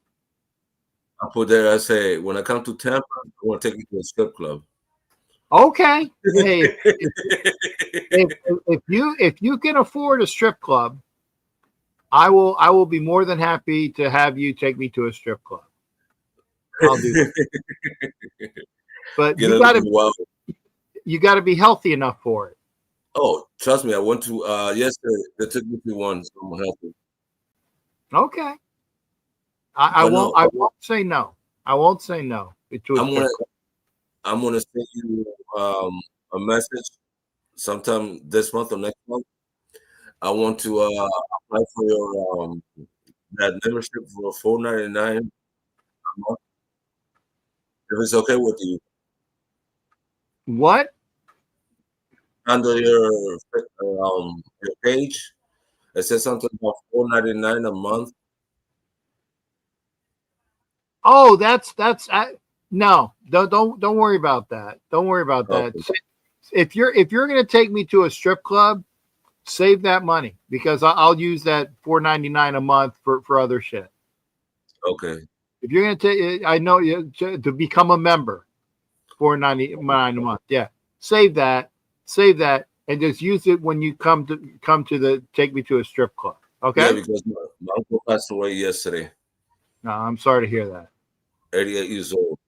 I put there, I say, when I come to Tampa, I want to take you to a strip club. Okay. Hey, if you can afford a strip club, I will be more than happy to have you take me to a strip club. I'll do that. But you got to be healthy enough for it. Oh, trust me, I went to yesterday. They took me to one, so I'm healthy. Okay. I won't say no. I won't say no. I'm gonna send you a message sometime this month or next month. I want to apply for your that membership for $4.99 a month. If it's okay with you. What? Under your page, it says something about $4.99 a month. Oh, no. Don't worry about that. Don't worry about that. Okay. If you're going to take me to a strip club, save that money because I'll use that $4.99 a month for other shit. Okay. If you're going to take, I know to become a member, $4.99 a month. Yeah, save that, and just use it when you come to the take me to a strip club. Okay. Yeah, because my uncle passed away yesterday. No, I'm sorry to hear that. 88 years old.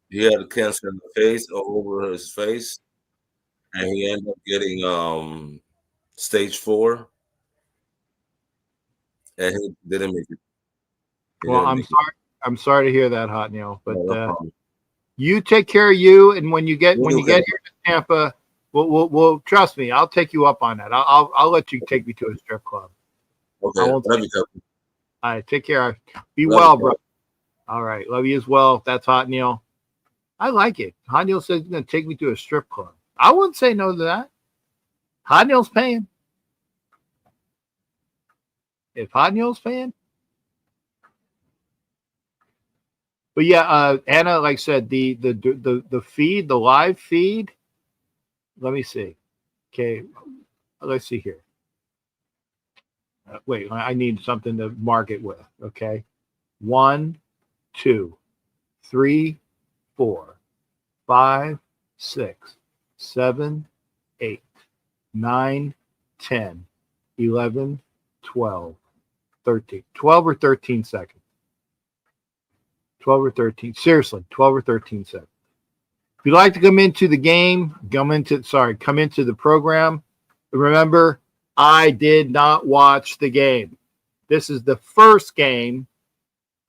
He had cancer in the face, all over his face, and he ended up getting stage 4, and he didn't make it. Well, I'm sorry to hear that, Hot Neil. But no you take care of you, and when you get here to Tampa, Well, trust me. I'll take you up on that. I'll let you take me to a strip club. Okay. I won't. Love you, Captain. All right. Take care. Be Love well, you, bro. All right. Love you as well. That's Hot Neil. I like it. Hot Neil says he's going to take me to a strip club. I wouldn't say no to that. Hot Neil's paying. If Hot Neil's paying. But yeah, Anna, like I said, the feed, the live feed. Let me see. Okay, let's see here. Wait, I need something to mark it with. Okay, 1, 2, 3, 4, 5, 6, 7, 8, 9, 10, 11, 12, 13. 12 or 13 seconds. 12 or 13. Seriously, 12 or 13 seconds. If you'd like to come into the game, come into the program. Remember, I did not watch the game. This is the first game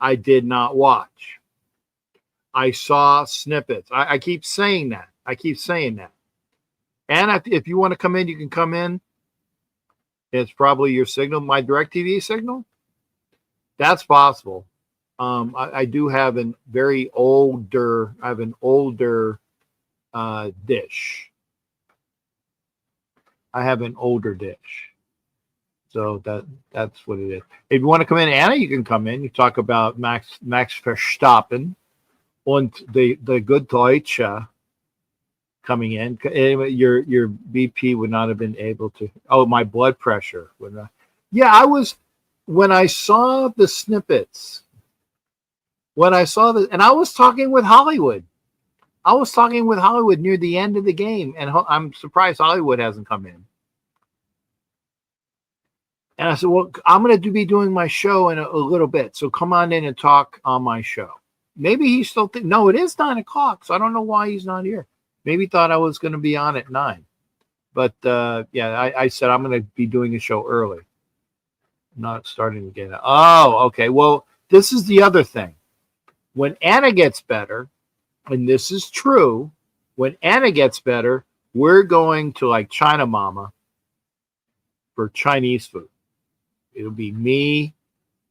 I did not watch. I saw snippets. I keep saying that. And if you want to come in, you can come in. It's probably your signal, my DirecTV signal. That's possible. I do have an older dish. I have an older dish. So that's what it is. If you want to come in, Anna, you can come in. You talk about Max Verstappen and the good Deutsche coming in. Your BP would not have been able to. Oh, my blood pressure would not. Yeah, I was when I saw the snippets. When I saw and I was talking with Hollywood. I was talking with Hollywood near the end of the game, and I'm surprised Hollywood hasn't come in. And I said, well, I'm going to be doing my show in a little bit, so come on in and talk on my show. Maybe he still no, it is 9 o'clock, so I don't know why he's not here. Maybe he thought I was going to be on at 9. But yeah, I said I'm going to be doing a show early. Not starting again. Oh, okay. Well, this is the other thing. When Anna gets better, and this is true, when Anna gets better, we're going to like China Mama for Chinese food. It'll be me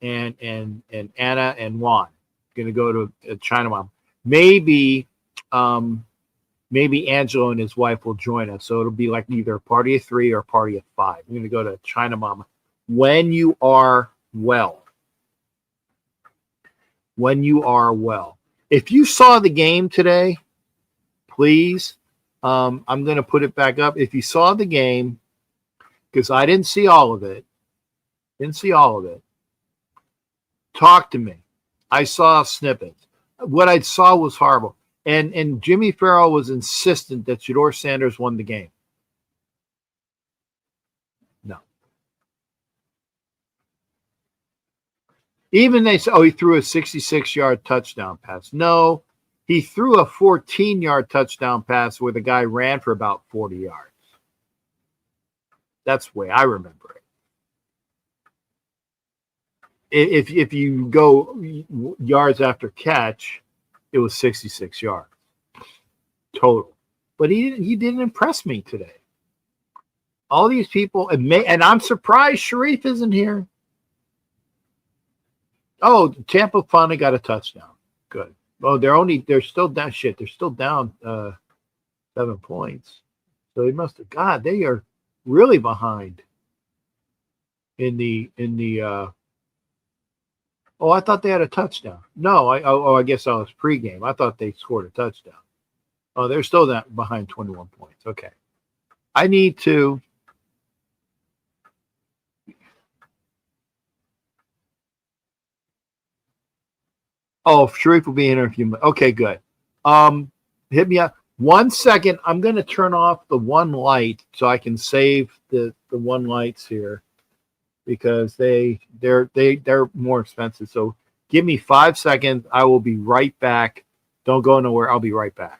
and Anna and Juan. Going to go to China Mama. Maybe Angelo and his wife will join us. So it'll be like either a party of 3 or a party of 5. We're going to go to China Mama when you are well. When you are well. If you saw the game today, please, I'm going to put it back up. If you saw the game, because I didn't see all of it, talk to me. I saw snippets. What I saw was horrible. And Jimmy Farrell was insistent that Shadeur Sanders won the game. No. Even they said, oh, he threw a 66-yard touchdown pass. No, he threw a 14-yard touchdown pass where the guy ran for about 40 yards. That's the way I remember it. If you go yards after catch, it was 66 yards total. But he didn't impress me today. All these people, and I'm surprised Sharif isn't here. Oh, Tampa finally got a touchdown. Good. Oh, they're still down. Shit, they're still down 7 points. So they must have. God, they are really behind. In the. Oh, I thought they had a touchdown. No, I guess I was pregame. I thought they scored a touchdown. Oh, they're still that behind 21 points. Okay, I need to. Oh, Sharif will be in a few minutes. Okay, good. Hit me up. 1 second. I'm going to turn off the one light so I can save the one lights here because they're more expensive. So give me 5 seconds. I will be right back. Don't go nowhere. I'll be right back.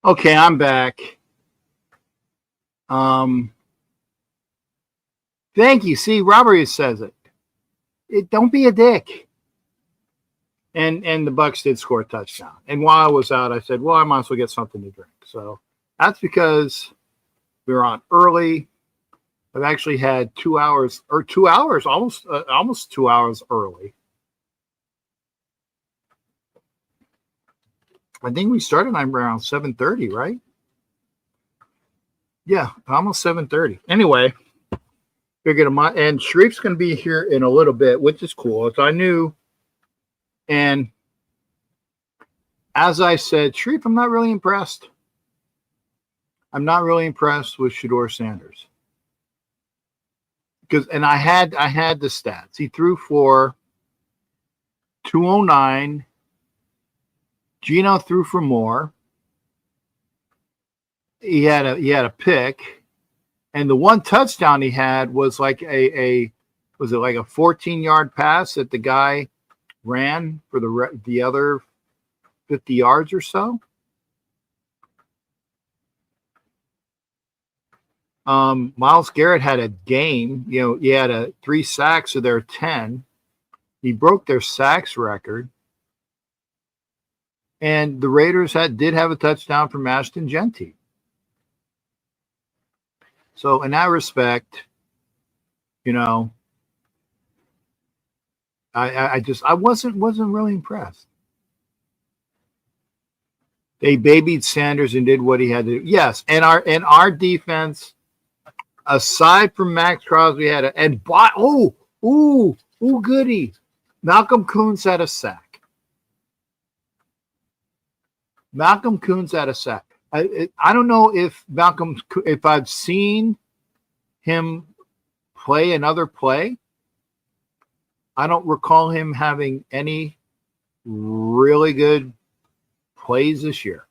Okay, I'm back. Thank you. See, Robert says it. Don't be a dick. And the Bucks did score a touchdown. And while I was out, I said, well, I might as well get something to drink. So that's because we were on early. I've actually had 2 hours, almost 2 hours early. I think we started around 7:30, right? Yeah, almost 7:30. Anyway, figured and Sharif's going to be here in a little bit, which is cool. So I knew, and as I said, Sharif, I'm not really impressed. I'm not really impressed with Shadeur Sanders. And I had the stats. He threw for 209. Gino threw for more. He had a pick, and the one touchdown he had was like was it like a 14-yard pass that the guy ran for the other 50 yards or so. Myles Garrett had a game. He had 3 sacks of their 10. He broke their sacks record. And the Raiders did have a touchdown from Ashton Genty. So in that respect, I wasn't really impressed. They babied Sanders and did what he had to do. Yes, and our defense, aside from Max Crosby, goody. Malcolm Koonce had a sack. I don't know if I've seen him play another play. I don't recall him having any really good plays this year.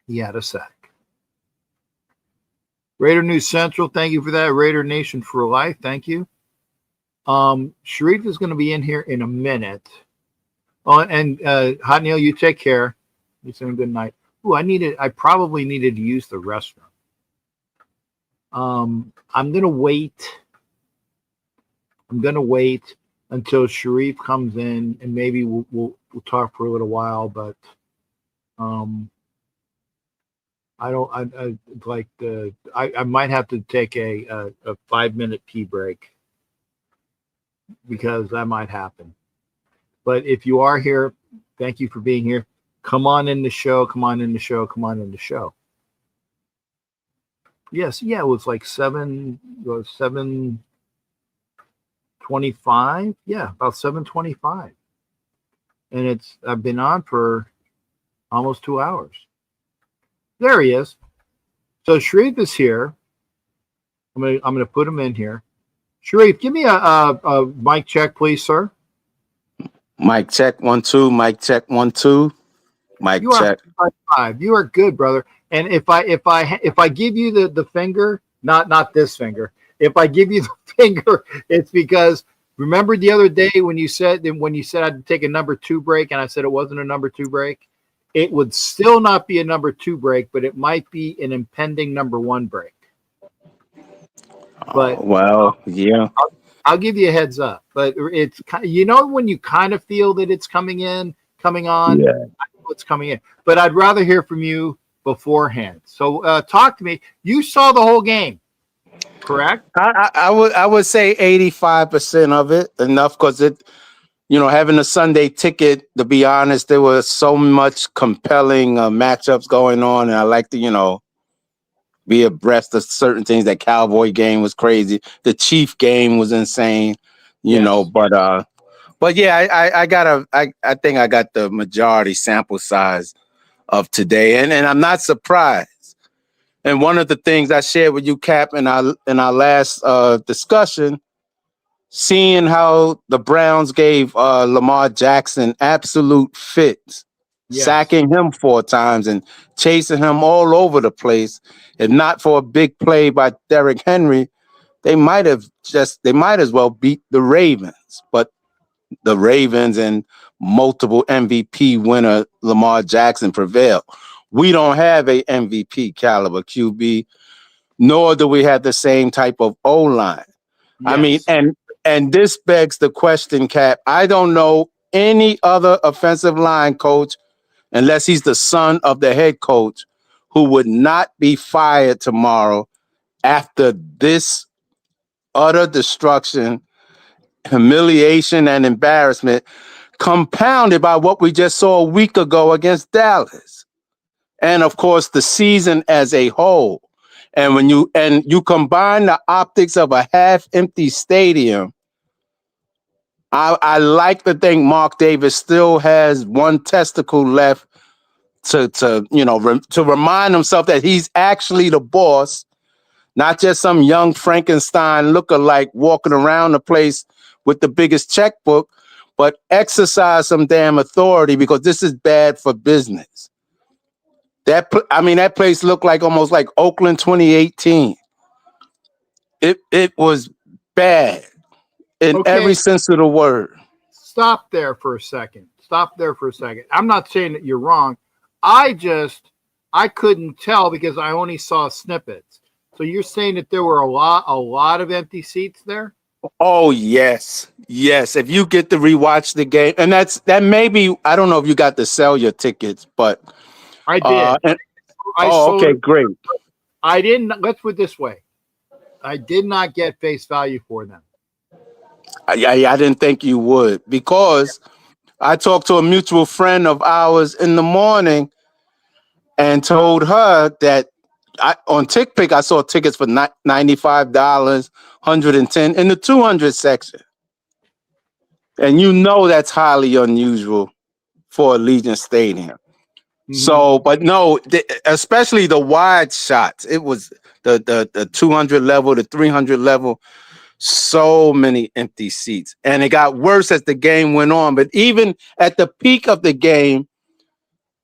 He had a sack. Raider News Central, thank you for that. Raider Nation for life, thank you. Sharif is going to be in here in a minute. Oh, and Hot Neil, you take care. You say good night. I probably needed to use the restroom. I'm gonna wait. Until Sharif comes in, and maybe we'll talk for a little while. But I might have to take a 5-minute pee break because that might happen. But if you are here, thank you for being here. Come on in the show. Yes, yeah, it was like 7:25. Yeah, about 7:25. And I've been on for almost 2 hours. There he is. So Sharif is here. I'm gonna put him in here. Sharif, give me a mic check, please, sir. Mic check 1 2. Mic check 1 2. Mic check. You are good, brother. And if I give you the finger, not this finger. If I give you the finger, it's because remember the other day when you said I'd take a number 2 break, and I said it wasn't a number 2 break. It would still not be a number 2 break, but it might be an impending number 1 break. But yeah. I'll give you a heads up, but it's when you kind of feel that it's coming on. Yeah. I know it's coming in, but I'd rather hear from you beforehand. So talk to me. You saw the whole game, correct? I would say 85% of it, enough because having a Sunday ticket. To be honest, there was so much compelling matchups going on, and I like to be abreast of certain things. That Cowboy game was crazy. The Chief game was insane, but yeah, I think I got the majority sample size of today. And I'm not surprised. And one of the things I shared with you, Cap, in our last discussion, seeing how the Browns gave Lamar Jackson absolute fits. Yes. Sacking him 4 times and chasing him all over the place. If not for a big play by Derrick Henry, they might as well beat the Ravens. But the Ravens and multiple MVP winner Lamar Jackson prevailed. we don't have a MVP caliber QB, nor do we have the same type of O-line. Yes. I mean, and this begs the question, Cap. I don't know any other offensive line coach, unless he's the son of the head coach, who would not be fired tomorrow after this utter destruction, humiliation, and embarrassment, compounded by what we just saw a week ago against Dallas. And of course, the season as a whole. And when you combine the optics of a half-empty stadium, I like to think Mark Davis still has one testicle left to remind himself that he's actually the boss, not just some young Frankenstein lookalike walking around the place with the biggest checkbook, but exercise some damn authority, because this is bad for business. That place looked like almost like Oakland 2018. It was bad in every sense of the word. Stop there for a second. I'm not saying that you're wrong. I couldn't tell because I only saw snippets. So you're saying that there were a lot of empty seats there? Oh, yes. Yes. If you get to rewatch the game, and that may be, I don't know if you got to sell your tickets, but I did. Okay, great. I didn't. Let's put it this way. I did not get face value for them. I didn't think you would, because I talked to a mutual friend of ours in the morning and told her that on TickPick, I saw tickets for $95, $110 in the 200 section. And that's highly unusual for Allegiant Stadium. Mm-hmm. So, but no, especially the wide shots. It was the 200 level, the 300 level, so many empty seats. And it got worse as the game went on. But even at the peak of the game,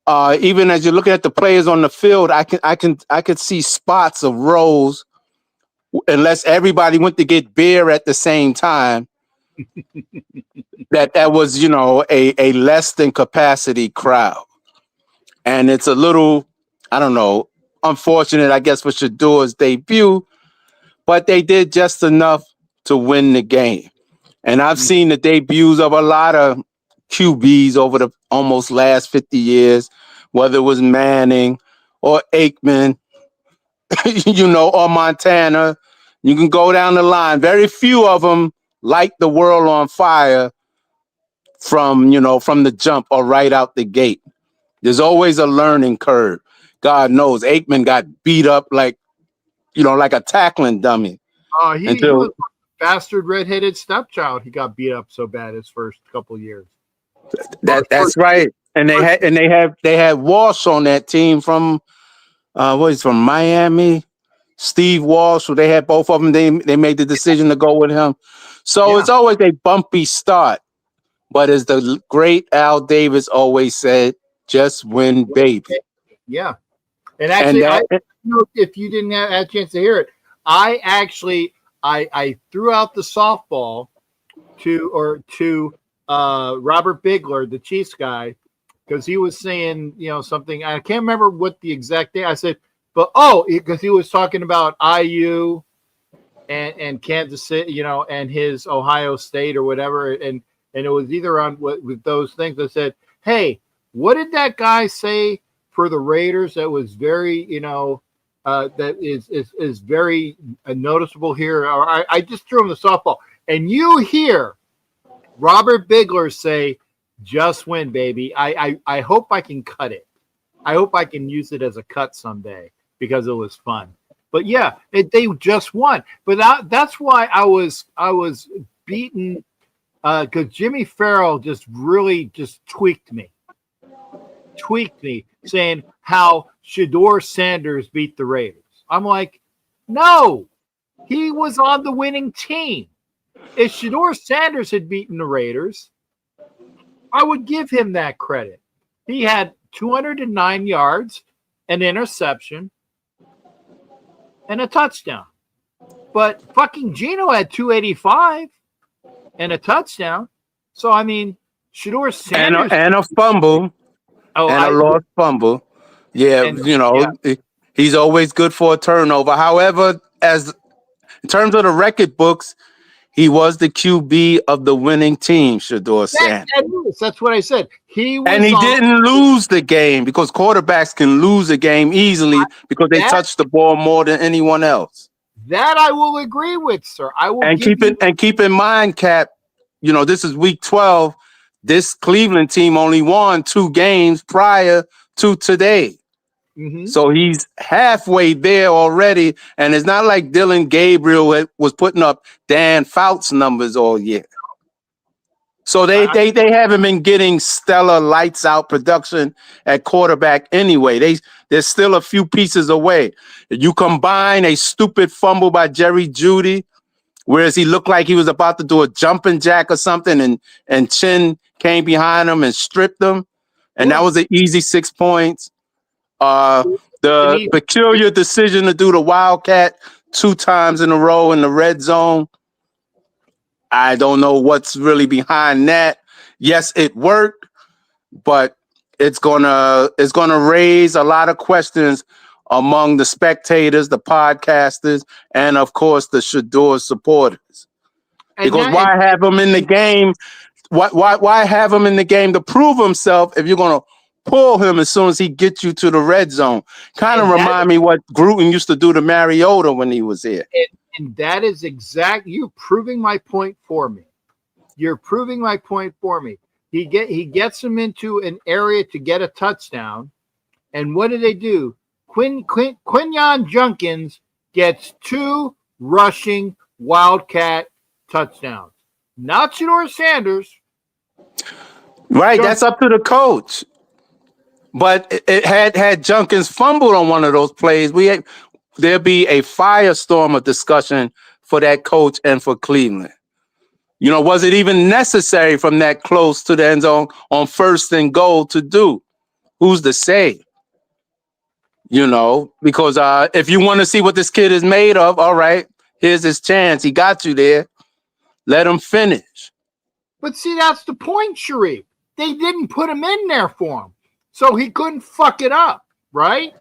even as you're looking at the players on the field, I could see spots of rows, unless everybody went to get beer at the same time. that was, a less than capacity crowd. And it's a little, I don't know, unfortunate, I guess, for Shadeur's debut, but they did just enough to win the game. And I've seen the debuts of a lot of QBs over the almost last 50 years, whether it was Manning or Aikman, or Montana. You can go down the line. Very few of them light the world on fire from the jump or right out the gate. There's always a learning curve. God knows Aikman got beat up like a tackling dummy. He was a bastard redheaded stepchild. He got beat up so bad his first couple of years. That's right. And they had Walsh on that team from from Miami, Steve Walsh. So they had both of them. They made the decision to go with him. So It's always a bumpy start. But as the great Al Davis always said, just win, baby. Yeah. And actually, if you didn't have a chance to hear it, I threw out the softball to Robert Bigler, the Chiefs guy, because he was saying, something. I can't remember what the exact day. I said, because he was talking about IU and Kansas City, and his Ohio State or whatever, and it was either on with those things. I said, hey, what did that guy say for the Raiders that was very, that is very noticeable here? Or I just threw him the softball, and you hear Robert Bigler say, "Just win, baby." I hope I can cut it. I hope I can use it as a cut someday because it was fun. But yeah, they just won. But that's why I was beaten because Jimmy Farrell just tweaked me, saying how Shadeur Sanders beat the Raiders. I'm like, no, he was on the winning team. If Shadeur Sanders had beaten the Raiders, I would give him that credit. He had 209 yards, an interception, and a touchdown. But fucking Geno had 285 and a touchdown. So, I mean, Shadeur Sanders. And a fumble. A lost fumble. Yeah, And he's always good for a turnover. However, as in terms of the record books, he was the QB of the winning team, Shadeur Sanders. That's what I said. And he didn't lose the game because quarterbacks can lose a game easily because they touch the ball more than anyone else. That I will agree with, sir. I will keep in mind, Cap, this is week 12. This Cleveland team only won 2 games prior to today. Mm-hmm. So he's halfway there already. And it's not like Dylan Gabriel was putting up Dan Fouts numbers all year. So they haven't been getting stellar lights out production at quarterback anyway. There's still a few pieces away. You combine a stupid fumble by Jerry Jeudy, whereas he looked like he was about to do a jumping jack or something, and Chin came behind him and stripped him, and that was an easy 6 points. The peculiar decision to do the Wildcat 2 times in a row in the red zone, I don't know what's really behind that. Yes, it worked, but it's gonna raise a lot of questions among the spectators, the podcasters, and of course the Shadeur supporters. Because why have him in the game? Why have him in the game to prove himself if you're gonna pull him as soon as he gets you to the red zone? Kind of remind me what Gruden used to do to Mariota when he was here. And that is you're proving my point for me. You're proving my point for me. He gets him into an area to get a touchdown. And what do? Quinyon Junkins gets 2 rushing Wildcat touchdowns. Not Shadeur Sanders. Right, that's up to the coach. But it had Junkins fumbled on one of those plays, there'd be a firestorm of discussion for that coach and for Cleveland. Was it even necessary from that close to the end zone on 1st and goal to do? Who's to say? Because if you want to see what this kid is made of, all right, here's his chance. He got you there. Let him finish. But see, that's the point, Sharif. They didn't put him in there for him, so he couldn't fuck it up, right?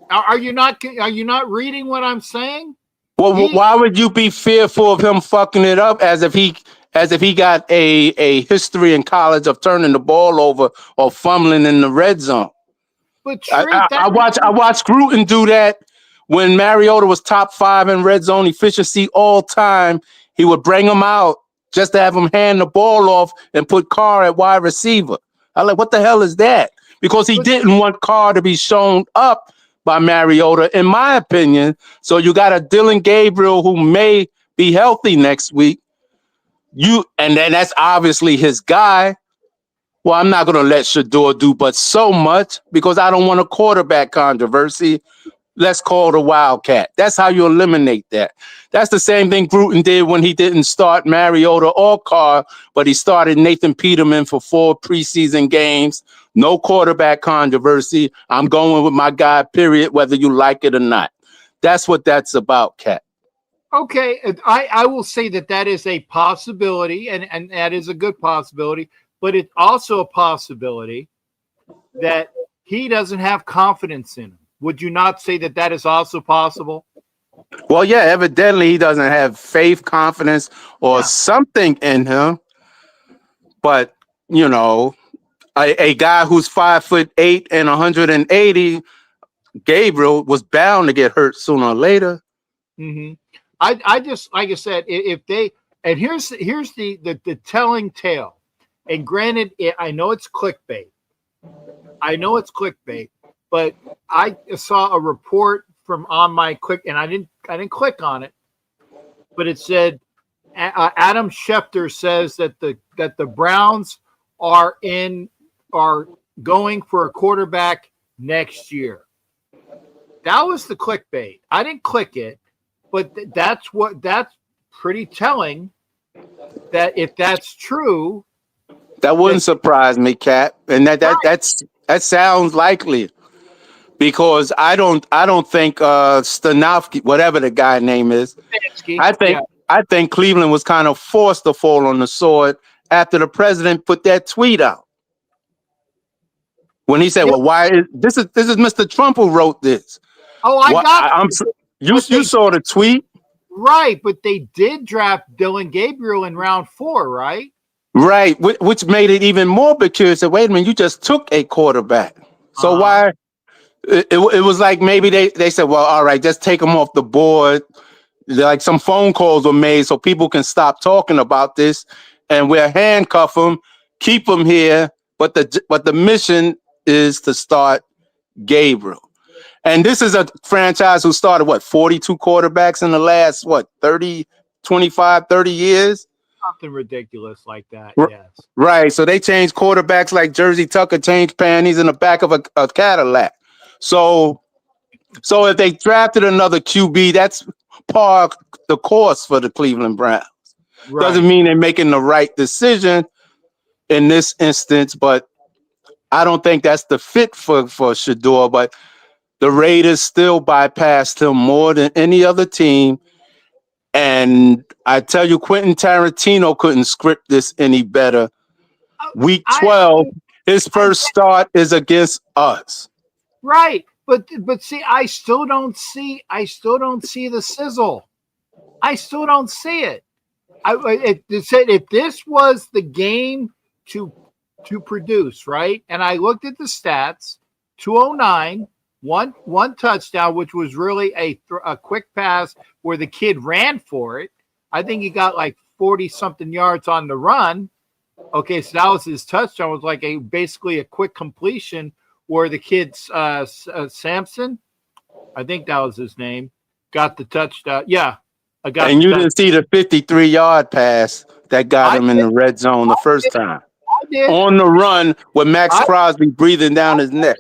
Are you not reading what I'm saying? Well, why would you be fearful of him fucking it up as if he got a history in college of turning the ball over or fumbling in the red zone? But I watched Gruden do that when Mariota was top 5 in red zone efficiency all time. He would bring him out just to have him hand the ball off and put Carr at wide receiver. I'm like, what the hell is that? Because he didn't want Carr to be shown up by Mariota, in my opinion. So you got a Dylan Gabriel who may be healthy next week. And then that's obviously his guy. Well, I'm not going to let Shadeur do but so much because I don't want a quarterback controversy. Let's call the Wildcat. That's how you eliminate that. That's the same thing Gruden did when he didn't start Mariota or Carr, but he started Nathan Peterman for 4 preseason games. No quarterback controversy. I'm going with my guy, period, whether you like it or not. That's what that's about, Cat. Okay, I will say that is a possibility, and that is a good possibility, but it's also a possibility that he doesn't have confidence in him. Would you not say that is also possible? Well, yeah, evidently he doesn't have faith, confidence, or something in him. But, a guy who's 5'8" and 180, Gabriel, was bound to get hurt sooner or later. Mm-hmm. I just, like I said, if they, and here's the telling tale. And granted, I know it's clickbait. But I saw a report from on my click, and I didn't click on it, but it said Adam Schefter says that the Browns are going for a quarterback next year. That was the clickbait. I didn't click it, but that's pretty telling. That if that's true, that wouldn't surprise me, Cat, and that sounds likely. Because I don't think Stanovsky, whatever the guy name is, I think Cleveland was kind of forced to fall on the sword after the president put that tweet out. When he said, "Well, why is this is Mr. Trump who wrote this?" Oh, you saw the tweet, right? But they did draft Dylan Gabriel in round 4, right? Right, which made it even more peculiar. So, wait a minute, you just took a quarterback. So why? It was like maybe they said, well, all right, just take him off the board. Like some phone calls were made so people can stop talking about this, and we'll handcuff him, keep him here. But the mission is to start Gabriel. And this is a franchise who started 42 quarterbacks in the last 30 years. Something ridiculous like that. Yes. Right. So they changed quarterbacks like Jersey Tucker changed panties in the back of a Cadillac. So if they drafted another QB, that's par the course for the Cleveland Browns. Right. Doesn't mean they're making the right decision in this instance, but I don't think that's the fit for Shadeur. But the Raiders still bypassed him more than any other team. And I tell you, Quentin Tarantino couldn't script this any better. Week 12, his first start is against us. Right. But see, I still don't see the sizzle. I still don't see it. It said if this was the game to produce, right? And I looked at the stats, 209, one touchdown, which was really a quick pass where the kid ran for it. I think he got like 40 something yards on the run. Okay, so that was his touchdown. It was like basically a quick completion where the kid Sampson, I think that was his name, got the touchdown. Yeah, and you didn't see the 53-yard pass that got him in the red zone the first time. I did. On the run with Max Crosby breathing down his neck.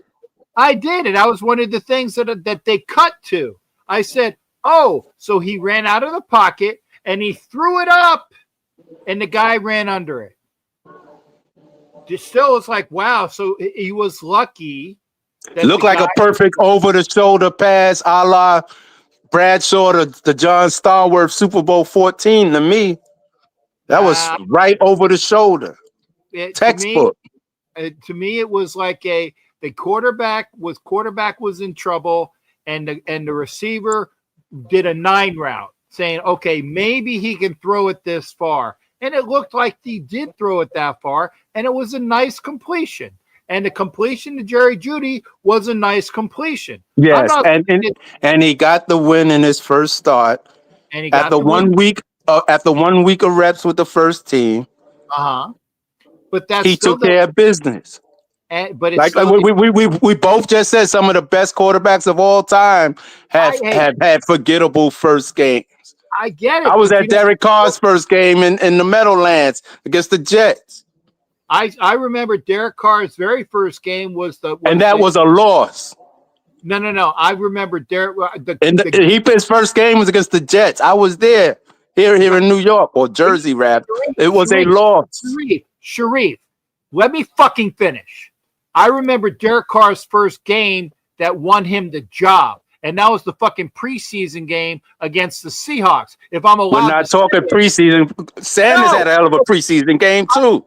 I did, and that was one of the things that they cut to. I said, oh, so he ran out of the pocket and he threw it up, and the guy ran under it. Still, it's like, wow, so he was lucky. Looked like a perfect over-the-shoulder pass a la Bradshaw, the John Stallworth Super Bowl 14 to me. That was right over the shoulder. Textbook. To me, it was like the quarterback was in trouble, and the receiver did a 9 route, saying, okay, maybe he can throw it this far. And it looked like he did throw it that far, and it was a nice completion. And the completion to Jerry Jeudy was a nice completion. Yes, and he got the win in his first start. And he got after 1 week of reps with the first team. But he took care of business. But it's like we both just said, some of the best quarterbacks of all time have had forgettable first games. I get it. I was at Derek Carr's first game in the Meadowlands against the Jets. I remember Derek Carr's very first game was was a loss. No. I remember Derek. His first game was against the Jets. I was there here in New York or Jersey, It was a loss. Sharif, let me fucking finish. I remember Derek Carr's first game that won him the job. And that was the fucking preseason game against the Seahawks. If I'm allowed, we're not talking preseason. Sanders had a hell of a preseason game too.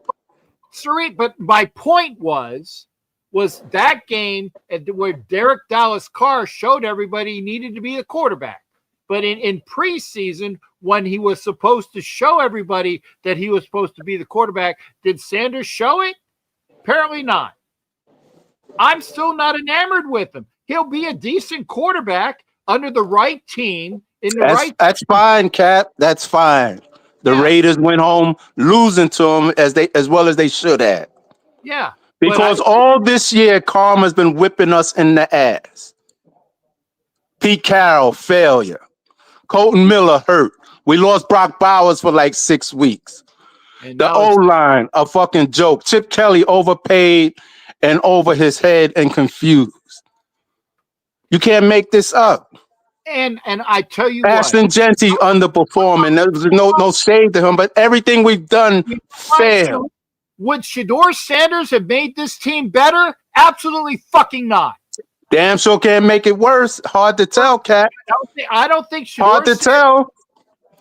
Sorry, but my point was that game where Derek Dallas Carr showed everybody he needed to be a quarterback. But in preseason, when he was supposed to show everybody that he was supposed to be the quarterback, did Sanders show it? Apparently not. I'm still not enamored with him. He'll be a decent quarterback under the right team. That's fine, Cap. That's fine. The Raiders went home losing to him as well as they should have. Yeah. Because all this year, karma's been whipping us in the ass. Pete Carroll, failure. Colton Miller, hurt. We lost Brock Bowers for like 6 weeks. The O-line, a fucking joke. Chip Kelly overpaid and over his head and confused. You can't make this up. And I tell you Ashton Genty underperforming. There was no shade to him, but everything we've done failed. Would Shadeur Sanders have made this team better? Absolutely fucking not. Damn sure can't make it worse. Hard to tell, Cat. I don't think Shadeur hard to tell.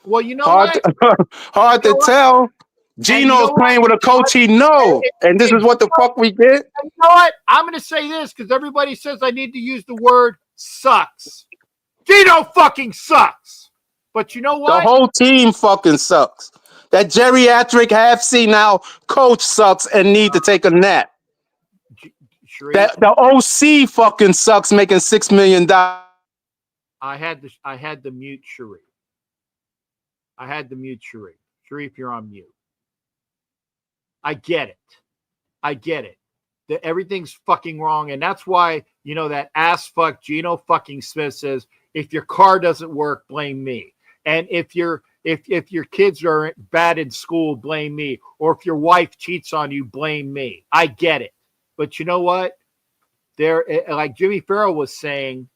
Well, you know hard to tell. Gino's playing with a coach he knows, and this is what the fuck we get. You know what? I'm going to say this because everybody says I need to use the word sucks. Gino fucking sucks. But you know what? The whole team fucking sucks. That geriatric half-senile coach sucks and need to take a nap. That the OC fucking sucks, making $6 million. I had to mute Sharif. Sharif, you're on mute. I get it. That everything's fucking wrong, and that's why that ass fuck Gino fucking Smith says, if your car doesn't work, blame me. And if your kids are bad in school, blame me. Or if your wife cheats on you, blame me. I get it. But you know what? Like Jimmy Farrell was saying,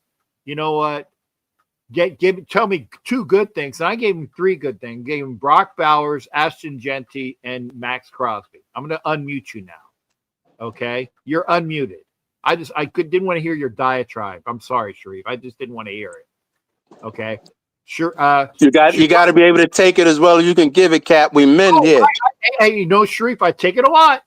you know what? Tell me 2 good things. And I gave him 3 good things. Gave him Brock Bowers, Ashton Genty, and Max Crosby. I'm going to unmute you now. Okay? You're unmuted. I didn't want to hear your diatribe. I'm sorry, Sharif. I just didn't want to hear it. Okay? Sure. You got to be able to take it as well as you can give it, Cap. We men here. Hey, Sharif, I take it a lot.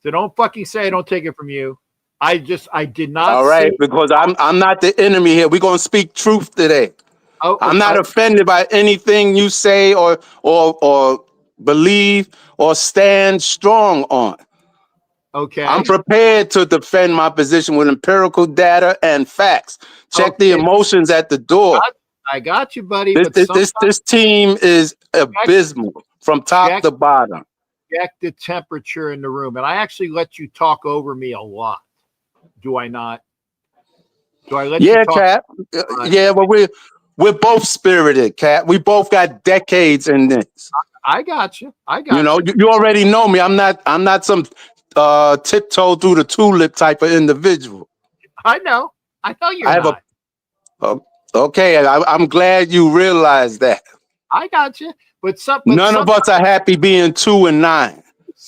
So don't fucking say I don't take it from you. I did not. All right, because I'm not the enemy here. We're gonna speak truth today. I'm not offended by anything you say or believe or stand strong on. Okay. I'm prepared to defend my position with empirical data and facts. Check the emotions at the door. I got you, buddy. This team is abysmal from top to bottom. Check the temperature in the room, and I actually let you talk over me a lot. Do I not? Do I let you talk? Cap. Yeah, but we're both spirited, Cap. We both got decades in this. I got you. You already know me. I'm not some tiptoe through the tulip type of individual. I know you're not. Okay, I'm glad you realize that. I got you. But none of us are happy being 2-9.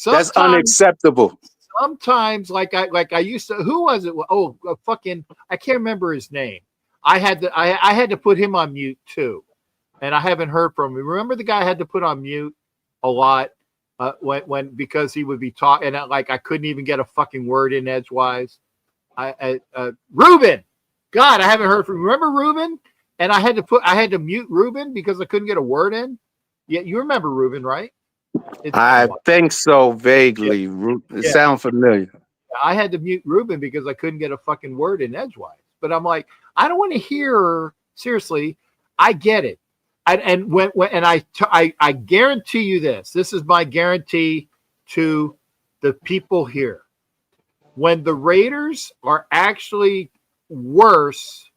That's unacceptable. Sometimes, like I used to. Who was it? Oh, fucking! I can't remember his name. I had to put him on mute too, and I haven't heard from him. Remember the guy I had to put on mute a lot when because he would be talking, and I couldn't even get a fucking word in edgewise. Ruben, God, I haven't heard from. Remember Ruben? And I had to mute Ruben because I couldn't get a word in. Yeah, you remember Ruben, right? I think so, vaguely. Yeah. It sounds familiar. I had to mute Ruben because I couldn't get a fucking word in edgewise. But I'm like, I don't want to hear. Seriously, I get it. I guarantee you this. This is my guarantee to the people here. When the Raiders are actually worse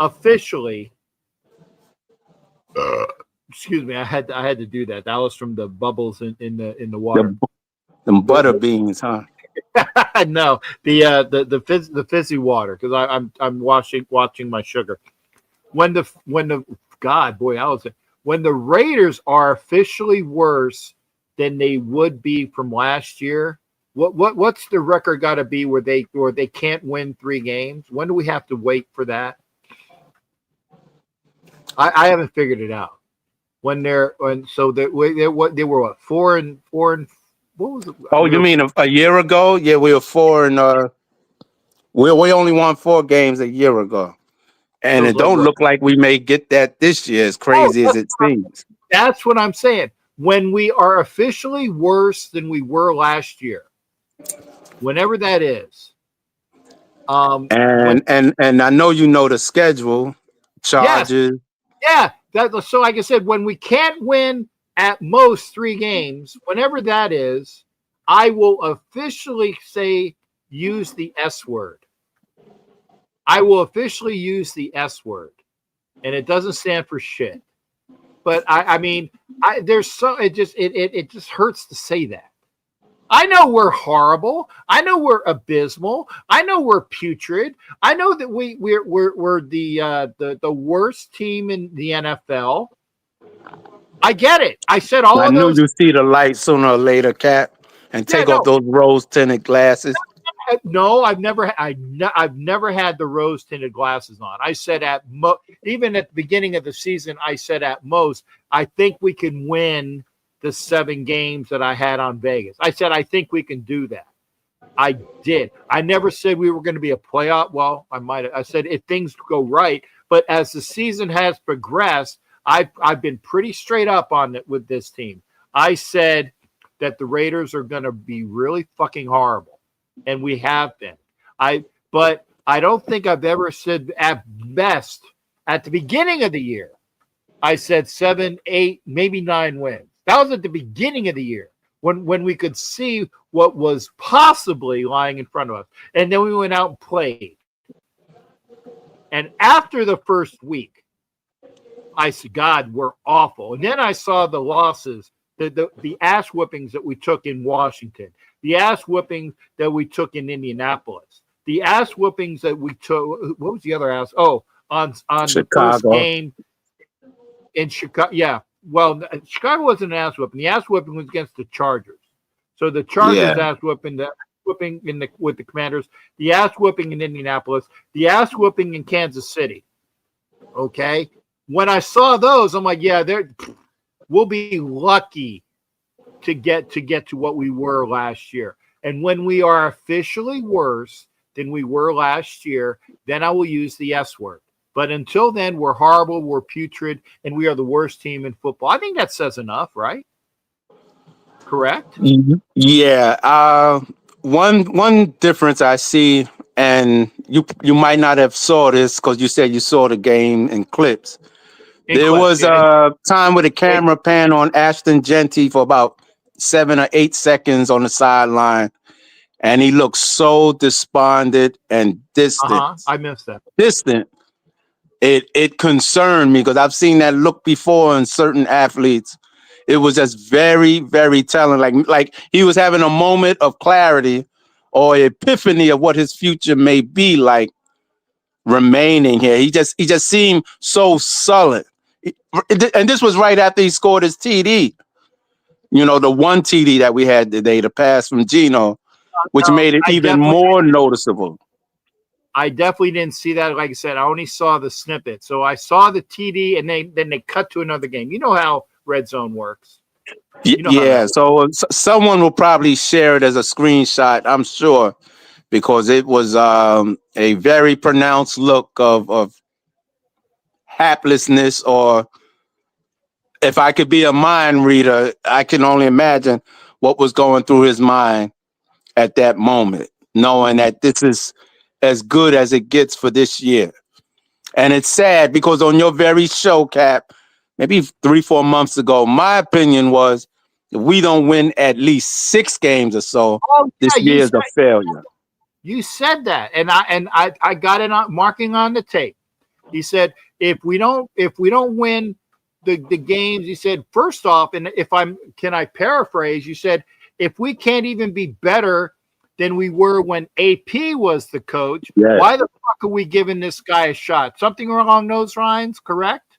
officially. Excuse me, I had to do that. That was from the bubbles in the water. Them butter beans, huh? No, the fizzy water because I'm watching my sugar. When the Raiders are officially worse than they would be from last year, what's the record got to be where they can't win 3 games? When do we have to wait for that? I haven't figured it out. They were what 4 and what was it? Oh, you mean a year ago? Yeah, we were 4 and we only won 4 games a year ago, and it don't look like we may get that this year. As crazy as it seems. That's what I'm saying. When we are officially worse than we were last year, whenever that is. And I know you know the schedule, Chargers. Yeah. So like I said, when we can't win at most 3 games, whenever that is, I will officially use the S word. I will officially use the S word, and it doesn't stand for shit. But it just hurts to say that. I know we're horrible. I know we're abysmal. I know we're putrid. I know that we're the worst team in the NFL. I get it. I said all of those. I knew you see the light sooner or later, Cap, and take off those rose-tinted glasses. No, I've never had the rose-tinted glasses on. I said even at the beginning of the season, I said at most, I think we can win the 7 games that I had on Vegas. I said, I think we can do that. I did. I never said we were going to be a playoff. Well, I said if things go right, but as the season has progressed, I've been pretty straight up on it with this team. I said that the Raiders are going to be really fucking horrible, and we have been. But I don't think I've ever said at best at the beginning of the year. I said 7, 8, maybe 9 wins. That was at the beginning of the year when we could see what was possibly lying in front of us, and then we went out and played. And after the first week, I said, God, we're awful. And then I saw the losses, the ass whoopings that we took in Washington, the ass whoopings that we took in Indianapolis, the ass whoopings that we took. What was the other ass? Oh, on the first game in Chicago. Yeah. Well, Chicago wasn't an ass whooping. The ass whooping was against the Chargers. So the Chargers ass whooping, the whooping with the Commanders, the ass whooping in Indianapolis, the ass whooping in Kansas City. Okay. When I saw those, I'm like, yeah, we'll be lucky to get to what we were last year. And when we are officially worse than we were last year, then I will use the S word. But until then, we're horrible, we're putrid, and we are the worst team in football. I think that says enough, right? Correct? Yeah. One difference I see, and you might not have saw this because you said you saw the game in clips. There was a time with a camera pan on Ashton Genty for about 7 or 8 seconds on the sideline, and he looked so despondent and distant. I missed that. Distant. It concerned me because I've seen that look before in certain athletes. It was just very, very telling. Like he was having a moment of clarity or epiphany of what his future may be like remaining here. He just seemed so sullen. And this was right after he scored his TD. You know, the one TD that we had today, the pass from Geno, which made it even more noticeable. I definitely didn't see that. Like I said, I only saw the snippet. So I saw the TD, and then they cut to another game. You know how Red Zone works. So someone will probably share it as a screenshot, I'm sure, because it was a very pronounced look of haplessness, or if I could be a mind reader, I can only imagine what was going through his mind at that moment, knowing that this is as good as it gets for this year. And it's sad because on your very show, Cap, maybe 3-4 months ago, my opinion was if we don't win at least 6 games or so, this year is a failure. You said that, and I got it on marking on the tape. He said if we don't win the games, he said, first off, and can I paraphrase? You said if we can't even be better than we were when AP was the coach, why the fuck are we giving this guy a shot? Something along those lines, correct?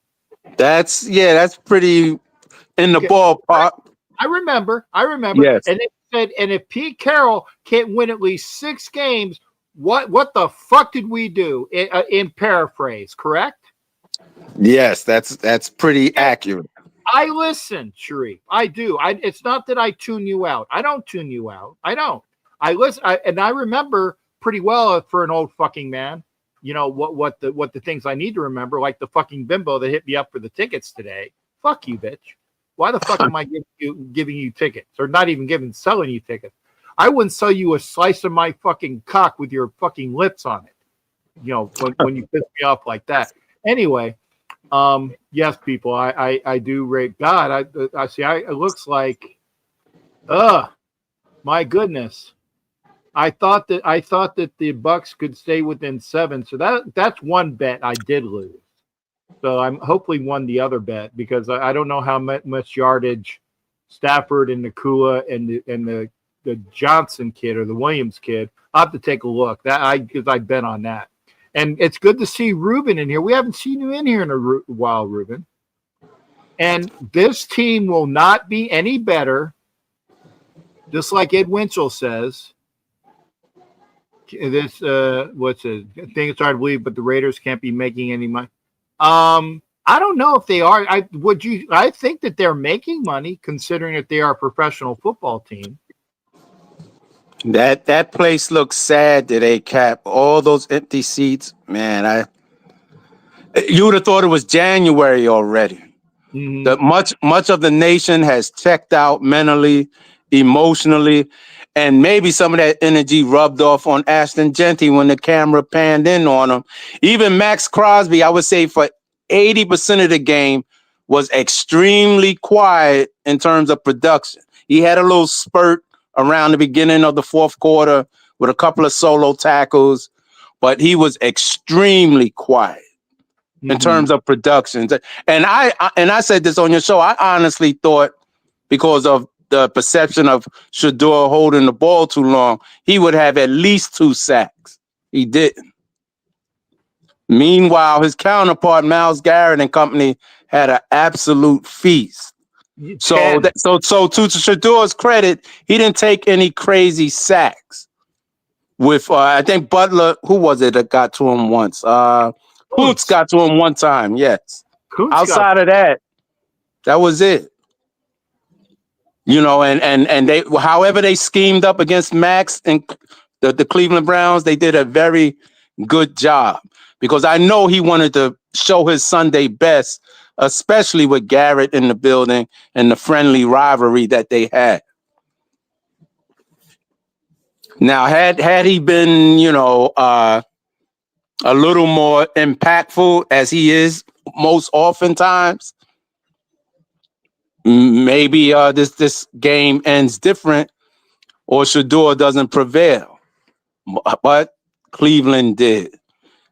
That's pretty in the ballpark. I remember. Yes. And they said, and if Pete Carroll can't win at least 6 games, what the fuck did we do? In paraphrase, correct? Yes, that's pretty accurate. I listen, Sharif. I do. It's not that I tune you out. I don't tune you out. I don't. I listen, and I remember pretty well for an old fucking man. You know what the things I need to remember, like the fucking bimbo that hit me up for the tickets today. Fuck you, bitch. Why the fuck am I giving you tickets, or not even selling you tickets? I wouldn't sell you a slice of my fucking cock with your fucking lips on it. You know, when you piss me off like that. Anyway, yes, people, I do rate God. I see. It looks like, my goodness. I thought that the Bucks could stay within 7, so that's one bet I did lose. So I'm hopefully won the other bet because I don't know how much yardage Stafford and Nakua and the Johnson kid or the Williams kid. I'll have to take a look because I bet on that. And it's good to see Ruben in here. We haven't seen you in here in a while, Ruben. And this team will not be any better, just like Ed Winchell says. This what's it? I think it's hard to believe, but the Raiders can't be making any money. I don't know if they are. I think that they're making money considering that they are a professional football team. That place looks sad today, Cap. All those empty seats, man. You would have thought it was January already. Mm-hmm. Much of the nation has checked out mentally, emotionally, and maybe some of that energy rubbed off on Ashton Genty when the camera panned in on him. Even Max Crosby, I would say for 80% of the game, was extremely quiet in terms of production. He had a little spurt around the beginning of the fourth quarter with a couple of solo tackles, but he was extremely quiet in terms of productions. And I said this on your show. I honestly thought, because of the perception of Shadeur holding the ball too long, he would have at least 2 sacks. He didn't. Meanwhile, his counterpart, Myles Garrett and company, had an absolute feast. So to Shadeur's credit, he didn't take any crazy sacks. With I think Butler, who was it that got to him once? Kuntz got to him one time, yes. Outside of that, that was it. You know, and they, however they schemed up against Max and the Cleveland Browns, they did a very good job, because I know he wanted to show his Sunday best, especially with Garrett in the building and the friendly rivalry that they had. Now, had he been, you know, a little more impactful as he is most oftentimes, maybe this game ends different, or Shadeur doesn't prevail. But Cleveland did.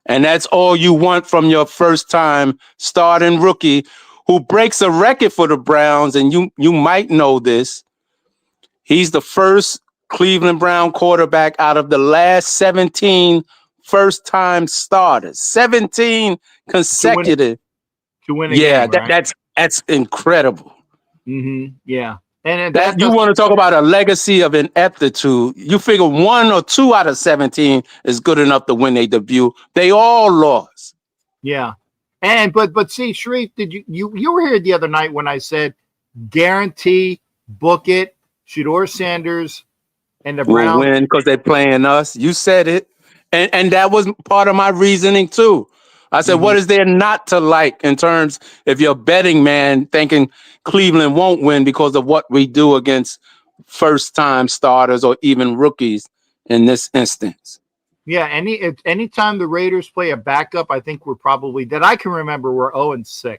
And that's all you want from your first time starting rookie, who breaks a record for the Browns. And you might know this. He's the first Cleveland Brown quarterback out of the last 17 first-time starters. 17 consecutive. To win a game, right? That's incredible. Mm-hmm. Yeah. And that you want to talk about a legacy of ineptitude. You figure 1 or 2 out of 17 is good enough to win a debut. They all lost. Yeah. And but see, Sharif, did you were here the other night when I said guarantee, book it, Shadeur Sanders and the Browns will win because they're playing us. You said it. And that was part of my reasoning too. I said, what is there not to like in terms, if you're a betting man thinking Cleveland won't win because of what we do against first-time starters or even rookies in this instance? Yeah, anytime the Raiders play a backup, I think we're probably, that I can remember, we're 0-6.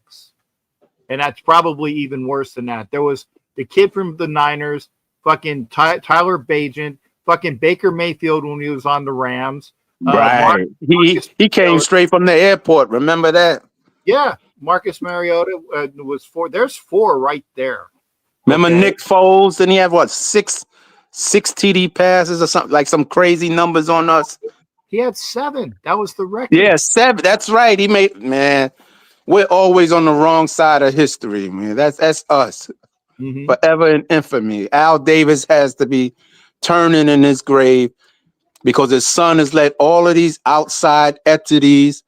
And that's probably even worse than that. There was the kid from the Niners, fucking Tyler Baegent, fucking Baker Mayfield when he was on the Rams. Right. He came straight from the airport. Remember that? Yeah. Marcus Mariota was 4. There's 4 right there. Remember Nick Foles? Didn't he have what, six TD passes or something, like some crazy numbers on us? He had 7. That was the record. Yeah, 7. That's right. He made, man. We're always on the wrong side of history, man. That's us. Forever in infamy. Al Davis has to be turning in his grave, because his son has let all of these outside entities,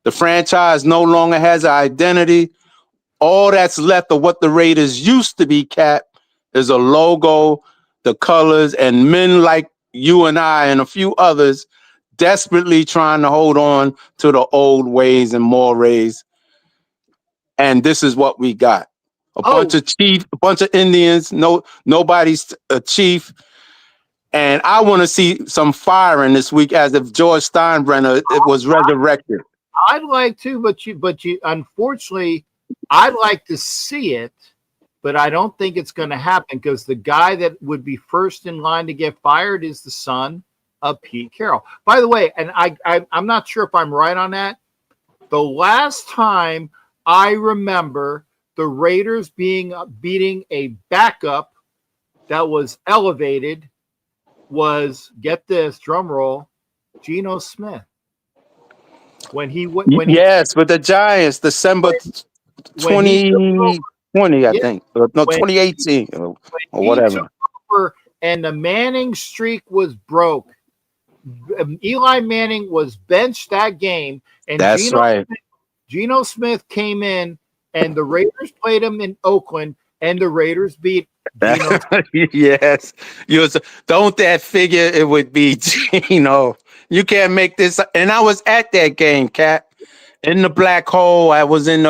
the franchise no longer has an identity. All that's left of what the Raiders used to be, Cap, is a logo, the colors, and men like you and I and a few others desperately trying to hold on to the old ways and mores. And this is what we got. A bunch of Indians, nobody's a chief. And I want to see some firing this week, as if George Steinbrenner was resurrected. I'd like to, but you unfortunately, I'd like to see it, but I don't think it's going to happen, because the guy that would be first in line to get fired is the son of Pete Carroll. By the way, and I'm not sure if I'm right on that. The last time I remember the Raiders beating a backup that was elevated was, get this, drum roll, Geno Smith. With the Giants, December 2020, I think. No, 2018 or whatever. And the Manning streak was broke. Eli Manning was benched that game, and that's right. Geno Smith came in, and the Raiders played him in Oakland, and the Raiders beat Geno. Yes, don't that figure it would be Geno. You can't make this. And I was at that game, Cat, in the black hole. I was in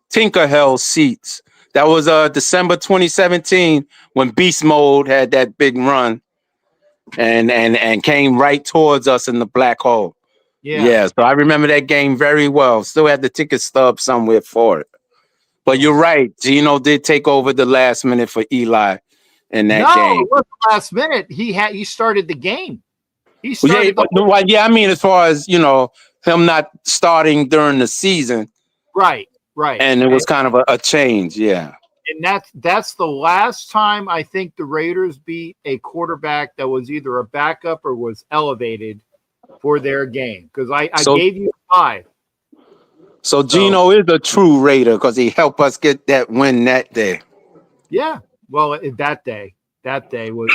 Tinker Hell seats. That was December 2017 when Beast Mode had that big run and came right towards us in the black hole. Yeah, so I remember that game very well. Still had the ticket stub somewhere for it. But you're right. Geno did take over the last minute for Eli in that game. No, it wasn't last minute. He started the game. He started I mean, as far as him not starting during the season. Right. And it was kind of a change, yeah. And that's the last time I think the Raiders beat a quarterback that was either a backup or was elevated for their game. Because I gave you 5. So Geno is a true Raider because he helped us get that win that day. Yeah. Well, that day was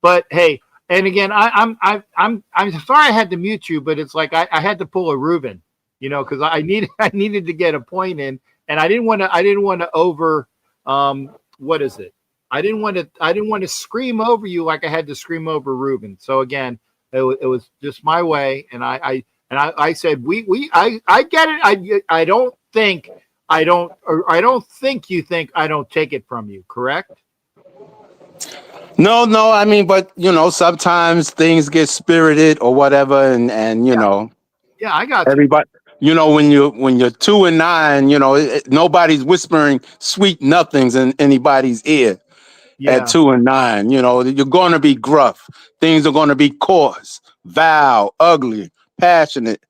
but hey, and again, I'm sorry I had to mute you, but it's like I had to pull a Reuben, because I needed to get a point in, and I didn't want to over what is it? I didn't want to scream over you like I had to scream over Reuben. So again, it was just my way, and I said I get it. I don't think you think I don't take it from you, correct? No, I mean, but sometimes things get spirited or whatever, and Yeah, I got everybody. When you're 2-9, nobody's whispering sweet nothings in anybody's ear. At 2-9, you're going to be gruff. Things are going to be coarse, vile, ugly, passionate,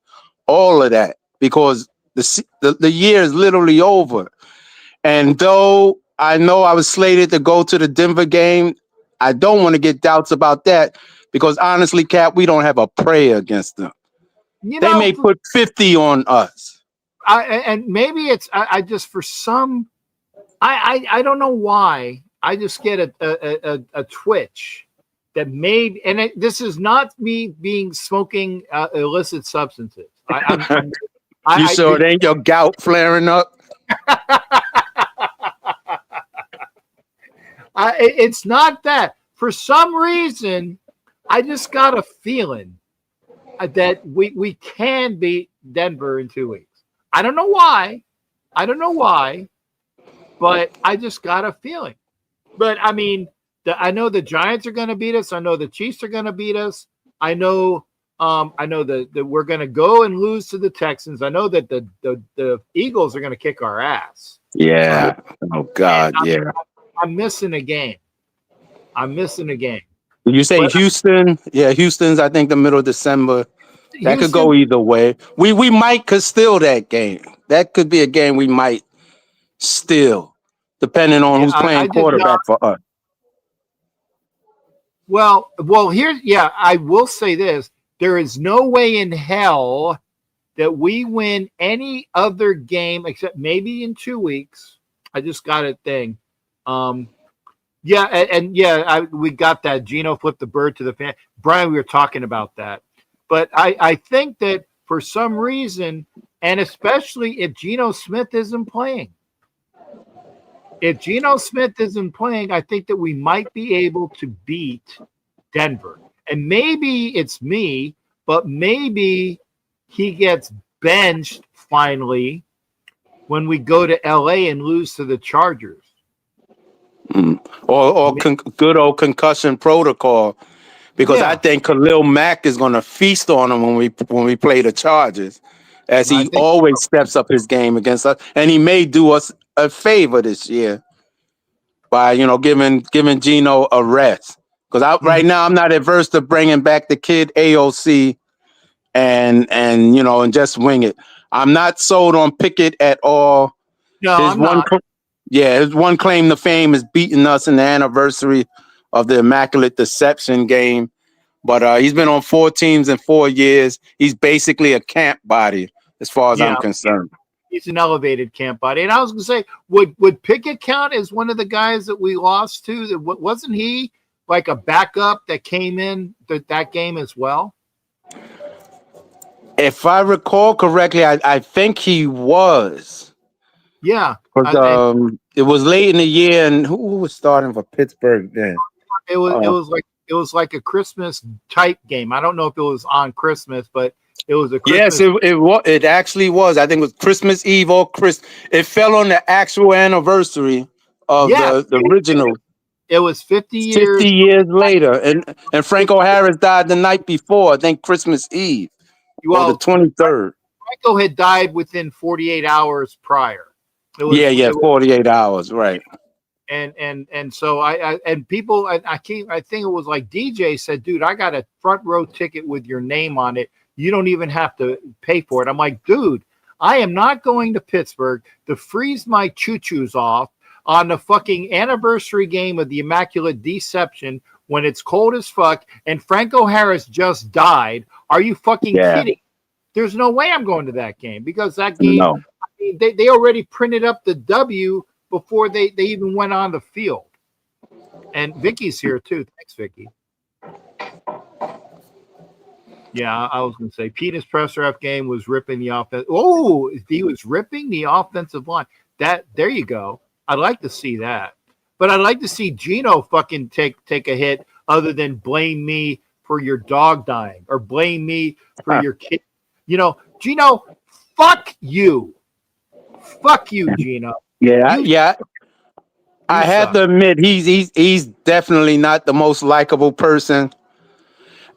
all of that, because the year is literally over. And though I know I was slated to go to the Denver game, I don't want to get doubts about that because honestly, Cap, we don't have a prayer against them. They may put 50 on us. And maybe it's I just for some I don't know why I just get a twitch that made, and this is not me being smoking illicit substances. You sure it ain't your gout flaring up? It's not that. For some reason, I just got a feeling that we can beat Denver in 2 weeks. I don't know why, but I just got a feeling. But I mean, I know the Giants are going to beat us. I know the Chiefs are going to beat us. I know that we're going to go and lose to the Texans. I know that the Eagles are going to kick our ass. Yeah. Right? Oh God. I'm missing a game. Did you say Houston? Yeah, Houston's I think the middle of December. That could go either way. We might could steal that game. That could be a game we might steal, depending on who's playing quarterback for us. Well, I will say this. There is no way in hell that we win any other game except maybe in 2 weeks. I just got a thing. We got that. Geno flipped the bird to the fan. Brian, we were talking about that. But I think that for some reason, and especially if Geno Smith isn't playing, I think that we might be able to beat Denver. And maybe it's me, but maybe he gets benched finally when we go to LA and lose to the Chargers. Or good old concussion protocol. Because I think Khalil Mack is going to feast on him when we play the Chargers, as he always steps up his game against us, and he may do us a favor this year by giving Geno a rest. Because right now I'm not averse to bringing back the kid AOC and just wing it. I'm not sold on Pickett at all. No, I'm not. His one claim to fame is beating us in the anniversary of the Immaculate Deception game. But he's been on 4 teams in 4 years. He's basically a camp body as far as I'm concerned. He's an elevated camp body. And I was going to say, would Pickett count as one of the guys that we lost to? Wasn't he like a backup that came in that game as well? If I recall correctly, I think he was. Yeah. It was late in the year, and who was starting for Pittsburgh then? It was like a Christmas type game. I don't know if it was on Christmas, but it was a Christmas. Yes, it actually was. I think it was Christmas Eve or It fell on the actual anniversary of the original. It was 50 years. 50 years later, and Franco Harris died the night before. I think Christmas Eve, or the 23rd. Franco had died within 48 hours prior. 48 hours, right? And so I think it was like DJ said, dude, I got a front row ticket with your name on it. You don't even have to pay for it. I'm like, dude, I am not going to Pittsburgh to freeze my choo-choos off on the fucking anniversary game of the Immaculate Deception when it's cold as fuck and Franco Harris just died. Are you fucking kidding? There's no way I'm going to that game because that game, they already printed up the W before they even went on the field. And Vicky's here too. Thanks, Vicky. Yeah, I was going to say Peter's press ref game was ripping the offense. Oh, he was ripping the offensive line. There you go. I'd like to see that. But I'd like to see Gino fucking take a hit other than blame me for your dog dying or blame me for your kid. You know, Gino, fuck you. Fuck you, Gino. Yeah. I have to admit, he's definitely not the most likable person.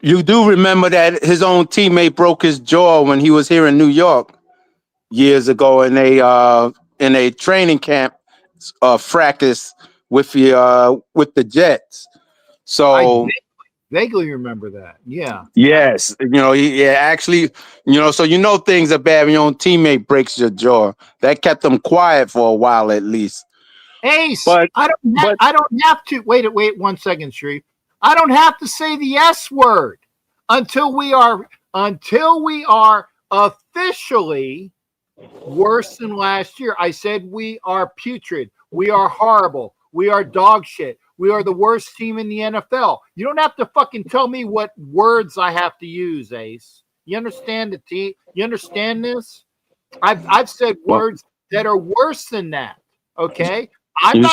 You do remember that his own teammate broke his jaw when he was here in New York years ago in a training camp fracas with the Jets. So I vaguely remember that. Yeah. Yes. Actually, so things are bad when your own teammate breaks your jaw. That kept them quiet for a while at least. Ace, but I don't have to wait 1 second, Sharif. I don't have to say the S word until we are officially worse than last year. I said we are putrid. We are horrible. We are dog shit. We are the worst team in the NFL. You don't have to fucking tell me what words I have to use, Ace. You understand the team? You understand this? I've said words that are worse than that. Okay? You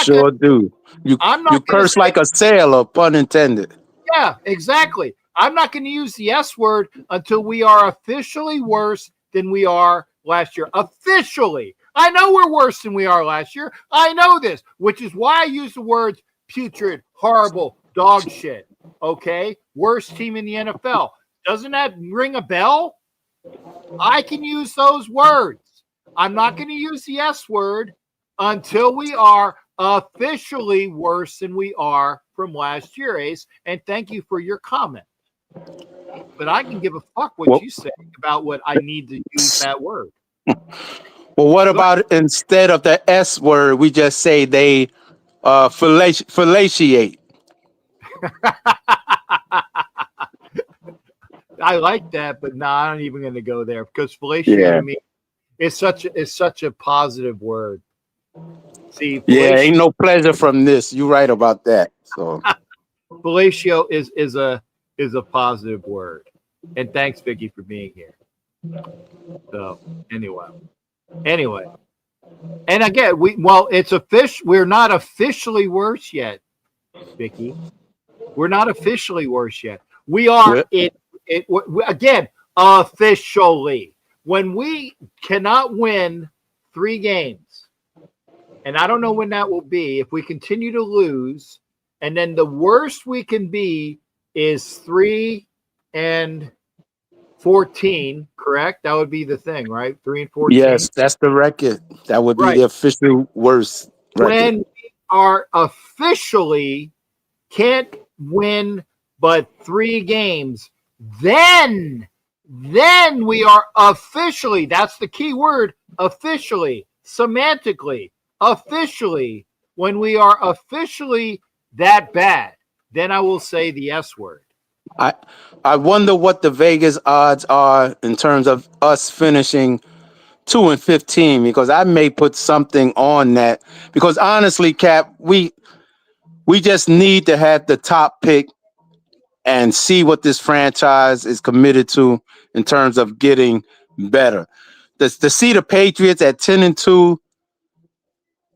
curse like a sailor, pun intended. Yeah, exactly. I'm not going to use the S word until we are officially worse than we are last year. Officially. I know we're worse than we are last year. I know this, which is why I use the words putrid, horrible, dog shit. Okay? Worst team in the NFL. Doesn't that ring a bell? I can use those words. I'm not going to use the S word until we are officially worse than we are from last year, Ace. And thank you for your comment. But I can give a fuck what you say about what I need to use that word. Well, what about instead of the S word, we just say they fellatiate? I like that, but no, I'm not even going to go there because fellatiate to me is such a positive word. See, ain't no pleasure from this. You're right about that. So, fellatio is a positive word, and thanks, Vicky, for being here. So anyway, and again, we're not officially worse yet, Vicky. We're not officially worse yet. We are again officially when we cannot win 3 games. And I don't know when that will be. If we continue to lose, and then the worst we can be is 3-14, correct? That would be the thing, right? 3-14. Yes, that's the record. That would be the official worst record. When we are officially can't win but 3 games, then we are officially, that's the key word, officially, semantically, officially, when we are officially that bad, then I will say the S word. I wonder what the Vegas odds are in terms of us finishing 2-15, because I may put something on that. Because honestly, Cap, we just need to have the top pick and see what this franchise is committed to in terms of getting better. To see the Patriots at 10-2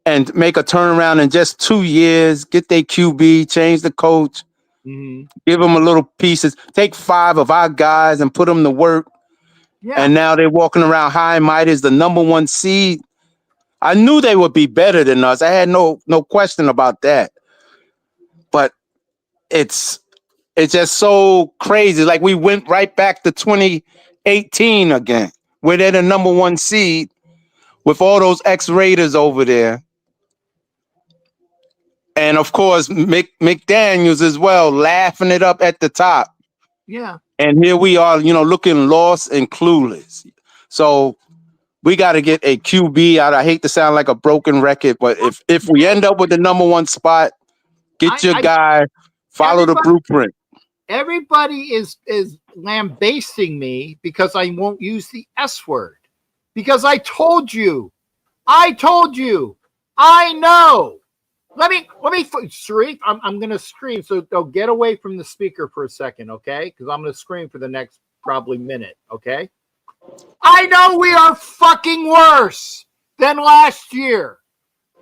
and make a turnaround in just 2 years, get their QB, change the coach, give them a little pieces, take 5 of our guys and put them to work. Yeah. And now they're walking around high and mighty as the #1 seed. I knew they would be better than us. I had no question about that. But it's just so crazy. Like we went right back to 2018 again, where they're the #1 seed with all those ex-Raiders over there. And of course, McDaniels as well, laughing it up at the top. Yeah. And here we are, looking lost and clueless. So we got to get a QB out. I hate to sound like a broken record, but if we end up with the #1 spot, get your guy, follow the blueprint. Everybody is lambasting me because I won't use the S word. Because I told you. I know. Let me, Sharif, I'm going to scream. So they'll get away from the speaker for a second, okay? Because I'm going to scream for the next probably minute, okay? I know we are fucking worse than last year.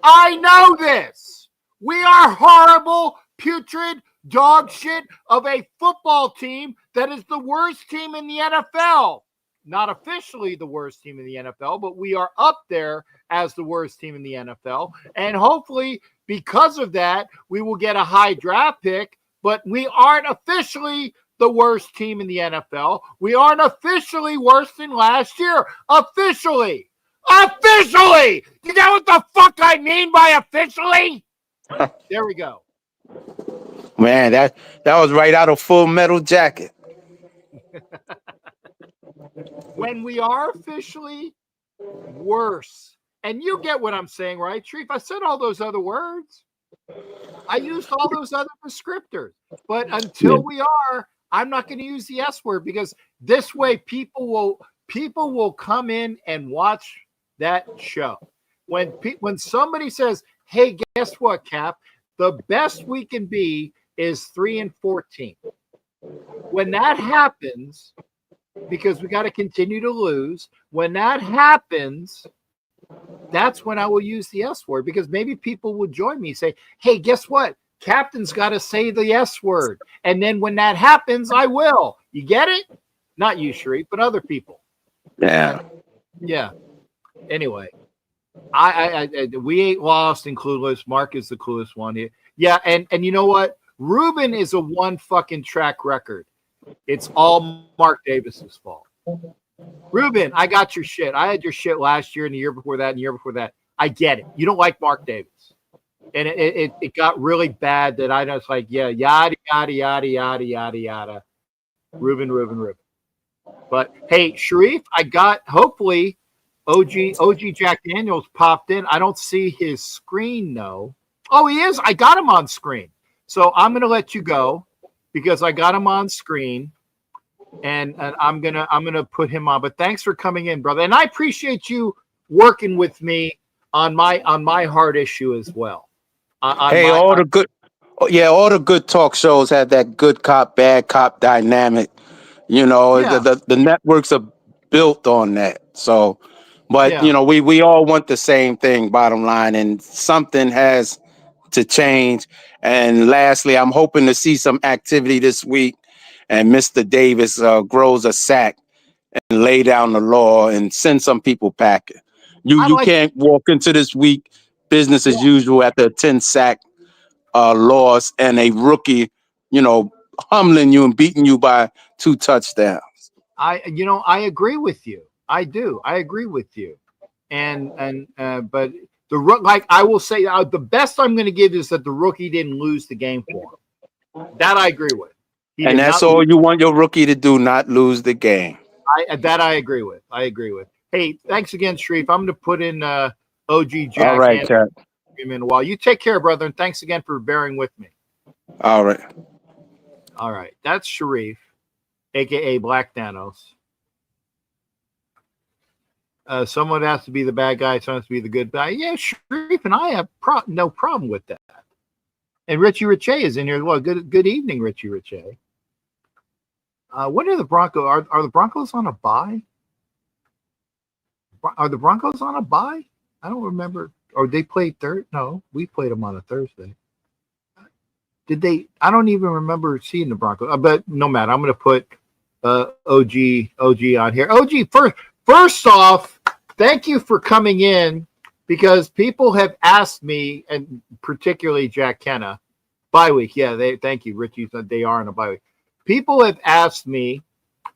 I know this. We are horrible, putrid dog shit of a football team that is the worst team in the NFL. Not officially the worst team in the NFL, but we are up there as the worst team in the NFL. And hopefully, because of that, we will get a high draft pick, but we aren't officially the worst team in the NFL. We aren't officially worse than last year. Officially! You know what the fuck I mean by officially? There we go. Man, that was right out of Full Metal Jacket. When we are officially worse, and you get what I'm saying, right, Sharif? I said all those other words. I used all those other descriptors. But until we are, I'm not going to use the S word because this way people will come in and watch that show. When somebody says, "Hey, guess what, Cap? The best we can be is 3-14." When that happens, because we got to continue to lose, when that happens, that's when I will use the S word because maybe people will join me and say, "Hey, guess what? Captain's got to say the S word." And then when that happens, I will. You get it? Not you, Sharif, but other people. Yeah. Yeah. Anyway, we ain't lost and clueless. Mark is the clueless one here. Yeah, and you know what? Ruben is a one fucking track record. It's all Mark Davis's fault. Ruben, I got your shit. I had your shit last year and the year before that and the year before that. I get it. You don't like Mark Davis. And it got really bad that I was like, yeah, yada, yada, yada, yada, yada, yada. Ruben. But hey, Sharif, I got hopefully OG Jack Daniels popped in. I don't see his screen though. Oh, he is. I got him on screen. So I'm gonna let you go because I got him on screen. And I'm gonna put him on. But thanks for coming in, brother. And I appreciate you working with me on my heart issue as well. All the good talk shows have that good cop, bad cop dynamic. The networks are built on that. So, but we all want the same thing, bottom line, and something has to change. And lastly, I'm hoping to see some activity this week, and Mr. Davis grows a sack and lay down the law and send some people packing. You can't walk into this week business as usual after a 10-sack loss and a rookie, humbling you and beating you by 2 touchdowns. I agree with you. I do. I agree with you. But I will say the best I'm going to give is that the rookie didn't lose the game for him. That I agree with. And that's all you want your rookie to do, not lose the game. I agree with. Hey, thanks again, Sharif. I'm going to put in OG Jack. All right, Chad. In a while. You take care, brother, and thanks again for bearing with me. All right. That's Sharif, aka Black Thanos. Someone has to be the bad guy, someone has to be the good guy. Yeah, Sharif and I have no problem with that. And Richie Riche is in here as well. Good evening, Richie Riche. What are the Broncos? Are the Broncos on a bye? Are the Broncos on a bye? I don't remember. Or they played third? No, we played them on a Thursday. Did they? I don't even remember seeing the Broncos. But no matter. I'm going to put OG on here. OG, first off, thank you for coming in, because people have asked me, and particularly Jack Kenna, bye week. Yeah, thank you, Richie. They are on a bye week. People have asked me.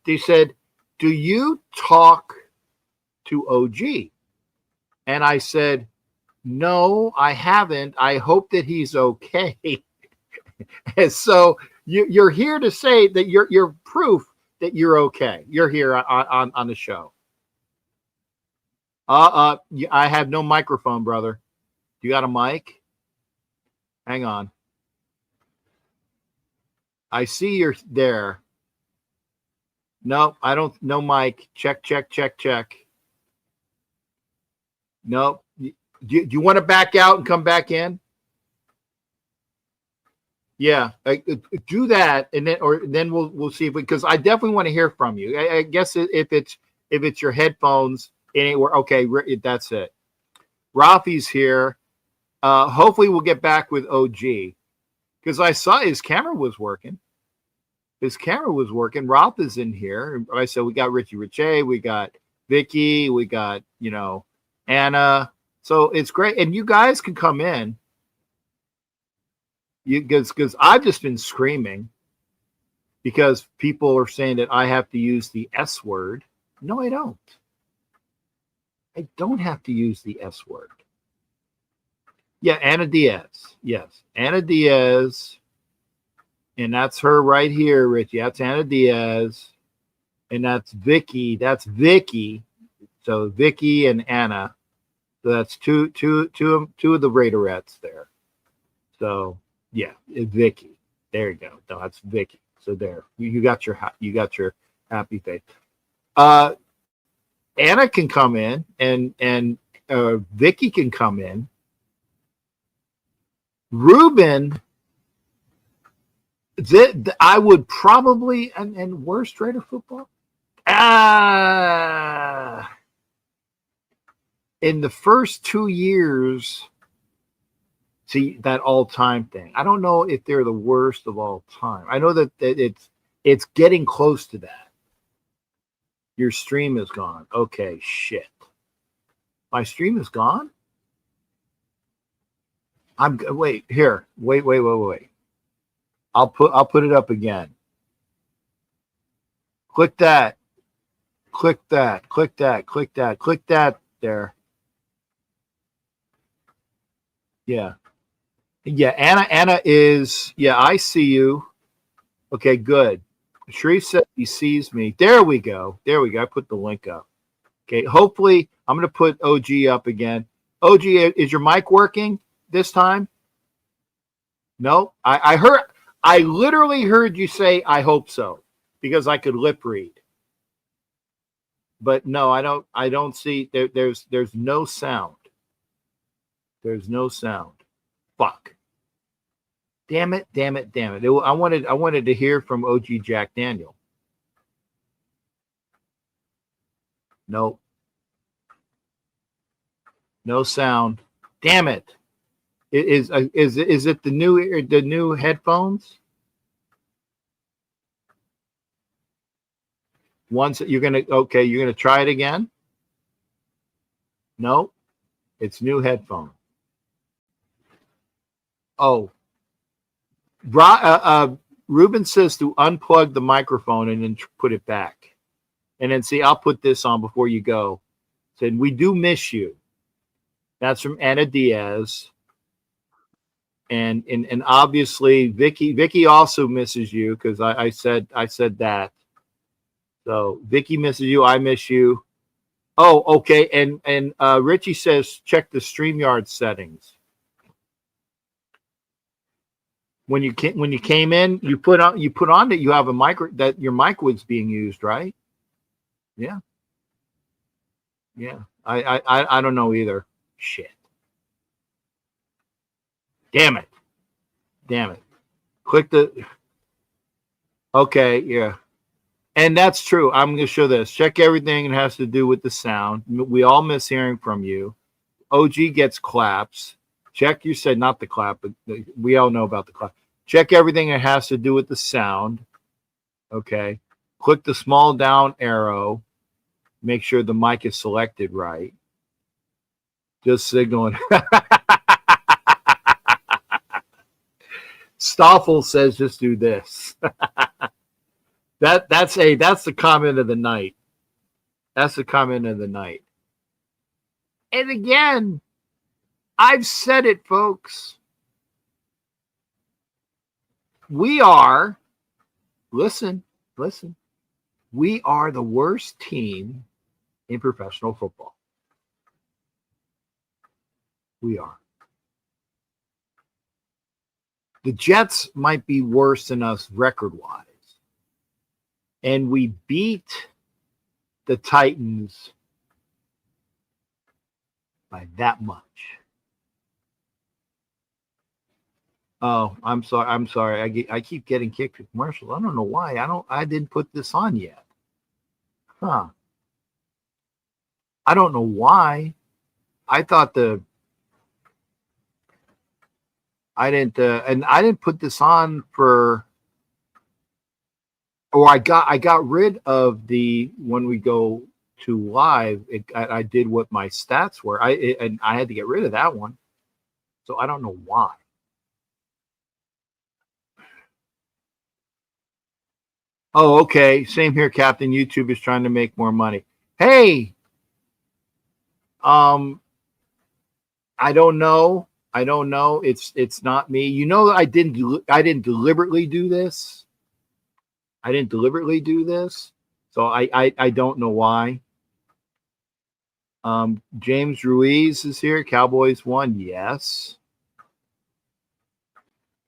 They said, "Do you talk to OG?" And I said, "No, I haven't. I hope that he's okay." And so you're here to say that you're proof that you're okay. You're here on the show. I have no microphone, brother. You got a mic? Hang on. I see you're there. No, I don't. No mic. Check. No. Do you want to back out and come back in? Yeah, do that, and then we'll see if because I definitely want to hear from you. I guess if it's your headphones anywhere, okay, that's it. Rafi's here. Hopefully we'll get back with OG, because I saw his camera was working. Ralph is in here. I said we got Richie Riche, we got Vicky, we got Anna. So it's great, and you guys can come in. Because I've just been screaming because people are saying that I have to use the S word. No, I don't. I don't have to use the S word. Yeah, Anna Diaz. Yes, Anna Diaz. And that's her right here, Richie. That's Anna Diaz. And that's Vicky. That's Vicky. So Vicky and Anna. So that's two of the Raiderettes there. So yeah, it's Vicky. There you go. No, that's Vicky. So there, you got your happy face. Anna can come in, and Vicky can come in. Ruben, I would probably and worst Raider football. In the first 2 years. See, that all-time thing. I don't know if they're the worst of all time. I know that it's getting close to that. Your stream is gone. Okay, shit. My stream is gone? Wait, here. Wait. I'll put it up again. Click that. Click that there. Yeah. Yeah, Anna is, I see you. Okay, good. Sharif said he sees me. There we go. I put the link up. Okay, hopefully I'm going to put OG up again. OG, is your mic working this time? No? I literally heard you say, I hope so, because I could lip read. But no, I don't see, there's no sound. There's no sound. Fuck. Damn it. I wanted to hear from OG Jack Daniel. Nope. No sound. Damn it. Is it the new headphones? Once you're gonna try it again? No, it's new headphone. Oh. Ruben says to unplug the microphone and then put it back. And then see, I'll put this on before you go. Said, we do miss you. That's from Anna Diaz. And obviously Vicky also misses you, because I said that. So Vicky misses you, I miss you. Oh, okay. And Richie says check the StreamYard settings. When you came in, you put on that you have a mic, that your mic was being used, right? Yeah. I don't know either. Shit. Damn it. Click the. Okay, yeah. And that's true. I'm going to show this. Check everything it has to do with the sound. We all miss hearing from you. OG gets claps. Check, you said not the clap, but we all know about the clap. Check everything it has to do with the sound. Okay. Click the small down arrow. Make sure the mic is selected right. Just signaling. Stoffel says just do this. That's the comment of the night. That's the comment of the night. And again, I've said it, folks. We are, listen, we are the worst team in professional football. We are. The Jets might be worse than us record-wise. And we beat the Titans by that much. Oh, I'm sorry. I keep getting kicked to commercials. I don't know why. I didn't put this on yet. Huh. I don't know why. I thought I didn't put this on for, or I got rid of the, when we go to live, I did what my stats were. And I had to get rid of that one. So I don't know why. Oh, okay. Same here, Captain. YouTube is trying to make more money. Hey, I don't know. It's not me. You know, I didn't deliberately do this. So I don't know why. James Ruiz is here. Cowboys won. Yes.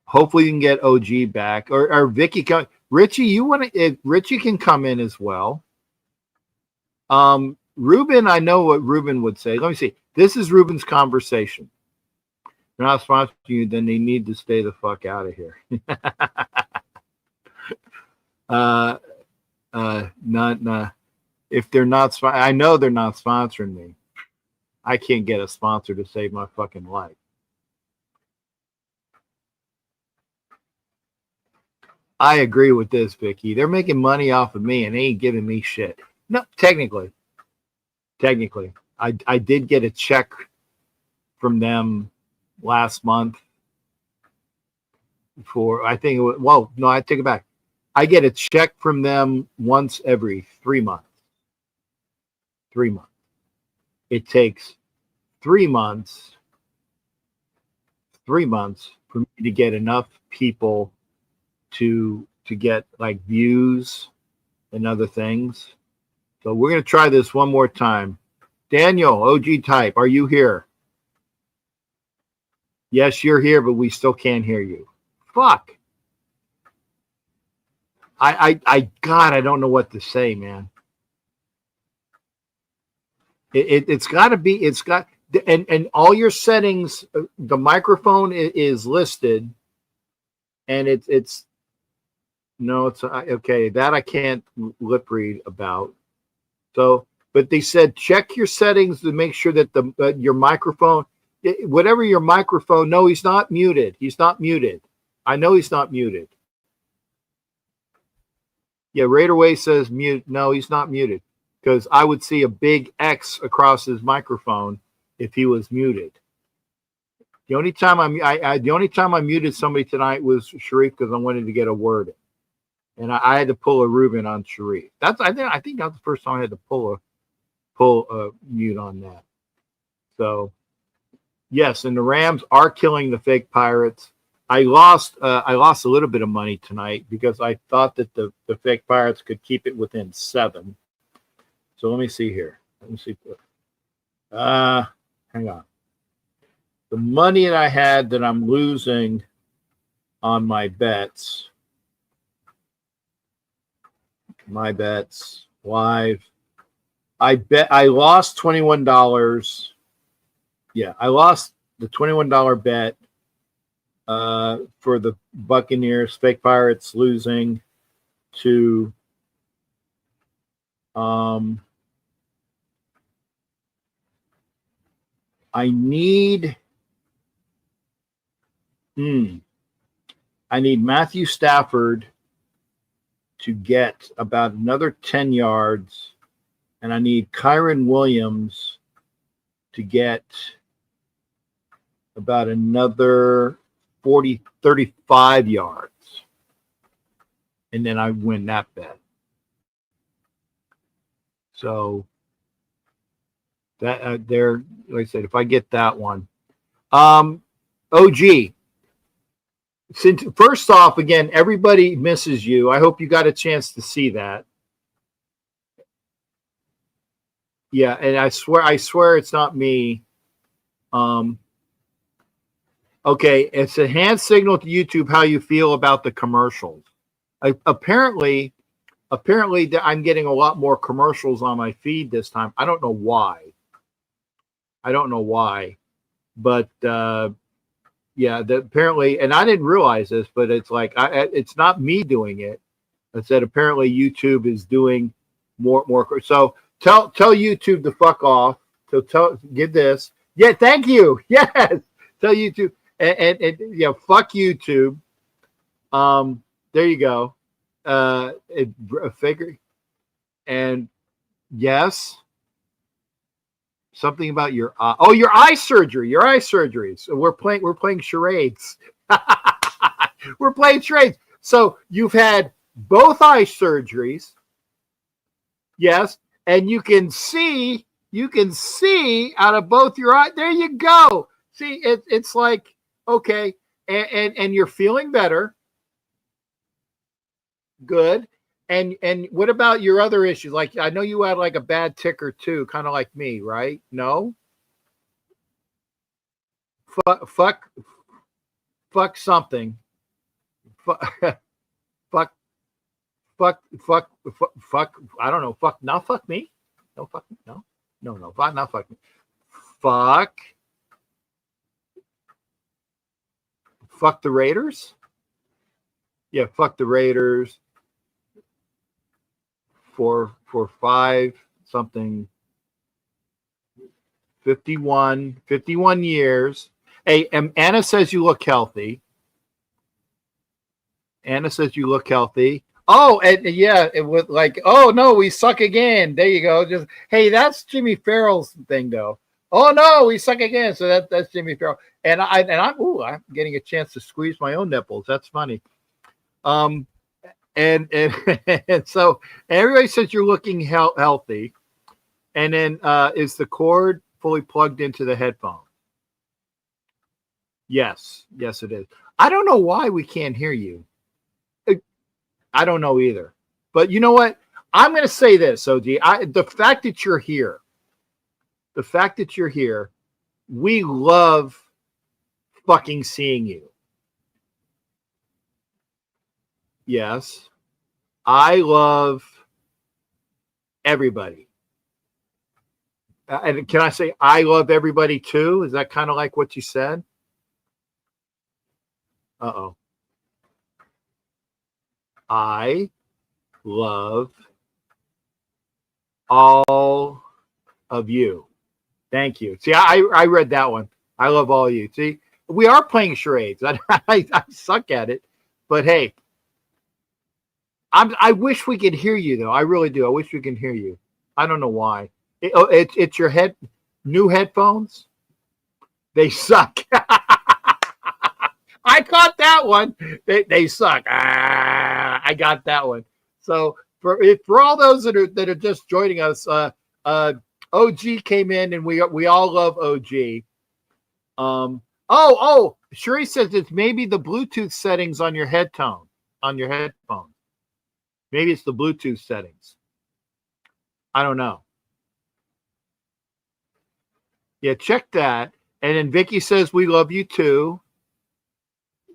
Hopefully you can get OG back or Vicky. Richie, if Richie can come in as well. Ruben, I know what Ruben would say. Let me see. This is Ruben's conversation. They're not sponsoring you, then they need to stay the fuck out of here. Not if they're not. I know they're not sponsoring me. I can't get a sponsor to save my fucking life. I agree with this, Vicky. They're making money off of me and they ain't giving me shit. No, technically, I did get a check from them last month for, I think it was, well, no, I take it back. I get a check from them once every 3 months. 3 months. It takes 3 months for me to get enough people to get like views and other things. So we're going to try this one more time. Daniel, OG type, are you here? Yes, you're here, but we still can't hear you. Fuck. God, I don't know what to say, man. It's got to be, and all your settings, the microphone is listed, and it's okay. That I can't lip read about. So, but they said check your settings to make sure that your microphone, whatever your microphone. No, he's not muted. He's not muted. I know he's not muted. Yeah, Raiderway says mute. No, he's not muted because I would see a big X across his microphone if he was muted. The only time I muted somebody tonight was Sharif because I wanted to get a word in, and I had to pull a Ruben on Sharif. I think that's the first time I had to pull a mute on that. So yes, and the Rams are killing the fake Pirates. I lost a little bit of money tonight because I thought that the fake Pirates could keep it within 7. So let me see here. Let me see. Hang on. The money that I had that I'm losing on my bets live. I lost $21. Yeah, I lost the $21 bet for the Buccaneers, fake Pirates losing to I need Matthew Stafford to get about another 10 yards, and I need Kyron Williams to get about another 35 yards. And then I win that bet. So that there, like I said, if I get that one, OG. Since first off, again, everybody misses you. I hope you got a chance to see that. Yeah, and I swear it's not me. Okay, it's a hand signal to YouTube how you feel about the commercials. Apparently I'm getting a lot more commercials on my feed this time. I don't know why. But yeah, apparently, and I didn't realize this, but it's like it's not me doing it. I said apparently YouTube is doing more. So tell YouTube to fuck off. So give this. Yeah, thank you. Yes, tell YouTube and yeah, fuck YouTube. There you go. Figure. And yes, something about your your eye surgery. So we're playing charades. We're playing charades. So you've had both eye surgeries. Yes, and you can see out of both your eyes. There you go. See, it's like okay, and you're feeling better. Good. And what about your other issues? Like I know you had like a bad ticker too, kind of like me, right? No. Fuck something. Fuck. I don't know. Fuck. Not fuck me. No. Fuck. No. Not fuck me. Fuck. Fuck the Raiders. Yeah. Fuck the Raiders. For 5 something 51 years. Hey, Anna says you look healthy. Oh, and yeah, it was like, oh no, we suck again. There you go. Just hey, that's Jimmy Farrell's thing though. Oh no, we suck again. So that's Jimmy Farrell. And I'm getting a chance to squeeze my own nipples. That's funny. And so everybody says you're looking healthy. And then is the cord fully plugged into the headphone? Yes, it is. I don't know why we can't hear you. I don't know either. But you know what? I'm going to say this, OG. The fact that you're here, we love fucking seeing you. Yes. I love everybody. And can I say I love everybody too? Is that kind of like what you said? Uh-oh. I love all of you. Thank you. See, I read that one. I love all of you. See, we are playing charades. I suck at it. But hey, I wish we could hear you though. I really do. I wish we can hear you. I don't know why. It's your new headphones. They suck. I caught that one. They suck. I got that one. So for all those that are just joining us, OG came in and we all love OG. Sheree says it's maybe the Bluetooth settings on your headphone. Maybe it's the Bluetooth settings. I don't know. Yeah, check that. And then Vicky says we love you too.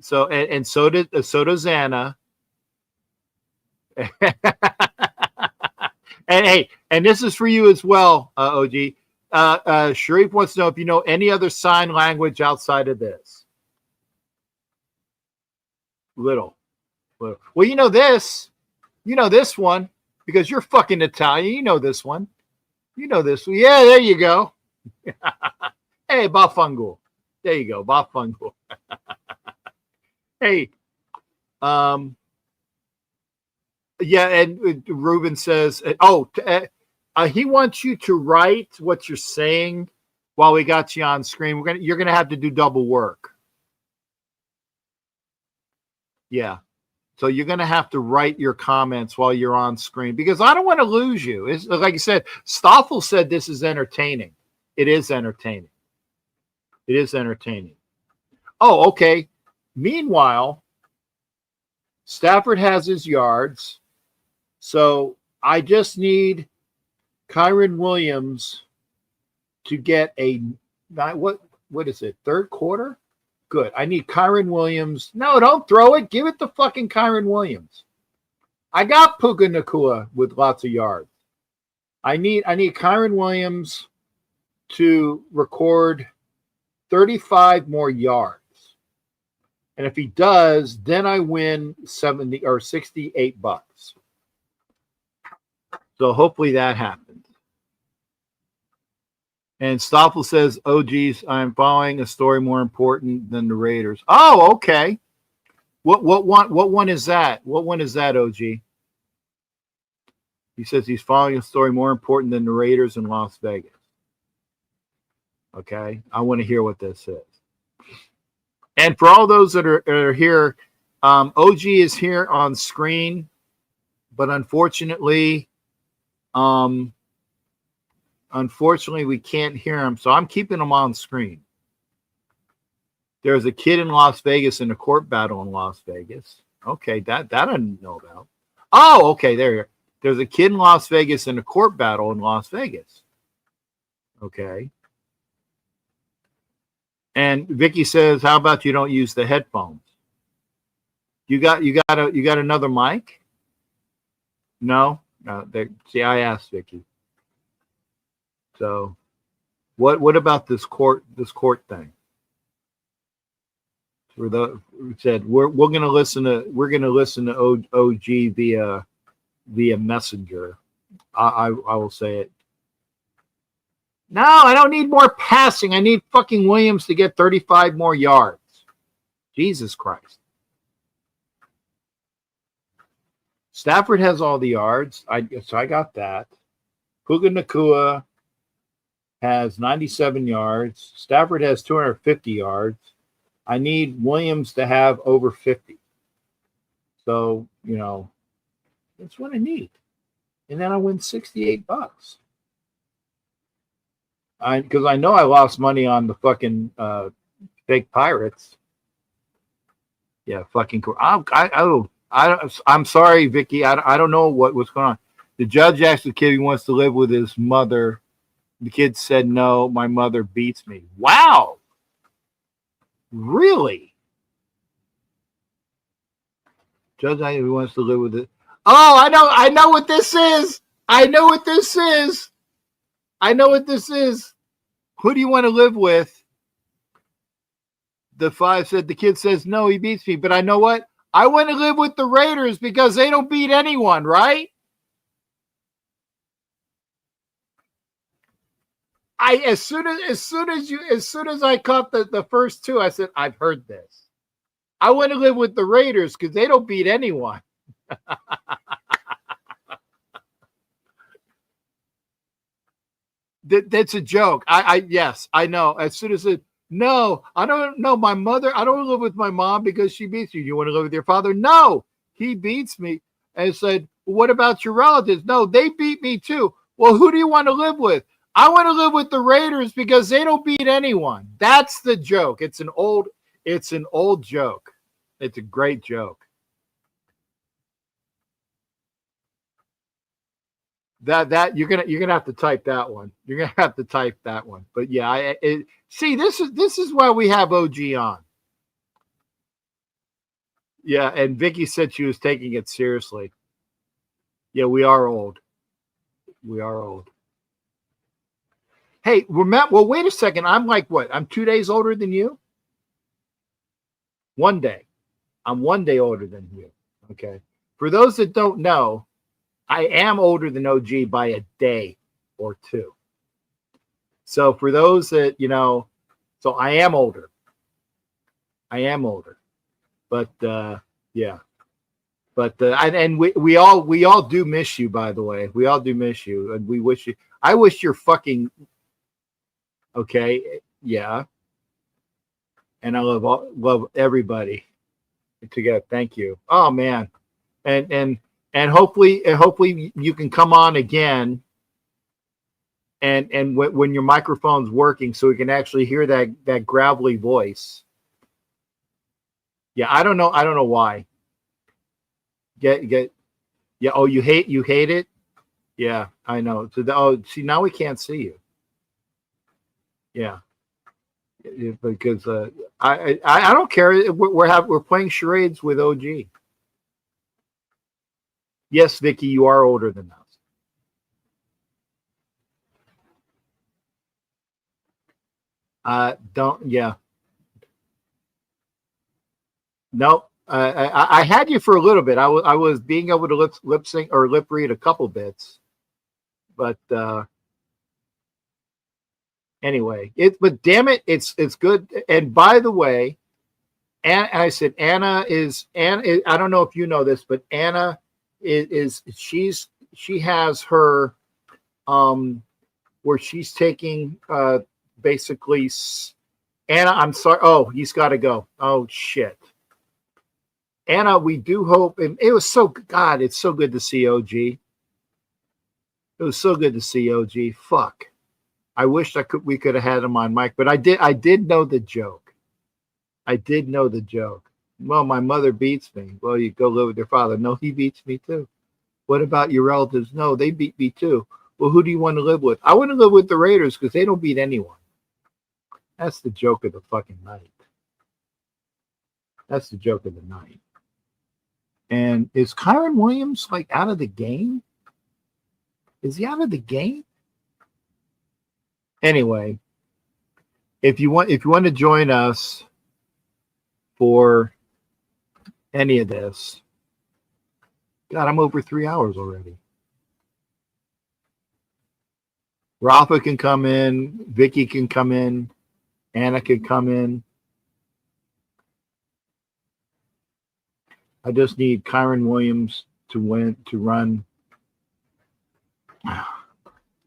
So and so does Anna. And hey, and this is for you as well, OG. Sharif wants to know if you know any other sign language outside of this. Little. Well, you know this. You know this one. because you're fucking Italian. You know this one. You know this one. Yeah, there you go. Hey, Bafungo. There you go, Bafungo. Hey, yeah, and Ruben says, he wants you to write what you're saying while we got you on screen. You're gonna have to do double work. Yeah. So you're going to have to write your comments while you're on screen because I don't want to lose you. It's, like you said, Stoffel said this is entertaining. It is entertaining. It is entertaining. Oh, okay. Meanwhile, Stafford has his yards. So I just need Kyron Williams to get what is it? Third quarter? Good. I need Kyron Williams. No, don't throw it. Give it to fucking Kyron Williams. I got Puka Nacua with lots of yards. I need Kyron Williams to record 35 more yards. And if he does, then I win 70 or $68. So hopefully that happens. And Stoffel says, "Oh, geez, I'm following a story more important than the Raiders." Oh, okay. What one is that? What one is that, OG? He says he's following a story more important than the Raiders in Las Vegas. Okay, I want to hear what this is. And for all those that are here, OG is here on screen, but unfortunately, we can't hear him, so I'm keeping him on screen. There's a kid in Las Vegas in a court battle in Las Vegas. Okay, that I didn't know about. Oh, okay, there's a kid in Las Vegas in a court battle in Las Vegas. Okay. And Vicky says, "How about you don't use the headphones? You got another mic?" No. See, I asked Vicky. So, what about this court thing? We said we're gonna listen to OG via messenger. I will say it. No, I don't need more passing. I need fucking Williams to get 35 more yards. Jesus Christ. Stafford has all the yards. So I got that. Puka Nacua has 97 yards. Stafford has 250 yards. I need Williams to have over 50. So, that's what I need. And then I win $68. Because I know I lost money on the fucking fake Pirates. Yeah, fucking cool. I'm sorry, Vicky. I don't know what's going on. The judge asked the kid if he wants to live with his mother. The kid said, "No, my mother beats me." Wow. Really? Judge asked if he wants to live with it. Oh, I know what this is. I know what this is. Who do you want to live with? The kid says, "No, he beats me." But I know what? I want to live with the Raiders because they don't beat anyone, right? As soon as I caught the first two, I said, "I've heard this." I want to live with the Raiders because they don't beat anyone. That's a joke. Yes, I know. As soon as no, I don't know my mother. I don't live with my mom because she beats you. You want to live with your father? No, he beats me. And said, "What about your relatives?" No, they beat me too. Well, who do you want to live with? I want to live with the Raiders because they don't beat anyone. That's the joke. It's an old joke. It's a great joke. That you're gonna have to type that one. You're gonna have to type that one. But yeah, see, this is why we have OG on. Yeah, and Vicky said she was taking it seriously. Yeah, we are old. We are old. Hey, remember? Well, wait a second. I'm like what? I'm 2 days older than you. 1 day. I'm 1 day older than you. Okay. For those that don't know, I am older than OG by a day or two. So for those that, so I am older. I am older. But yeah. But and we all do miss you, by the way. We all do miss you, and we wish you. I wish you're fucking okay. Yeah, and I love everybody together. Thank you. Oh man, and hopefully you can come on again, and when your microphone's working, so we can actually hear that gravelly voice. Yeah, I don't know why. Get yeah. Oh, you hate it. Yeah, I know. So see, now we can't see you. Yeah, because I don't care. We're playing charades with OG. Yes, Vicky, you are older than us. Don't. Yeah. Nope. I had you for a little bit. I was being able to lip sync or lip read a couple bits, but anyway, but damn it, it's good. And by the way, and I said Anna. I don't know if you know this, but Anna she has her where she's taking basically Anna. I'm sorry. Oh, he's got to go. Oh shit. Anna, we do hope, and it was God, it's so good to see OG. It was so good to see OG. Fuck. I wish we could have had him on mic, but I did know the joke. I did know the joke. Well, my mother beats me. Well, you go live with your father. No, he beats me too. What about your relatives? No, they beat me too. Well, who do you want to live with? I want to live with the Raiders because they don't beat anyone. That's the joke of the fucking night. That's the joke of the night. And is Kyron Williams like out of the game? Is he out of the game? Anyway, if you want to join us for any of this, God, I'm over 3 hours already. Rafa can come in, Vicky can come in, Anna can come in. I just need Kyron Williams to run.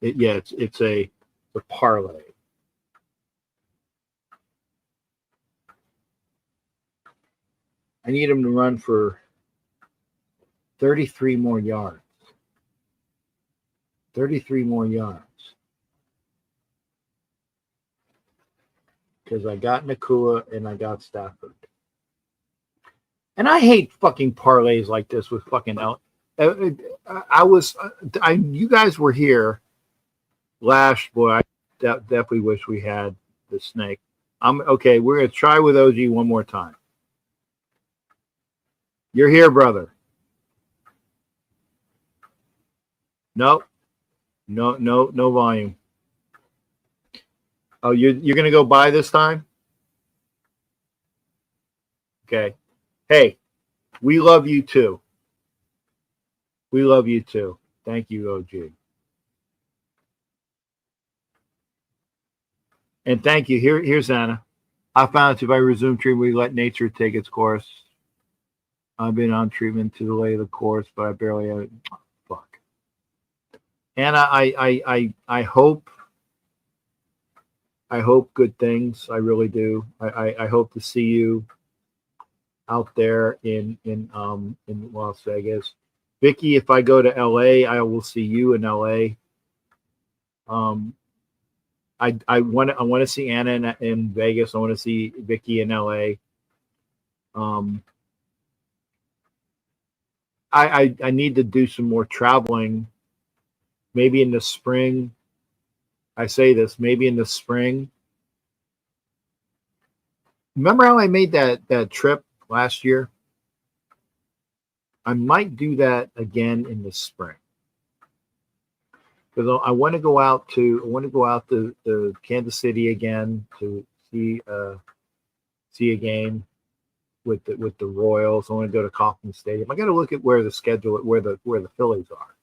It's a parlay. I need him to run for 33 more yards. 33 more yards. Because I got Nakua and I got Stafford. And I hate fucking parlays like this with fucking you guys were here last, boy. I definitely wish we had the snake. Okay. We're going to try with OG one more time. You're here, brother. Nope. No volume. Oh, you're going to go buy this time? Okay. Hey, we love you too. We love you too. Thank you, OG. And thank you. Here's Anna. I found if I resume treatment, we let nature take its course. I've been on treatment to delay the course, but I barely have it. Fuck. Anna, I hope good things. I really do. I hope to see you out there in Las Vegas. Vicky, if I go to LA, I will see you in LA. I want to see Anna in Vegas. I want to see Vicky in LA. I need to do some more traveling. Maybe in the spring. I say this, maybe in the spring. Remember how I made that trip last year? I might do that again in the spring. Because I want to go out to Kansas City again to see a game with the Royals. I want to go to Kauffman Stadium. I got to look at where the schedule where the Phillies are.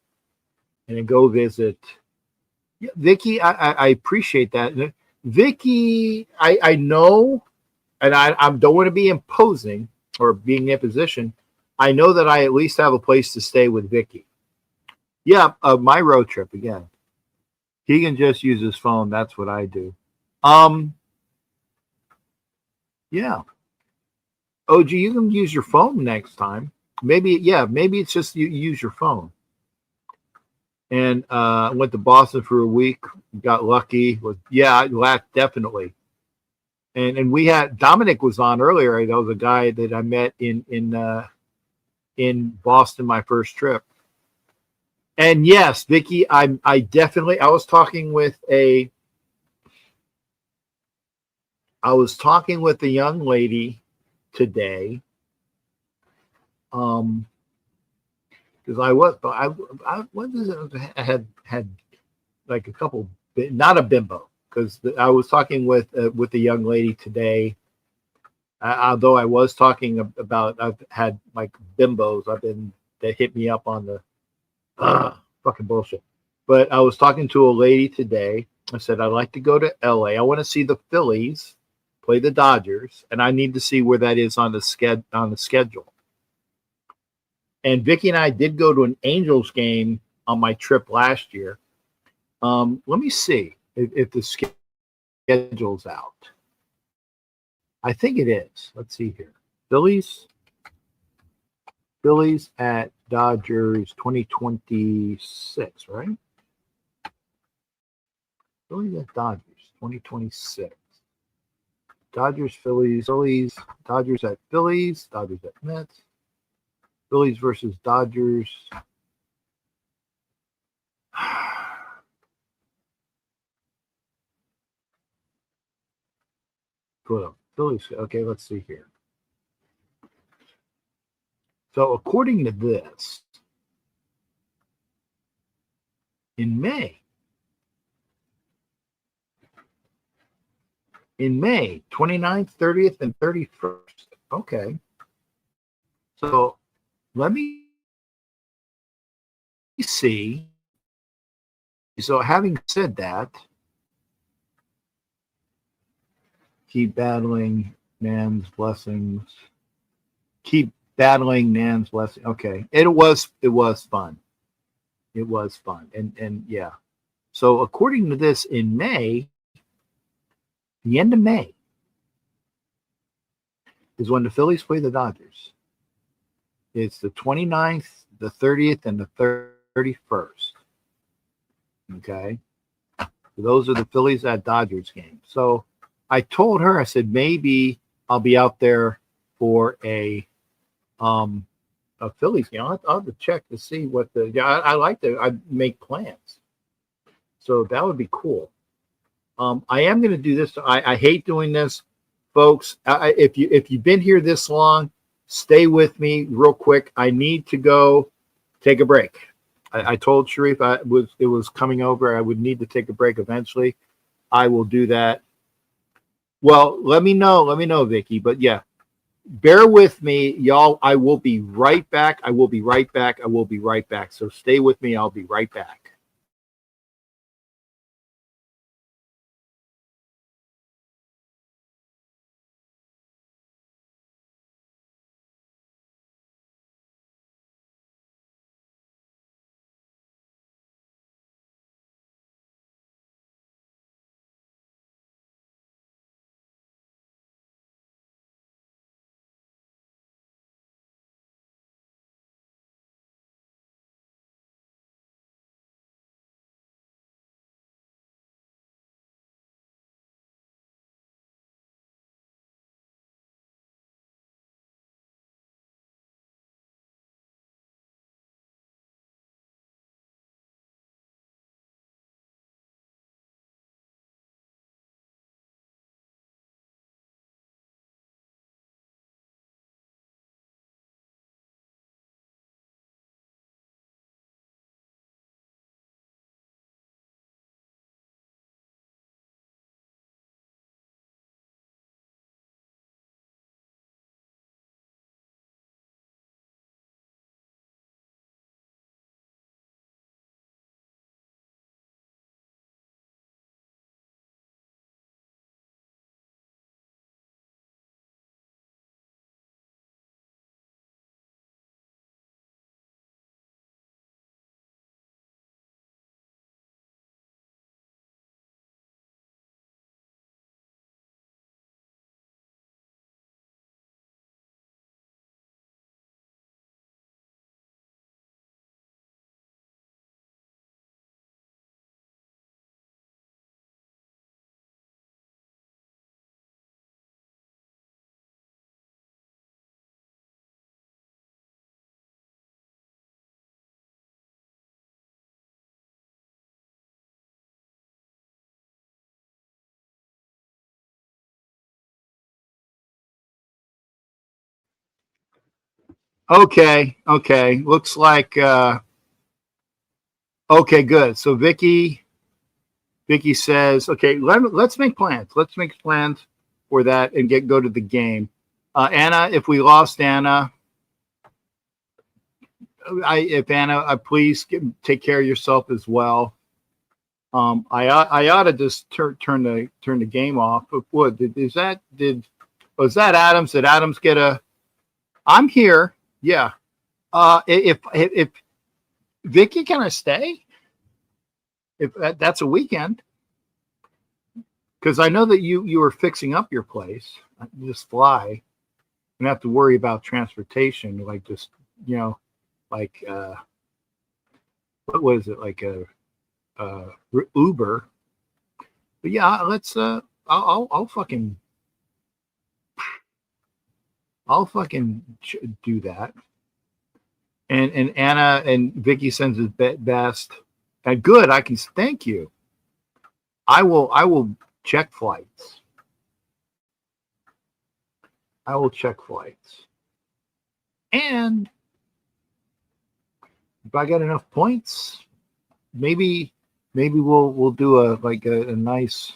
and then go visit. Yeah, Vicky, I appreciate that. Vicky, I know, and I don't want to be imposing or being in position. I know that I at least have a place to stay with Vicky. Yeah, my road trip again. He can just use his phone. That's what I do. Um, yeah. OG, you can use your phone next time. Maybe, yeah, maybe it's just you use your phone. And went to Boston for a week. Got lucky. I laughed definitely. And we had Dominic was on earlier. That was a guy that I met in Boston my first trip. And yes, Vicky, I definitely I was talking with a young lady today. Because I had like a couple, not a bimbo, because I was talking with the young lady today. Although I was talking about, I've had like bimbos. That hit me up on the fucking bullshit. But I was talking to a lady today. I said I'd like to go to LA. I want to see the Phillies play the Dodgers, and I need to see where that is on the schedule. And Vicky and I did go to an Angels game on my trip last year. Let me see if the schedule's out. I think it is. Let's see here. Phillies at Dodgers 2026, right? Phillies at Dodgers 2026. Dodgers, Phillies, Dodgers at Phillies, Dodgers at Mets, Phillies versus Dodgers. Put up Phillies. Okay, let's see here. So according to this, in May 29th, 30th, and 31st. Okay. So let me see. So having said that, keep battling Nan's blessings. Keep battling Nan's blessing. Okay. It was fun. It was fun. And yeah. So according to this, in May, the end of May is when the Phillies play the Dodgers. It's the 29th, the 30th, and the 31st. Okay. So those are the Phillies at Dodgers games. So I told her, I said, maybe I'll be out there for a Phillies game. I'll have to check to see what I like to make plans. So that would be cool. I am going to do this. I hate doing this, folks. If you've been here this long, stay with me real quick. I need to go take a break. I told Sharif it was coming over. I would need to take a break eventually. I will do that. Well, let me know, Vicky. But yeah, bear with me, y'all. I will be right back. I will be right back. So stay with me. I'll be right back. Okay. Looks like okay, good. So Vicky says, okay, let's make plans. Let's make plans for that and go to the game. Anna, if we lost Anna, please take care of yourself as well. I ought to just turn the game off. What was that Adams? Did Adams get a? I'm here. Yeah. If Vicky, can I stay? If that's a weekend, because I know that you were fixing up your place. Just fly. You don't have to worry about transportation. Like just like what was it, like a Uber? But yeah, let's I'll fucking do that. And Anna and Vicky sends his best. And good, I can thank you. I will check flights. And if I get enough points, maybe we'll do a nice.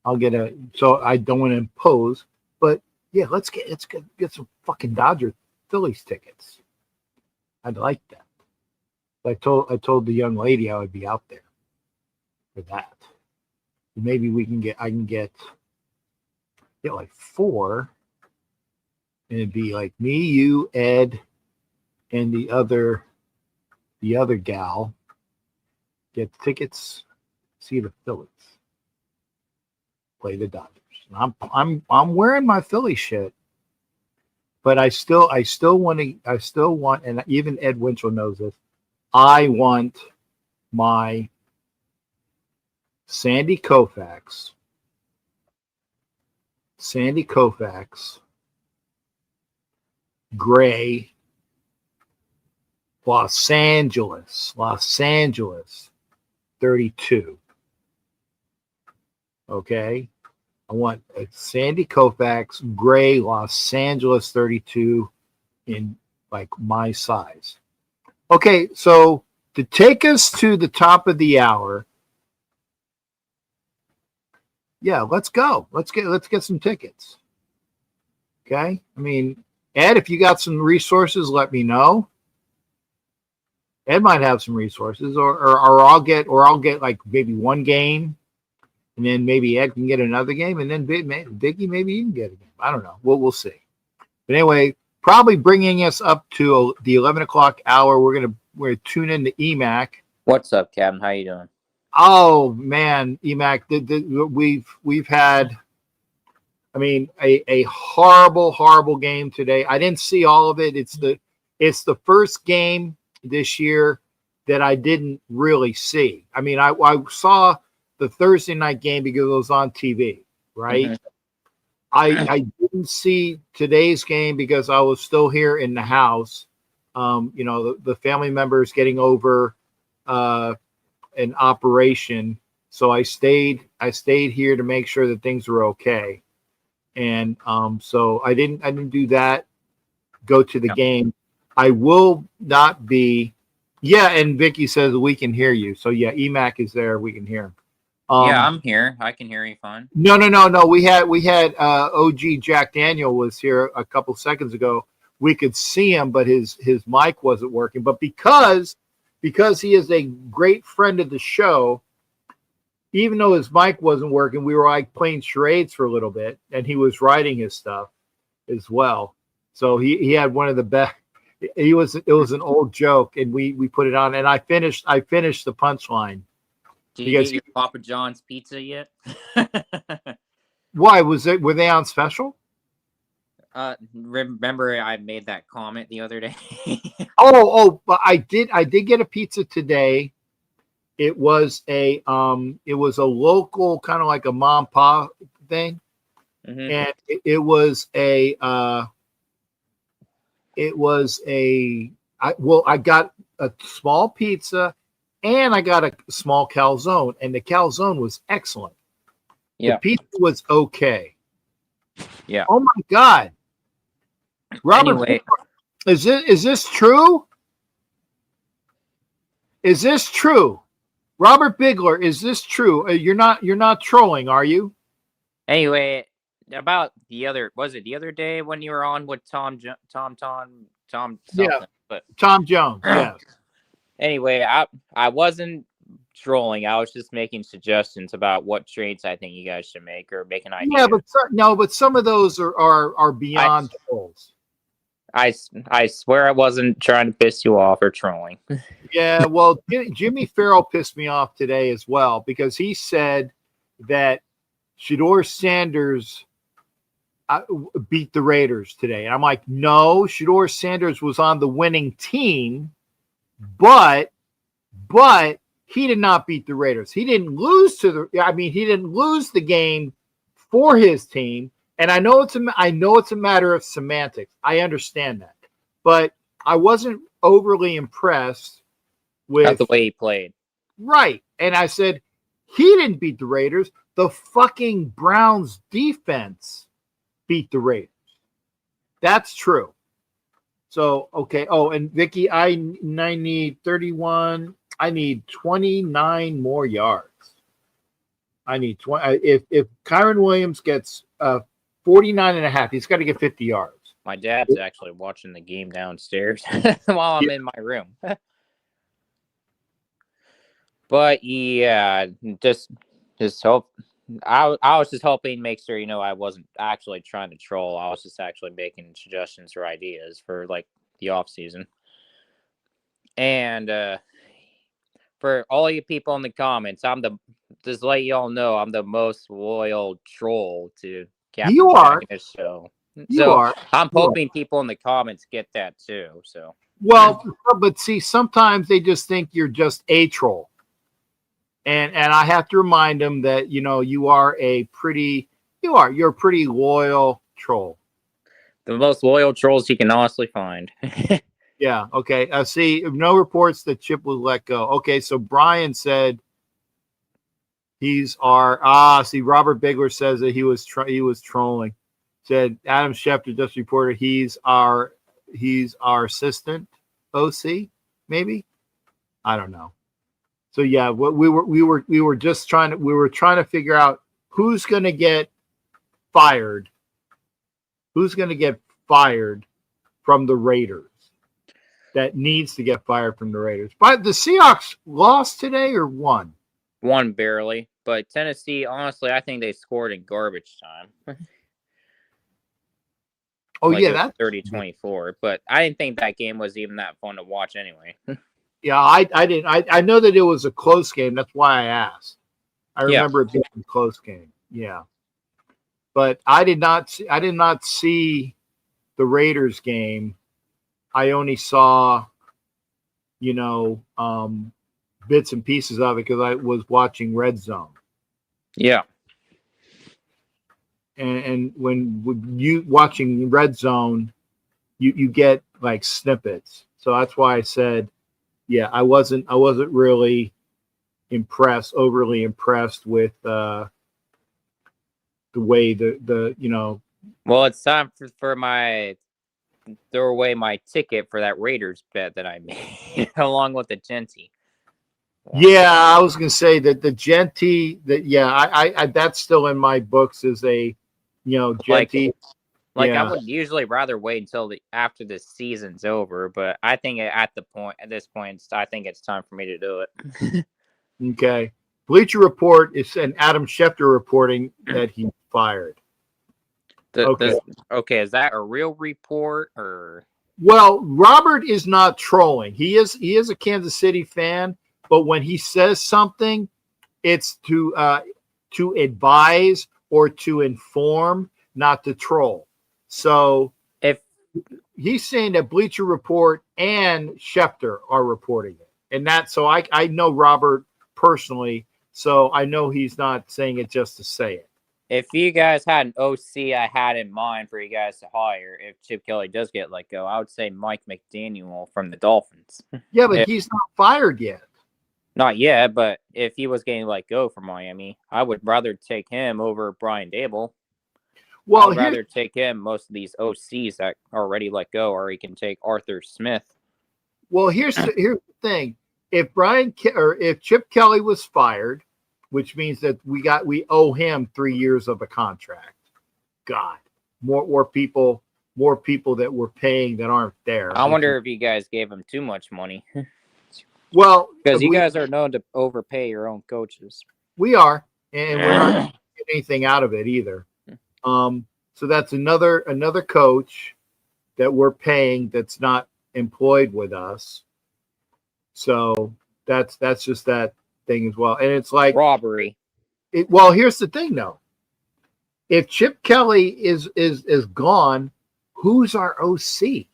I'll get a. So I don't want to impose, but yeah, let's get some fucking Dodger Phillies tickets. I'd like that. I told the young lady I would be out there for that. Maybe I can get like 4, and it'd be like me, you, Ed, and the other gal get tickets, see the Phillies play the Dodgers. And I'm wearing my Philly shit, but I still want, and even Ed Winchell knows this. I want my Sandy Koufax gray Los Angeles 32. Okay, I want a Sandy Koufax gray Los Angeles 32 in like my size. Okay, so to take us to the top of the hour, yeah, let's go. Let's get some tickets. Okay, I mean, Ed, if you got some resources, let me know. Ed might have some resources, or I'll get like maybe one game, and then maybe Ed can get another game, and then Vicky, maybe you can get a game. I don't know. We'll see. But anyway, probably bringing us up to the 11 o'clock hour. We're gonna tune in to EMAC. What's up, Captain? How you doing? Oh man, EMAC, we've had, I mean, a horrible game today. I didn't see all of it. It's the first game this year that I didn't really see. I mean, I saw the Thursday night game because it was on TV, right? Mm-hmm. I didn't see today's game because I was still here in the house. The family members getting over an operation, so I stayed here to make sure that things were okay. And so I didn't do that. Go to the game. I will not be. Yeah, and Vicky says we can hear you. So yeah, EMAC is there. We can hear him. Yeah, I'm here. I can hear you fine. No. We had OG Jack Daniel was here a couple seconds ago. We could see him, but his mic wasn't working. But because he is a great friend of the show, even though his mic wasn't working, we were like playing charades for a little bit, and he was writing his stuff as well. So he had one of the best. It was an old joke, and we put it on, and I finished the punchline. Did you get your Papa John's pizza yet? Why were they on special? Remember I made that comment the other day. But I did get a pizza today. It was a local kind of like a mom and pop thing, mm-hmm. And I got a small pizza and I got a small calzone, and the calzone was excellent. Yeah, the pizza was okay. Yeah. Oh my God, Robert. Anyway, Is this true? Is this true? Robert Bigler, is this true? You're not trolling, are you? Anyway, about the other day when you were on with Tom something, Yeah, but Tom Jones. Yes. Anyway, I wasn't trolling. I was just making suggestions about what trades I think you guys should make or make an idea. Yeah, but some of those are beyond trolls. I swear I wasn't trying to piss you off or trolling. Yeah, well, Jimmy Farrell pissed me off today as well because he said that Shadeur Sanders beat the Raiders today. And I'm like, no, Shadeur Sanders was on the winning team, but he did not beat the Raiders. He didn't lose he didn't lose the game for his team. And I know it's a matter of semantics. I understand that. But I wasn't overly impressed with the way he played. Right. And I said, he didn't beat the Raiders. The fucking Browns defense beat the Raiders. That's true. So, okay. Oh, and Vicky, I need 31. I need 29 more yards. I need 20. If Kyron Williams gets 49 and a half, he's got to get 50 yards. My dad's actually watching the game downstairs while I'm in my room. But yeah, just hope. I was just hoping, make sure I wasn't actually trying to troll. I was just actually making suggestions or ideas for like the off season. And for all you people in the comments, just let you all know I'm the most loyal troll to Captain You are. Show. You are. I'm hoping people in the comments get that too. So well, but see, sometimes they just think you're just a troll. And I have to remind them that you're a pretty loyal troll. The most loyal trolls you can honestly find. Yeah. Okay. See, no reports that Chip was let go. Okay. So Brian said he's our see, Robert Bigler says that he was trolling. Said Adam Schefter just reported he's our assistant OC, maybe. I don't know. So yeah, we were trying to figure out who's going to get fired. Who's going to get fired from the Raiders? That needs to get fired from the Raiders. But the Seahawks lost today or won? Won barely, but Tennessee, honestly, I think they scored in garbage time. Oh yeah, that's 30-24. But I didn't think that game was even that fun to watch anyway. Yeah, I didn't. I know that it was a close game. That's why I asked. I remember it being a close game. Yeah, but I did not see the Raiders game. I only saw, bits and pieces of it because I was watching Red Zone. Yeah. And when you watching Red Zone, you get like snippets. So that's why I said, yeah, I wasn't really overly impressed with the way the. Well, it's time for my throw away my ticket for that Raiders bet that I made along with the Genty. Yeah, I was gonna say that the Genty I that's still in my books as a Genty. I would usually rather wait until after the season's over, but I think at this point, I think it's time for me to do it. Okay. Bleacher Report is an Adam Schefter reporting that he's fired. Okay, is that a real report or? Well, Robert is not trolling. He is a Kansas City fan, but when he says something, it's to advise or to inform, not to troll. So if he's saying that Bleacher Report and Schefter are reporting it, and I know Robert personally, so I know he's not saying it just to say it. If you guys had an OC I had in mind for you guys to hire, if Chip Kelly does get let go, I would say Mike McDaniel from the Dolphins. Yeah, but he's not fired yet. Not yet, but if he was getting let go from Miami, I would rather take him over Brian Dable. Well, I'd rather take him most of these OCs that already let go, or he can take Arthur Smith. Well, here's the thing: if Chip Kelly was fired, which means that we owe him 3 years of a contract. God, more people that we're paying that aren't there. I wonder if you guys gave him too much money. Well, because you guys are known to overpay your own coaches. We are, and we're not getting anything out of it either. So that's another coach that we're paying that's not employed with us. So that's just that thing as well. And it's like robbery. Well, here's the thing though. If Chip Kelly is gone, who's our OC?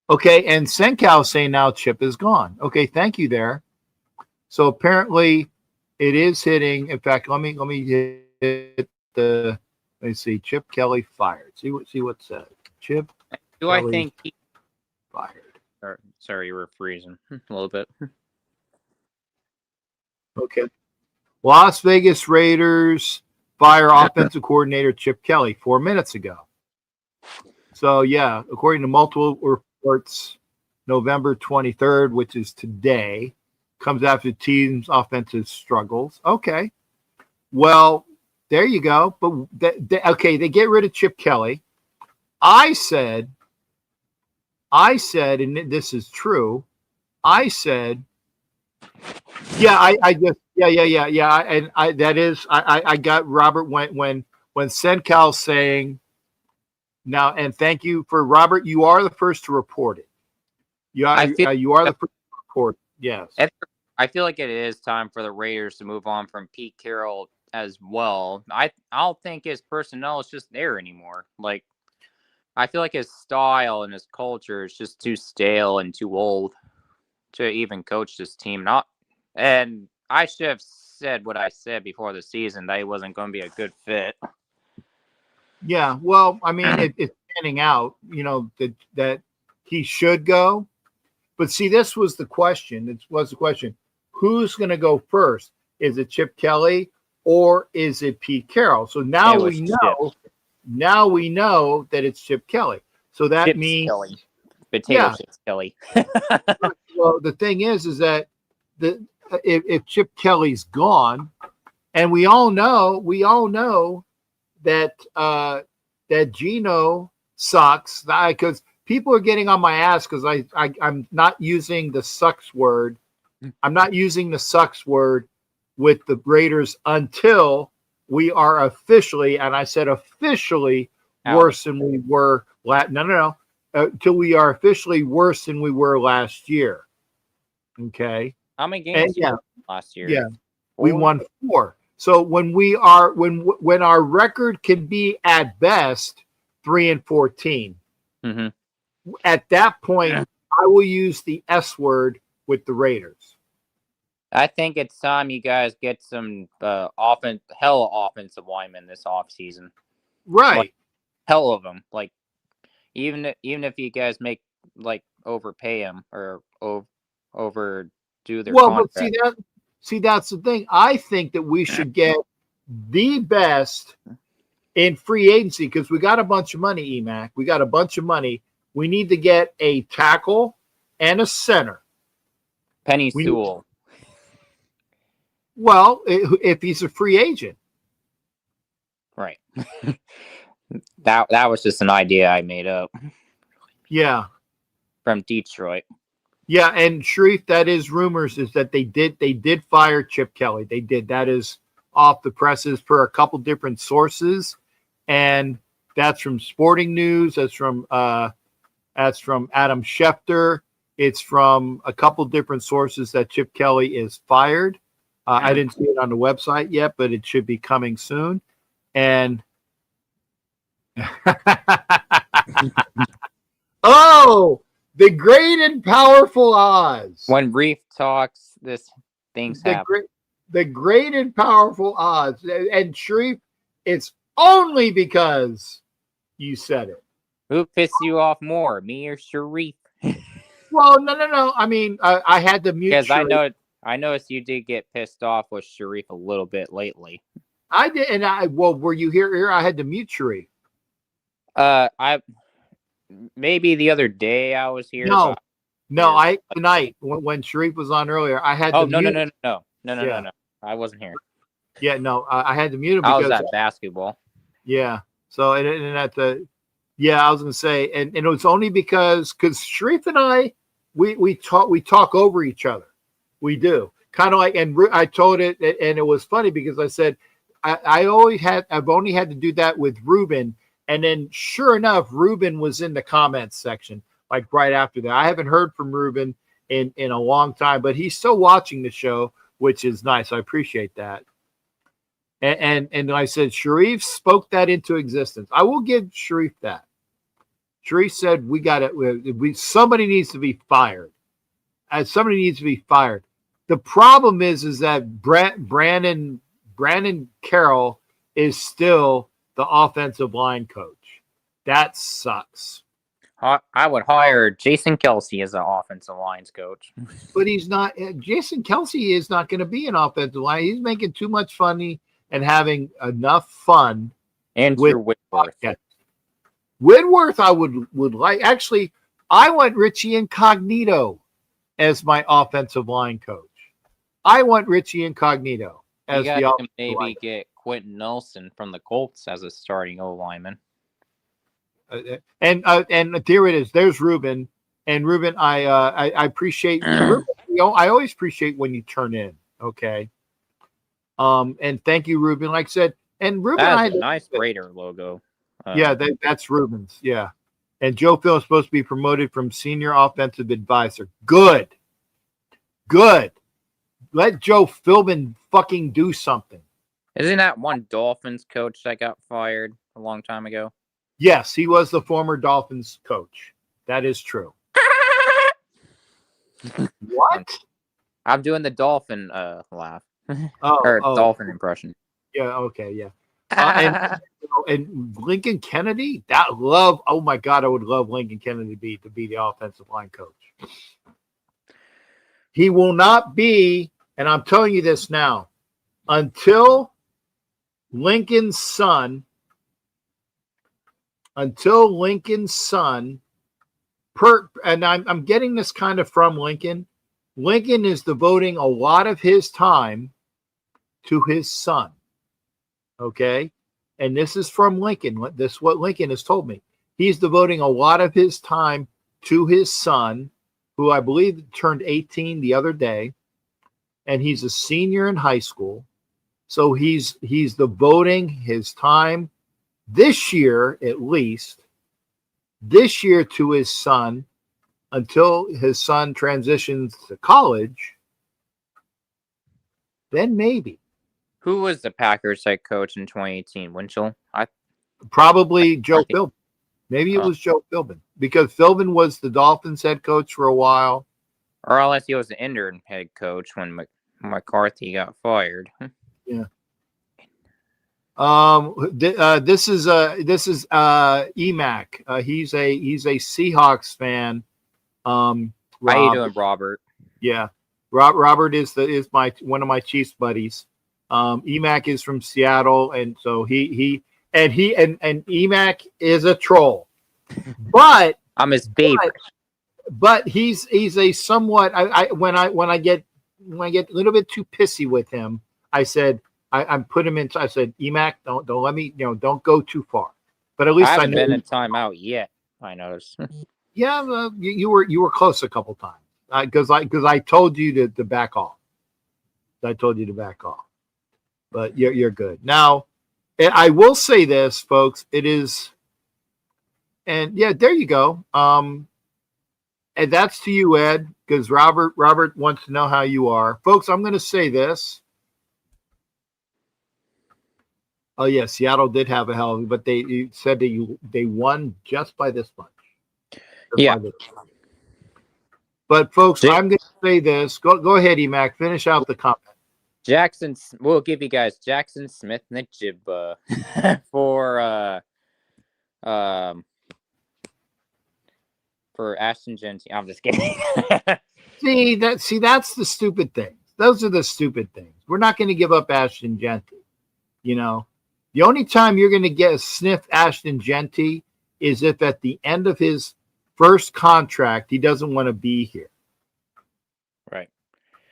Okay, and Senkow saying now Chip is gone. Okay, thank you there. So apparently it is hitting. In fact, let me hit the. Let's see. Chip Kelly fired. See what said. Chip. Do Kelly I think he fired? Sorry, you were freezing a little bit. Okay. Las Vegas Raiders fire offensive coordinator Chip Kelly 4 minutes ago. So yeah, according to multiple reports, November 23rd, which is today, comes after the team's offensive struggles. Okay. Well, there you go. But they get rid of Chip Kelly. I said, and this is true. I said, yeah, I got Robert when Senkow saying now, and thank you for Robert. You are the first to report it. You are the first to report. Yes. I feel like it is time for the Raiders to move on from Pete Carroll as well. I don't think his personnel is just there anymore. Like, I feel like his style and his culture is just too stale and too old to even coach this team. And I should have said what I said before the season, that he wasn't going to be a good fit. Yeah, well, I mean, it's standing out, that he should go. But see, this was the question. It was the question. Who's going to go first? Is it Chip Kelly or is it Pete Carroll? So now we know. Now we know that it's Chip Kelly. So that Chips means Kelly. Potato chips Kelly. Well, the thing is that if Chip Kelly's gone, and we all know that that Gino sucks, because people are getting on my ass because I'm not using the sucks word. I'm not using the sucks word with the Raiders until we are officially, and I said officially, worse than we were. Till we are officially worse than we were last year. Okay. How many games last year? Yeah, 4? We won 4. So when our record can be at best 3-14, at that point, I will use the S word with the Raiders. I think it's time you guys get some offensive linemen this offseason. Right. Like, hell of them. Like, even if you guys overpay them or overdo their contract. But see that's the thing. I think that we should get the best in free agency because we got a bunch of money, EMAC. We got a bunch of money. We need to get a tackle and a center. Penny Sewell. Well, if he's a free agent. Right. That was just an idea I made up. Yeah. From Detroit. Yeah, and Sharif, that is rumors is that they did fire Chip Kelly. They did. That is off the presses per a couple different sources. And that's from Sporting News. That's from Adam Schefter. It's from a couple different sources that Chip Kelly is fired. I didn't see it on the website yet, but it should be coming soon. And the great and powerful Oz. When Reef talks, things happen. The great and powerful Oz. And Sharif, it's only because you said it. Who pissed you off more, me or Sharif? Well, no. I mean, I had to mute because Sharif. I noticed you did get pissed off with Sharif a little bit lately. I did, and well, were you here? I had to mute Sharif. I maybe the other day I was here. No, here. Tonight when Sharif was on earlier, I had to mute. No. I wasn't here. Yeah, no, I had to mute him I because was at basketball. Yeah. So and at the I was gonna say, and it was only because Sharif and I we talk over each other. We do. Kind of like, and I told it, and it was funny because I said I've only had to do that with Ruben, and then sure enough, Ruben was in the comments section like right after that. I haven't heard from Ruben in a long time, but he's still watching the show, which is nice. I appreciate that. And I said, Sharif spoke that into existence. I will give Sharif that. Sharif said, we got it. Somebody needs to be fired. Somebody needs to be fired. The problem is that Brandon Carroll is still the offensive line coach. That sucks. I would hire Jason Kelsey as an offensive lines coach. But he's not. Jason Kelsey is not going to be an offensive line. He's making too much funny and having enough fun. And with Whitworth. Yeah. Whitworth, I would like. Actually, I want Richie Incognito as my offensive line coach. I want Richie Incognito as the offensive maybe line. Get Quentin Nelson from the Colts as a starting O lineman. And there it is. There's Ruben. And Ruben, I appreciate. Ruben, I always appreciate when you turn in. Okay. And thank you, Ruben. Like I said, and Ruben, that's a nice Raider logo. That's Ruben's. Yeah. And Joe Phil is supposed to be promoted from senior offensive advisor. Good. Let Joe Philbin fucking do something. Isn't that one Dolphins coach that got fired a long time ago? Yes, he was the former Dolphins coach. That is true. What? I'm doing the dolphin laugh. Dolphin impression. Yeah, okay, yeah. And Lincoln Kennedy, oh my God, I would love Lincoln Kennedy to be the offensive line coach. He will not be, and I'm telling you this now, until Lincoln's son, and I'm getting this kind of from Lincoln. Lincoln is devoting a lot of his time to his son. Okay. And this is from Lincoln. This is what Lincoln has told me. He's devoting a lot of his time to his son, who I believe turned 18 the other day. And he's a senior in high school. So he's devoting his time this year, at least, to his son until his son transitions to college. Then maybe. Who was the Packers head coach in 2018? Winchell? Probably Joe Philbin. Maybe it was Joe Philbin, because Philbin was the Dolphins head coach for a while. Or unless he was the interim head coach when McCarthy got fired. Yeah. This is EMAC. He's a Seahawks fan. How you doing, Robert? Yeah, Robert is one of my Chiefs buddies. EMAC is from Seattle, and so he EMAC is a troll, but I'm his favorite. But he's a somewhat. When I get a little bit too pissy with him, I said I put him into. I said, EMAC, don't let me, don't go too far. But at least I haven't know been in timeout yet. I noticed. Yeah, you were close a couple times because I told you to back off. I told you to back off, but you're good now. I will say this, folks. It is, and yeah, there you go. And that's to you, Ed, because Robert wants to know how you are, folks. I'm going to say this. Oh yeah, Seattle did have a hell of, but they said that they won just by this much. Yeah. But folks, I'm going to say this. Go ahead, EMAC. Finish out the comment. We'll give you guys Jackson Smith Najibba for Ashton Genty. I'm just kidding. See, that's the stupid thing. Those are the stupid things. We're not going to give up Ashton Genty. You know, the only time you're going to get a sniff Ashton Genty is if at the end of his first contract, he doesn't want to be here. Right.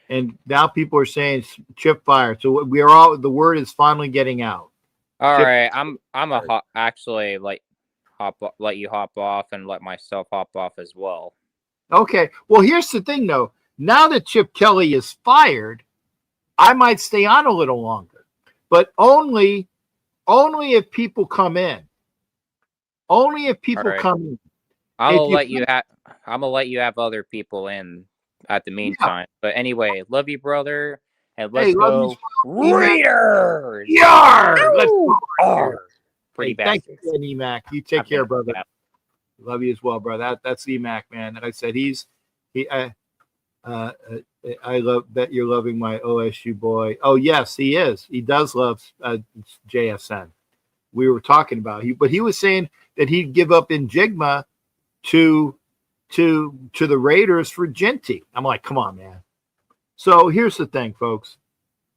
And now people are saying Chip fired. So we are all, the word is finally getting out. All Chip, right. Actually let you hop off and let myself hop off as well. Okay. Well, here's the thing though. Now that Chip Kelly is fired, I might stay on a little longer, but only if people come in. Only if people come in. I'm gonna let you have other people in at the meantime. Yeah. But anyway, love you, brother, and let's go Raiders! Yar! Let's go. Pretty bad. Thank you, EMAC. You take care, brother. Love you as well, brother. That's EMAC, man. Like I said, I love that you're loving my OSU boy. Oh yes, he is. He does love JSN. We were talking about but he was saying that he'd give up Njigma to the Raiders for Genty. I'm like, come on, man. So here's the thing, folks.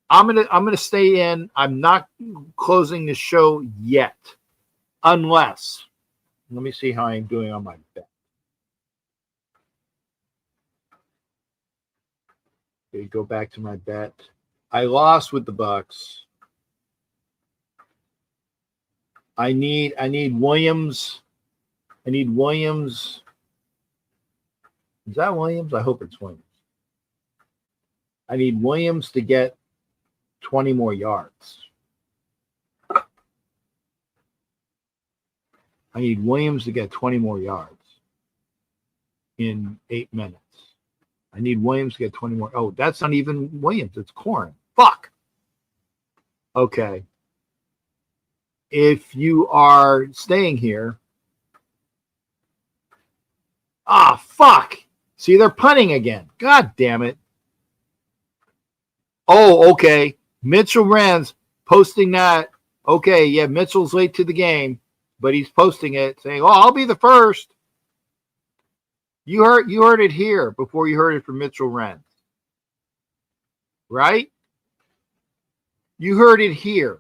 I'm gonna stay in. I'm not closing the show yet, unless. Let me see how I'm doing on my bet. Okay, go back to my bet. I lost with the Bucks. I need Williams. I need Williams. Is that Williams? I hope it's Williams. I need Williams to get 20 more yards. I need Williams to get 20 more yards in 8 minutes. I need Williams to get 20 more. Oh, that's not even Williams. It's Corn. Fuck. Okay. If you are staying here. Fuck. See, they're punting again. God damn it. Oh, okay. Mitchell Renz posting that. Okay, yeah, Mitchell's late to the game, but he's posting it saying, "Oh, I'll be the first." You heard it here before you heard it from Mitchell Renz. Right? You heard it here.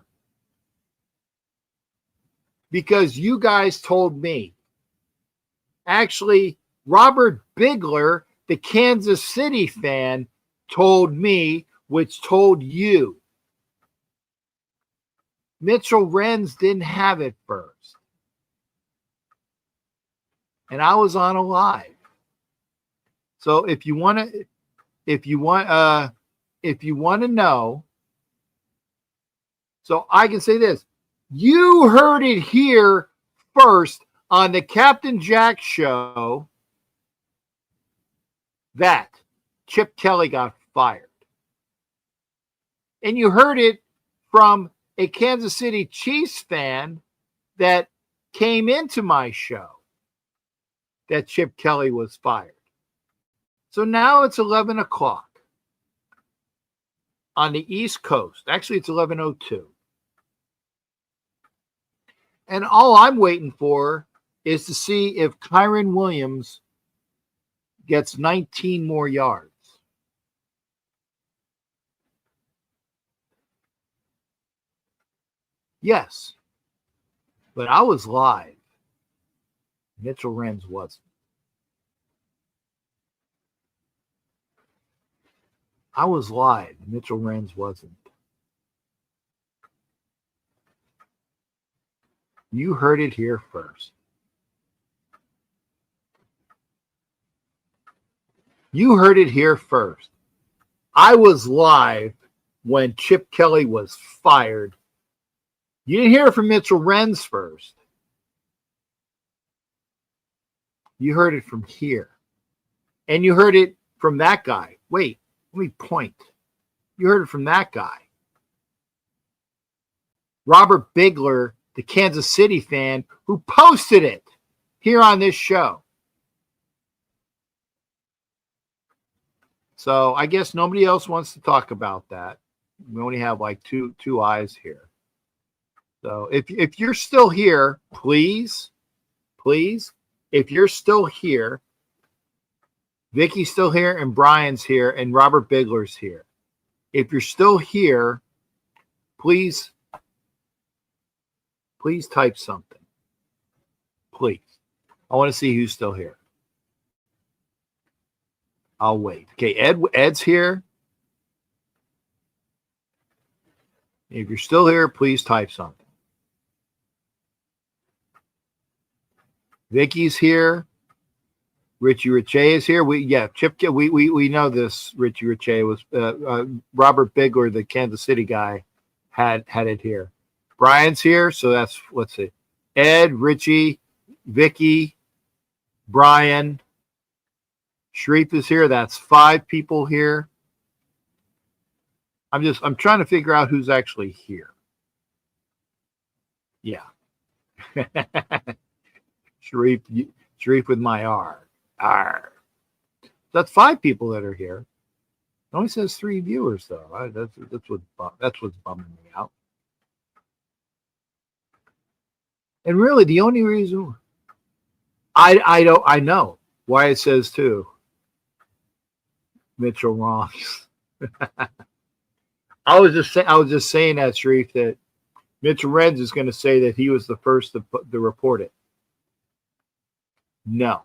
Because you guys told me. Actually, Robert Bigler, the Kansas City fan, told me, which told you. Mitchell Renz didn't have it first. And I was on a live. So if you want to know, so I can say this. You heard it here first on the Captain Jack show that Chip Kelly got fired. And you heard it from a Kansas City Chiefs fan that came into my show that Chip Kelly was fired. So now it's 11 o'clock on the East Coast. Actually, it's 11:02. And all I'm waiting for is to see if Kyren Williams gets 19 more yards. Yes. But I was live. Mitchell Renz wasn't. I was live. Mitchell Renz wasn't. You heard it here first. You heard it here first. I was live when Chip Kelly was fired. You didn't hear it from Mitchell Renz first. You heard it from here. And you heard it from that guy. Wait, let me point. You heard it from that guy. Robert Bigler, the Kansas City fan, who posted it here on this show. So I guess nobody else wants to talk about that. We only have like two eyes here. So if you're still here, please, if you're still here, Vicky's still here and Brian's here and Robert Bigler's here. If you're still here, please Please type something. Please. I want to see who's still here. I'll wait. Okay, Ed's here. If you're still here, please type something. Vicky's here. Richie Riche is here. Chip. We know this. Richie Riche was Robert Bigler, the Kansas City guy, had it here. Brian's here, so that's, let's see, Ed, Richie, Vicky, Brian, Sharif is here. That's 5 people here. I'm trying to figure out who's actually here. Yeah. Sharif with my R. That's 5 people that are here. It only says 3 viewers though. That's what's bumming me out. And really, the only reason I know why it says 2. Mitchell wrongs. I was just saying that, Sharif, that Mitchell Renz is going to say that he was the first to report it. No.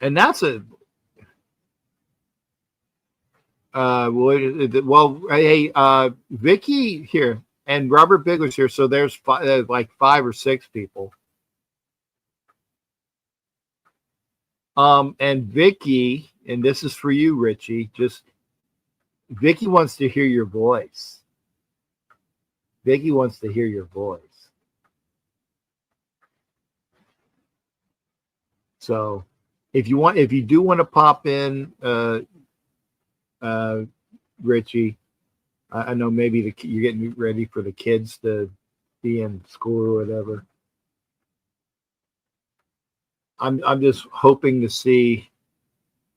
And that's a Vicky here and Robert Bigler's here, so there's like 5 or 6 people. And Vicky, and this is for you, Richie. Vicky wants to hear your voice. Vicky wants to hear your voice. So, if you do want to pop in, Richie, I know maybe you're getting ready for the kids to be in school or whatever. I'm just hoping to see.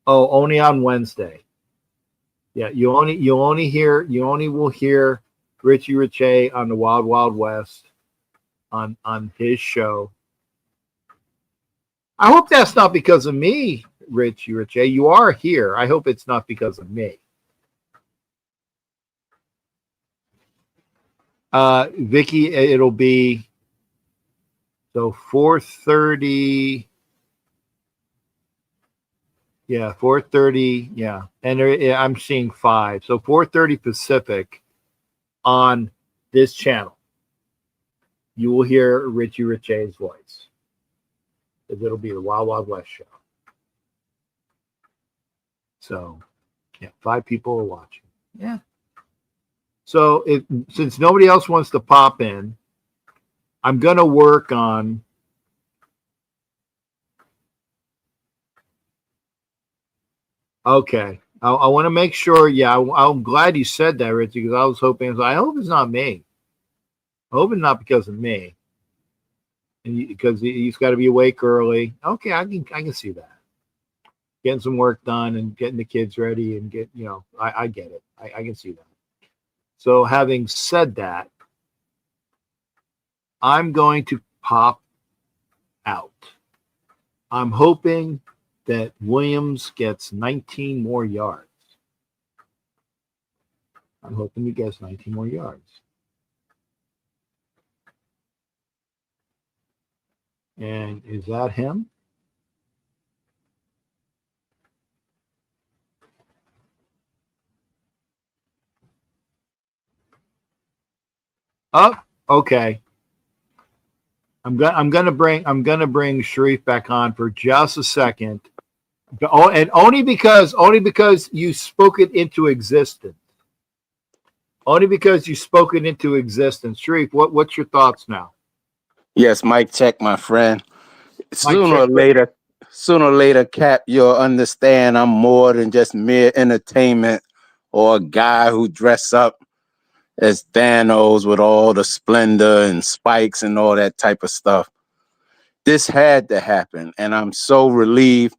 Oh, only on Wednesday. Yeah, you only will hear Richie Riche on the Wild Wild West on his show. I hope that's not because of me, Richie Riche. You are here. I hope it's not because of me. Vicky, it'll be so 4:30. Yeah, 4:30. Yeah, and I'm seeing 5. So 4:30 Pacific on this channel. You will hear Richie Riche's voice. It'll be the Wild Wild West show. So, yeah, 5 people are watching. Yeah. So since nobody else wants to pop in, I'm going to work on okay. I want to make sure. Yeah, I'm glad you said that, Richie, because I was hoping. I hope it's not me. I hope it's not because of me. And because he's got to be awake early. Okay, I can see that. Getting some work done and getting the kids ready and I get it. I can see that. So having said that, I'm going to pop out. I'm hoping that Williams gets 19 more yards. I'm hoping he gets 19 more yards. And is that him? Oh, okay. I'm gonna bring Sharif back on for just a second. Oh, and only because you spoke it into existence. Only because you spoke it into existence. Sharif, what's your thoughts now? Yes, mic check, my friend. Sooner or later, Cap, you'll understand I'm more than just mere entertainment or a guy who dress up as Thanos with all the splendor and spikes and all that type of stuff. This had to happen, and I'm so relieved.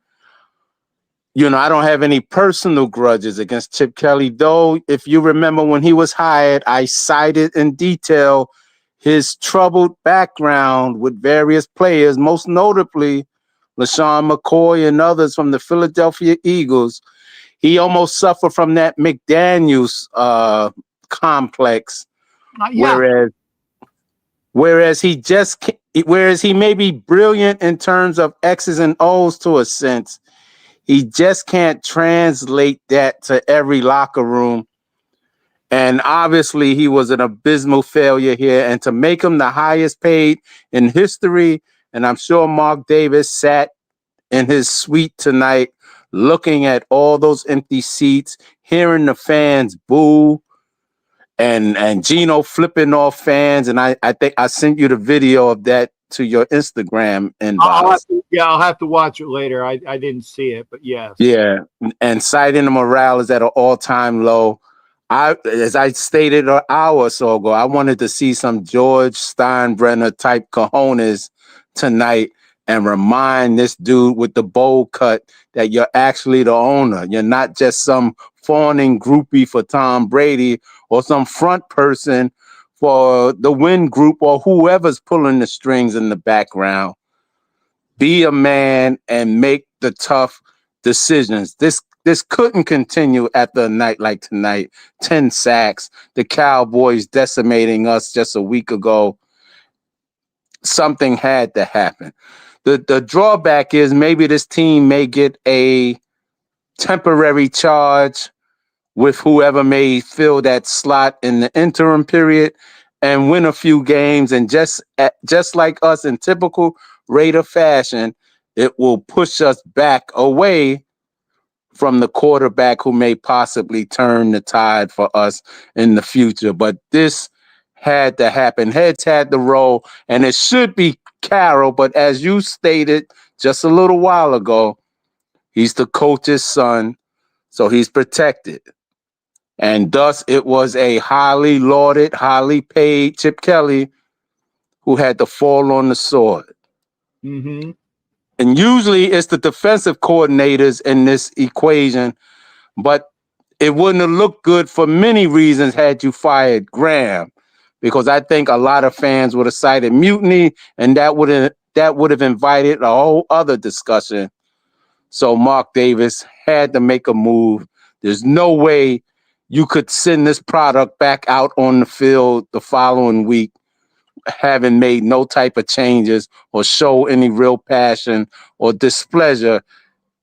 I don't have any personal grudges against Chip Kelly, though. If you remember when he was hired, I cited in detail his troubled background with various players, most notably LaShawn McCoy and others from the Philadelphia Eagles. he almost suffered from that McDaniels complex, whereas he may be brilliant in terms of X's and O's to a sense, he just can't translate that to every locker room. And obviously, he was an abysmal failure here. And to make him the highest paid in history, and I'm sure Mark Davis sat in his suite tonight looking at all those empty seats, hearing the fans boo, and Gino flipping off fans. And I think I sent you the video of that to your Instagram inbox. I'll have to watch it later. I didn't see it, but yes. Yeah, and citing the morale is at an all-time low. As I stated an hour or so ago, I wanted to see some George Steinbrenner type cojones tonight and remind this dude with the bowl cut that you're actually the owner. You're not just some fawning groupie for Tom Brady or some front person for the Win Group or whoever's pulling the strings in the background. Be a man and make the tough decisions. This couldn't continue after a night like tonight. 10 sacks, the Cowboys decimating us just a week ago. Something had to happen. The drawback is maybe this team may get a temporary charge with whoever may fill that slot in the interim period and win a few games. And just like us in typical Raider fashion, it will push us back away from the quarterback who may possibly turn the tide for us in the future. But this had to happen. Heads had to roll, and it should be Carroll. But as you stated just a little while ago, he's the coach's son, so he's protected. And thus it was a highly lauded, highly paid Chip Kelly who had to fall on the sword. Mm-hmm. And usually it's the defensive coordinators in this equation, but it wouldn't have looked good for many reasons had you fired Graham, because I think a lot of fans would have cited mutiny, and that would have invited a whole other discussion. So Mark Davis had to make a move. There's no way you could send this product back out on the field the following week having made no type of changes or show any real passion or displeasure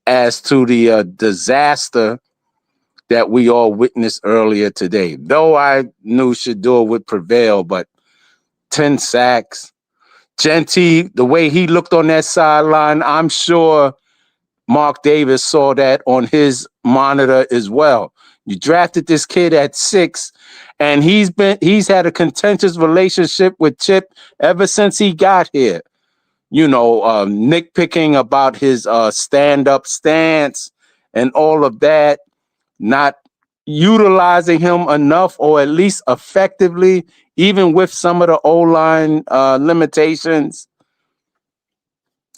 as to the disaster that we all witnessed earlier today. Though I knew Shadeur would prevail, but 10 sacks. Genty, the way he looked on that sideline, I'm sure Mark Davis saw that on his monitor as well. You drafted this kid at 6, and he's had a contentious relationship with Chip ever since he got here. You know, nitpicking about his stand-up stance and all of that, not utilizing him enough or at least effectively, even with some of the O-line limitations.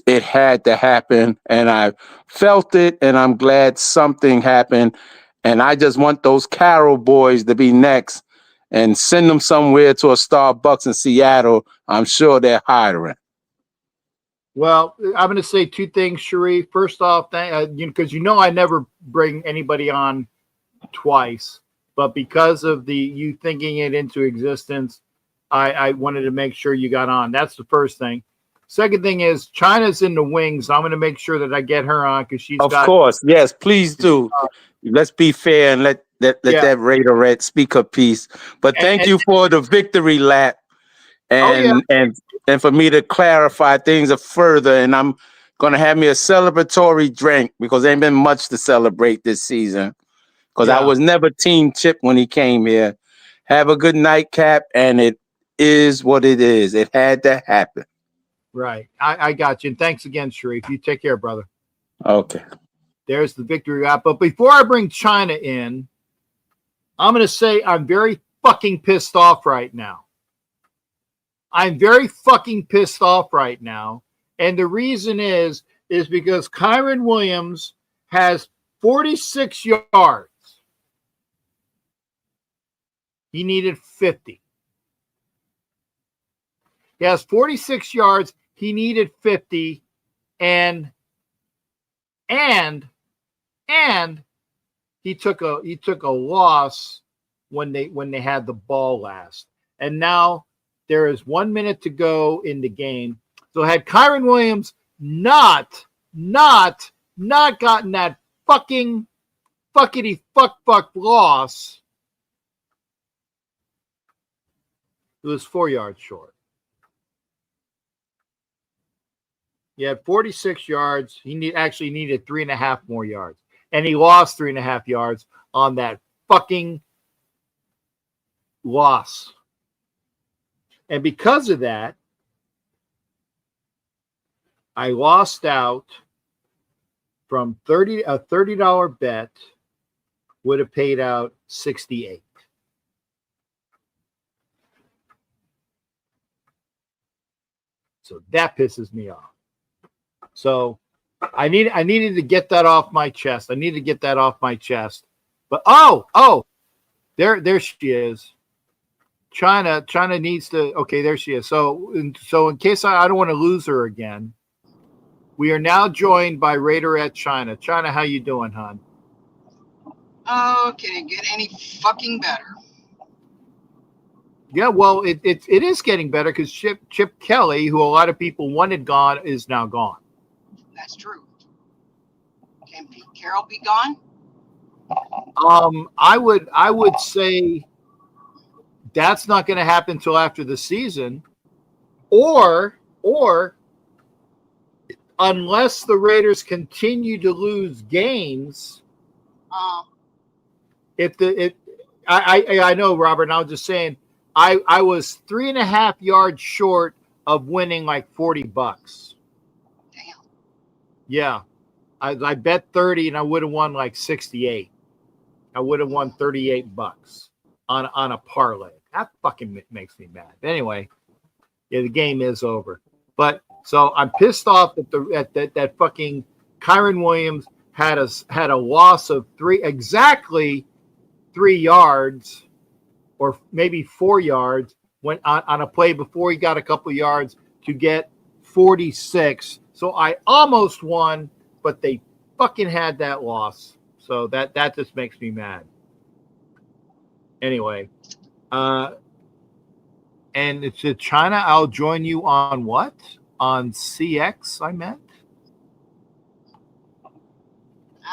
It had to happen, and I felt it, and I'm glad something happened. And I just want those Carroll boys to be next and send them somewhere to a Starbucks in Seattle. I'm sure they're hiring. Well, I'm going to say two things, Sharif. First off, because I never bring anybody on twice, but because of you thinking it into existence, I wanted to make sure you got on. That's the first thing. Second thing is China's in the wings. So I'm going to make sure that I get her on because she's of course. Yes, please do. Let's be fair and let that Raiderette speak her piece. But thank you for the victory lap and for me to clarify things further. And I'm going to have me a celebratory drink because there ain't been much to celebrate this season because I was never Team Chip when he came here. Have a good night, Cap. And it is what it is. It had to happen. Right. I got you. And thanks again, Sharif. You take care, brother. Okay. There's the victory lap. But before I bring China in, I'm going to say I'm very fucking pissed off right now. I'm very fucking pissed off right now. And the reason is because Kyren Williams has 46 yards. He needed 50. He has 46 yards. He needed 50. And he took a loss when they had the ball last. And now there is 1 minute to go in the game. So had Kyron Williams not gotten that fuckity fuck loss, it was 4 yards short. He had 46 yards. He actually needed 3.5 more yards. And he lost 3.5 yards on that fucking loss. And because of that, I lost out from a $30 bet would have paid out 68. So that pisses me off. So I needed to get that off my chest. I need to get that off my chest. But there she is. China needs to. Okay, there she is. So in case I don't want to lose her again, we are now joined by Raiderette China. China, how you doing, hon? Oh, can it get any fucking better? Yeah, well, it is getting better because Chip Kelly, who a lot of people wanted gone, is now gone. That's true. Can Pete Carroll be gone? I would say that's not going to happen until after the season, or unless the Raiders continue to lose games. I know, Robert. And I was just saying, I was 3.5 yards short of winning like $40. Damn. Yeah, I bet 30 and I would have won like 68. I would have won $38 on a parlay. That fucking makes me mad. But anyway, yeah, the game is over. But so I'm pissed off that fucking Kyron Williams had a loss of exactly 3 yards, or maybe 4 yards, went on a play before he got a couple yards to get 46. So I almost won, but they fucking had that loss. So that just makes me mad. Anyway, and it's China. I'll join you on what? On CX, I meant.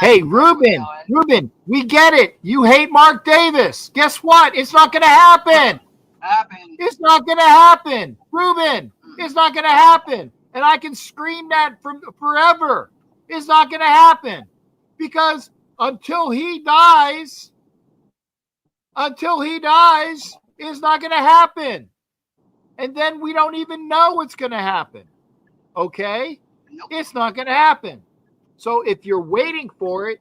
Hey, Ruben, we get it. You hate Mark Davis. Guess what? It's not going to happen. It's not going to happen. Ruben, it's not going to happen. And I can scream that from forever. It's not going to happen. Because until he dies, it's not going to happen. And then we don't even know what's going to happen. Okay? Nope. It's not going to happen. So if you're waiting for it,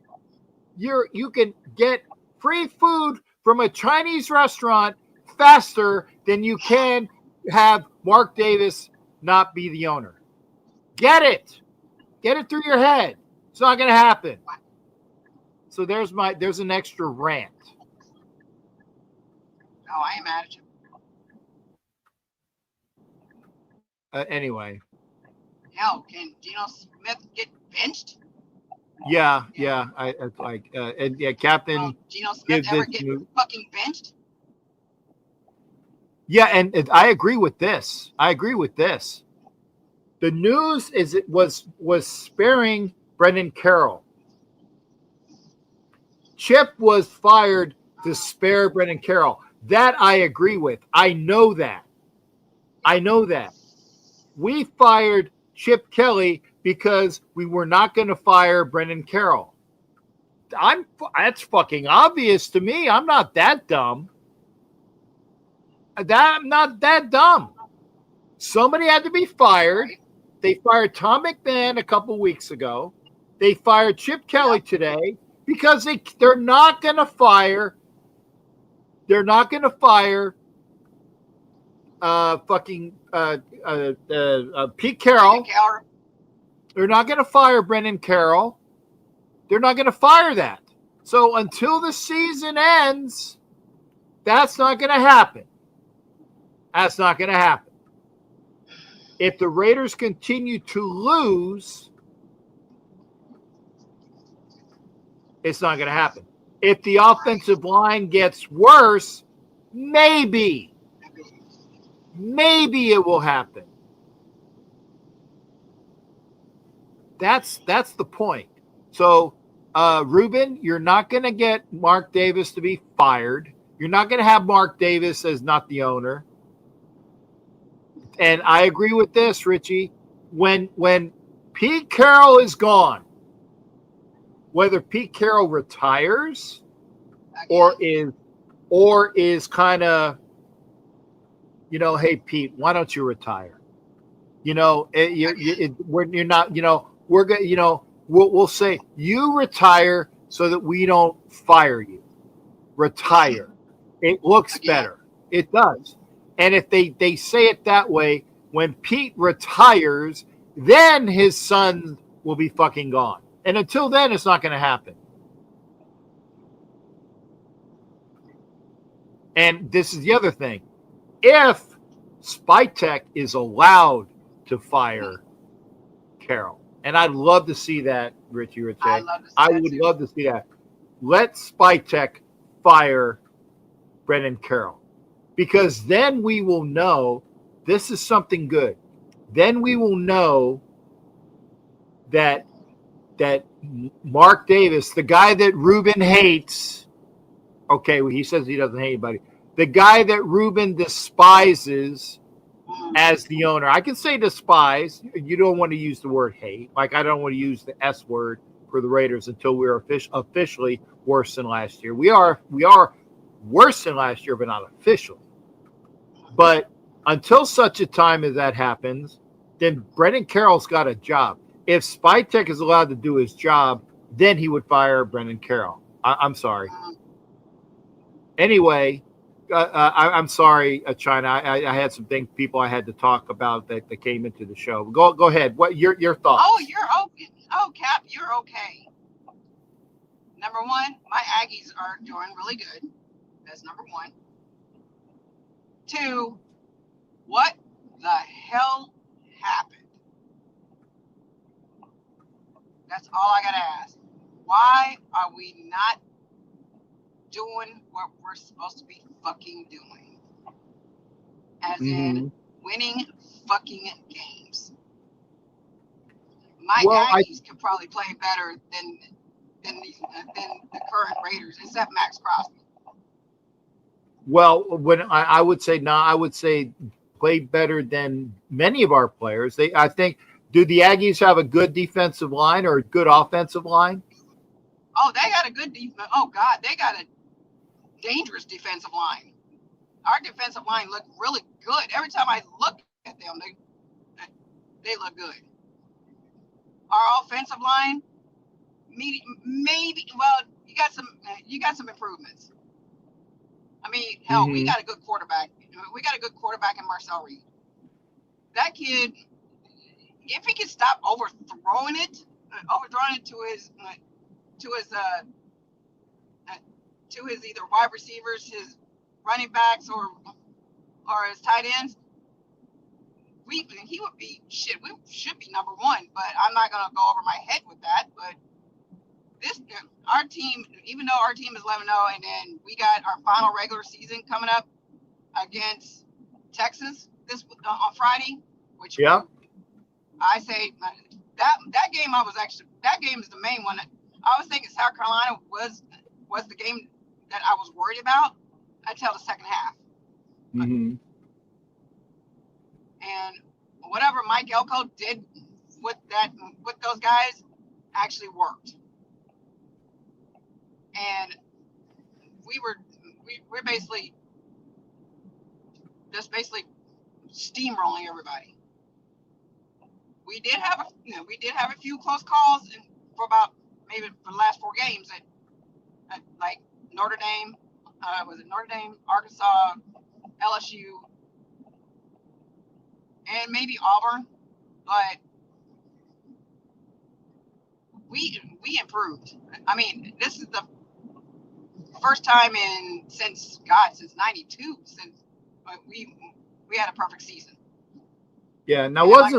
you can get free food from a Chinese restaurant faster than you can have Mark Davis not be the owner. Get it. Get it through your head. It's not going to happen. So there's an extra rant. Oh, I imagine. Anyway. Hell, can Geno Smith get benched? Yeah. Captain. Geno Smith ever get fucking benched? Yeah, and I agree with this. The news is it was sparing Brendan Carroll. Chip was fired to spare Brendan Carroll. That I agree with. I know that. We fired Chip Kelly because we were not going to fire Brendan Carroll. That's fucking obvious to me. I'm not that dumb. I'm not that dumb. Somebody had to be fired. They fired Tom McMahon a couple weeks ago. They fired Chip Kelly today because they're not going to fire. They're not going to fire Pete Carroll. They're not going to fire Brendan Carroll. They're not going to fire that. So until the season ends, that's not going to happen. That's not going to happen. If the Raiders continue to lose, it's not going to happen. If the offensive line gets worse, maybe it will happen. That's the point. So, Ruben, you're not going to get Mark Davis to be fired. You're not going to have Mark Davis as not the owner. And I agree with this, Richie. When Pete Carroll is gone, whether Pete Carroll retires or is kind of, hey Pete, why don't you retire? You're not. We're going. We'll say you retire so that we don't fire you. Retire. It looks better. It does. And if they say it that way, when Pete retires, then his son will be fucking gone. And until then, it's not going to happen. And this is the other thing. If Spytek is allowed to fire Carroll, and I'd love to see that, Richie. I would love to see that. Let Spytek fire Brendan Carroll, because then we will know this is something good. Then we will know that Mark Davis, the guy that Ruben hates, okay, well, he says he doesn't hate anybody. The guy that Ruben despises as the owner. I can say despise. You don't want to use the word hate. Like I don't want to use the S word for the Raiders until we're officially worse than last year. We are worse than last year, but not officially. But until such a time as that happens, then Brendan Carroll's got a job. If Spytek is allowed to do his job, then he would fire Brendan Carroll. I'm sorry. Anyway, I'm sorry, China. I had some people I had to talk about that came into the show. Go ahead. What your thoughts? Oh, you're okay. Oh, Cap, you're okay. Number one, my Aggies are doing really good. That's number one. Two, what the hell happened? That's all I gotta ask. Why are we not doing what we're supposed to be fucking doing? As in winning fucking games. My Aggies could probably play better than the current Raiders, except Max Crosby. Well, when I would say I would say play better than many of our players. I think. Do the Aggies have a good defensive line or a good offensive line? Oh, they got a good defense. Oh, God, they got a dangerous defensive line. Our defensive line looked really good. Every time I look at them, they look good. Our offensive line, maybe. Well, you got some improvements. I mean, hell, we got a good quarterback. We got a good quarterback in Marcel Reed. That kid. If he could stop overthrowing it to his either wide receivers, his running backs, or his tight ends, he would be shit. We should be number one, but I'm not gonna go over my head with that. But our team, even though our team is 11-0, and then we got our final regular season coming up against Texas on Friday, which I say that game that game is the main one. I was thinking South Carolina was the game that I was worried about until the second half. And whatever Mike Elko did with those guys actually worked. And we're basically steamrolling everybody. We did have a few close calls for about maybe for the last 4 games at like Notre Dame, Arkansas, LSU, and maybe Auburn, but we improved. I mean, this is the first time since '92 since we had a perfect season. Yeah. Now, was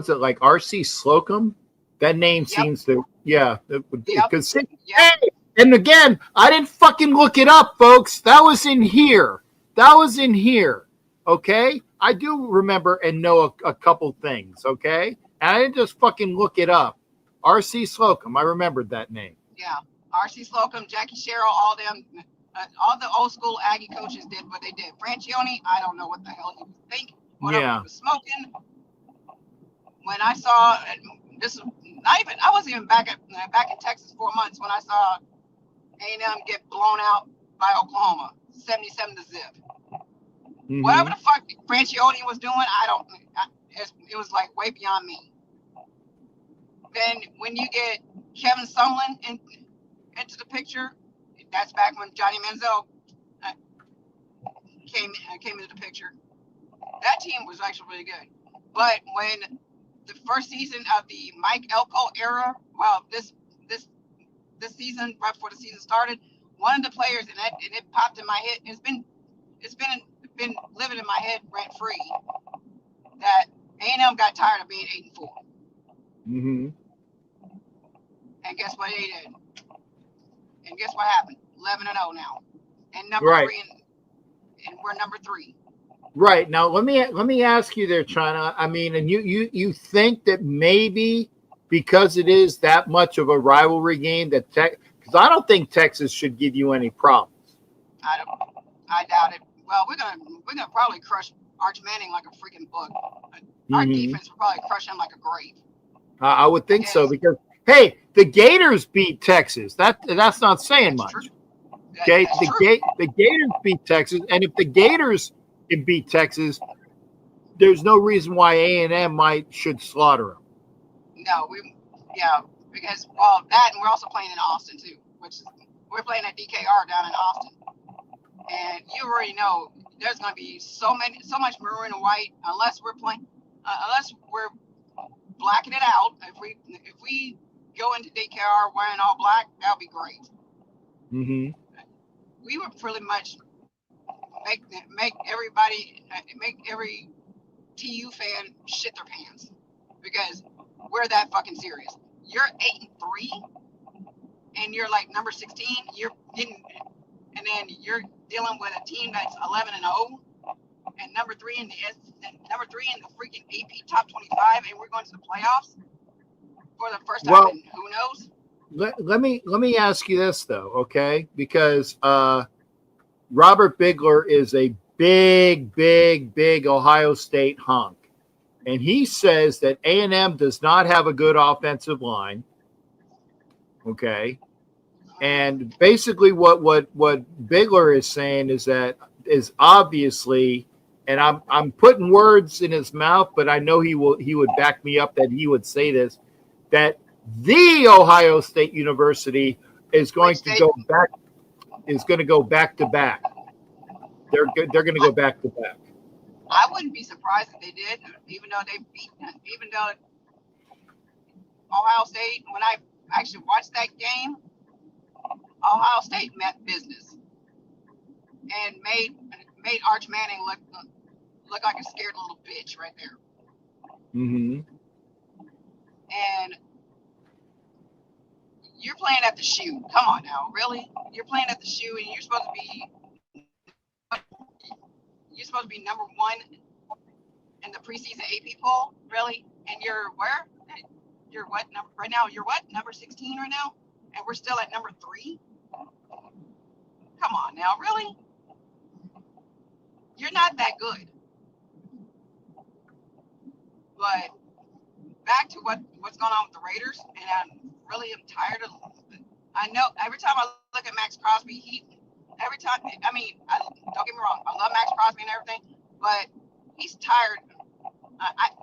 it like RC Slocum? That name seems to, because hey, And again, I didn't fucking look it up, folks. That was in here. Okay? I do remember and know a couple things, okay? And I didn't just fucking look it up. R.C. Slocum, I remembered that name. Yeah, R.C. Slocum, Jackie Sherrill, all them, all the old school Aggie coaches did what they did. Francione, I don't know what the hell he was thinking, whatever he was smoking. When I saw this, I wasn't even back in Texas 4 months when I saw A&M get blown out by Oklahoma, 77 to zip. Mm-hmm. Whatever the fuck Francione was doing, it was like way beyond me. Then when you get Kevin Sumlin into the picture, that's back when Johnny Manziel came into the picture. That team was actually really good. But when the first season of the Mike Elko era, well, this season, right before the season started, one of the players, and it popped in my head, it's been living in my head rent free, that A&M got tired of being 8-4. Mm-hmm. And guess what they did? And guess what happened? 11-0 now, and number 3, and we're number 3. Right. Now let me ask you there, China. I mean, and you think that maybe because it is that much of a rivalry game that because I don't think Texas should give you any problems. I doubt it. Well, we're gonna probably crush Arch Manning like a freaking bug. Our defense will probably crush him like a grave. I would think so, because hey, the Gators beat Texas. That's not saying much. True. Okay, the Gators beat Texas, and if the Gators can beat Texas, there's no reason why A&M should slaughter them. No, because that, and we're also playing in Austin too, we're playing at DKR down in Austin, and you already know there's going to be so much maroon and white unless we're blacking it out. If we go into DKR wearing all black, that'll be great. Mm-hmm. We would pretty much make every TU fan shit their pants, because we're that fucking serious. You're 8-3, and you're like number 16. And then you're dealing with a team that's 11-0, and number 3 in the freaking AP top 25, and we're going to the playoffs for the first time. And who knows? Let me ask you this though, okay? Because Robert Bigler is a big Ohio State hunk. And he says that A&M does not have a good offensive line. Okay. And basically what Bigler is saying is obviously, and I'm putting words in his mouth, but I know he would back me up that he would say this, that the Ohio State University is going to go back to back. They're going to go back to back. I wouldn't be surprised if they did, even though Ohio State, when I actually watched that game, Ohio State meant business and made Arch Manning look like a scared little bitch right there. Mm-hmm. And you're playing at the shoe. Come on now, really? You're playing at the shoe, and you're supposed to be number 1 in the preseason AP poll, really? And you're where? You're what number right now? You're what, number 16 right now? And we're still at number 3? Come on now, really? You're not that good. But back to what's going on with the Raiders, and I'm tired of. I know every time I look at Max Crosby, don't get me wrong, I love Max Crosby and everything, but he's tired.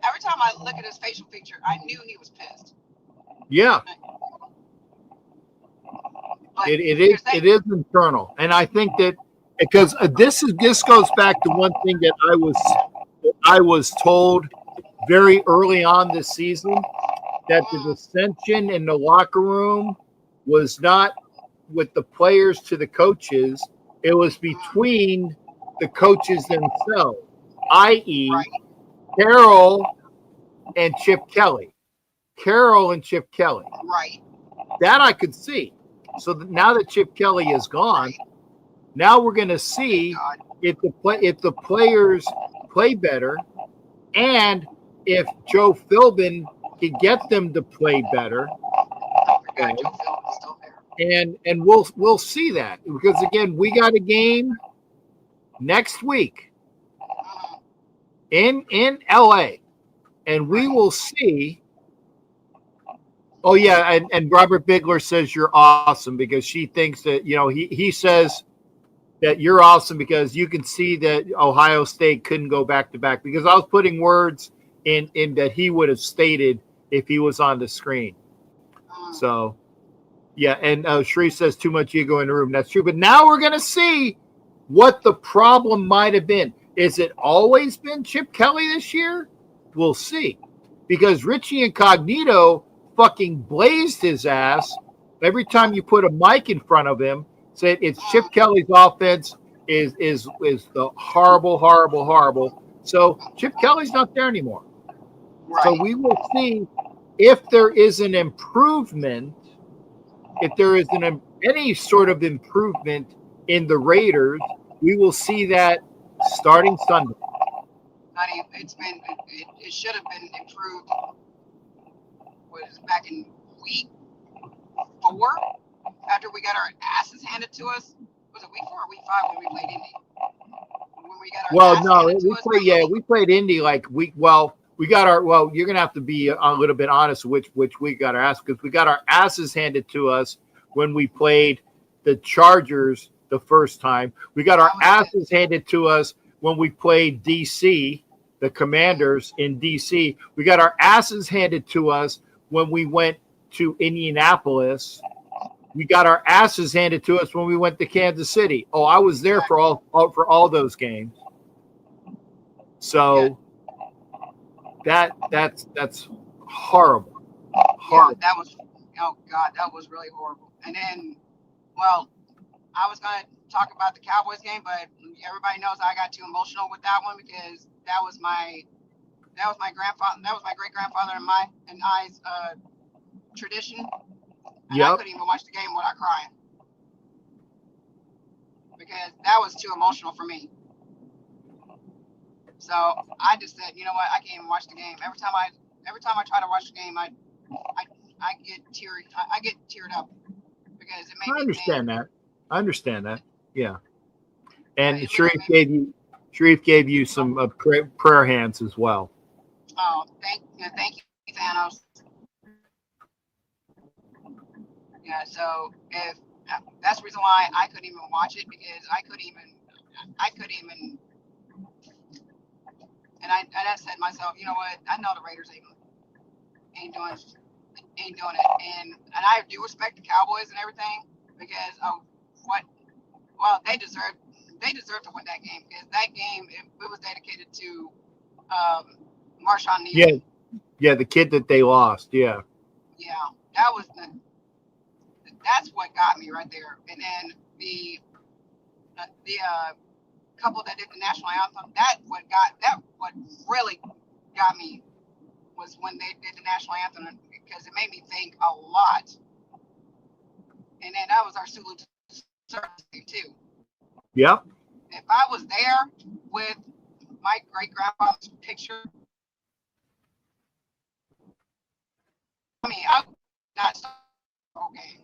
Every time I look at his facial feature, I knew he was pissed. Yeah. It is internal, and I think that because this goes back to one thing that I was told very early on this season, that the dissension in the locker room was not with the players to the coaches; it was between the coaches themselves, i.e., Carroll and Chip Kelly. Right. That I could see. So now that Chip Kelly is gone, now we're going to see if the players play better, and if Joe Philbin can get them to play better. And we'll see that, because again, we got a game next week in LA, and we will see. Oh yeah, and Robert Bigler says you're awesome, because she thinks that, you know, he says that you're awesome because you can see that Ohio State couldn't go back to back, because I was putting words in that he would have stated if he was on the screen. So yeah, and Shree says too much ego in the room. That's true. But now we're going to see what the problem might have been. Is it always been Chip Kelly this year? We'll see. Because Richie Incognito fucking blazed his ass every time you put a mic in front of him. Said it's Chip Kelly's offense is the horrible. So Chip Kelly's not there anymore. Right. So we will see if there is an improvement. If there is any sort of improvement in the Raiders, we will see that starting Sunday. It should have been improved. Was back in week 4 after we got our asses handed to us. Was it week 4 or week 5 when we played Indy? When we got our we played Indy like week. Well, we got our. Well, you're gonna have to be a little bit honest which we got our ass, because we got our asses handed to us when we played the Chargers the first time. We got our asses handed to us when we played DC, the Commanders in DC. We got our asses handed to us when we went to Indianapolis. We got our asses handed to us when we went to Kansas City. Oh, I was there for all those games. So that's horrible. Horrible. Yeah, that was really horrible. And then, well, I was going to talk about the Cowboys game, but everybody knows I got too emotional with that one, because that was my grandfather, that was my great grandfather and I's tradition. And I couldn't even watch the game without crying, because that was too emotional for me. So I just said, you know what, I can't even watch the game. Every time I try to watch the game, I get teared up, because it made me think. I understand that. Yeah. And Sharif gave you some prayer hands as well. Oh, thank you, Thanos. Yeah, so if that's the reason why I couldn't even watch it, because I couldn't even, and I said to myself, you know what, I know the Raiders ain't doing it, and I do respect the Cowboys and everything, because of they deserve to win that game, because that game it was dedicated to Marshawn Neal. Yeah, the kid that they lost. Yeah, that's what got me right there. And then the couple that did the national anthem, what really got me was when they did the national anthem, because it made me think a lot. And then that was our Sulu too. Yep. If I was there with my great grandpa's picture, I mean, I would not start the whole game,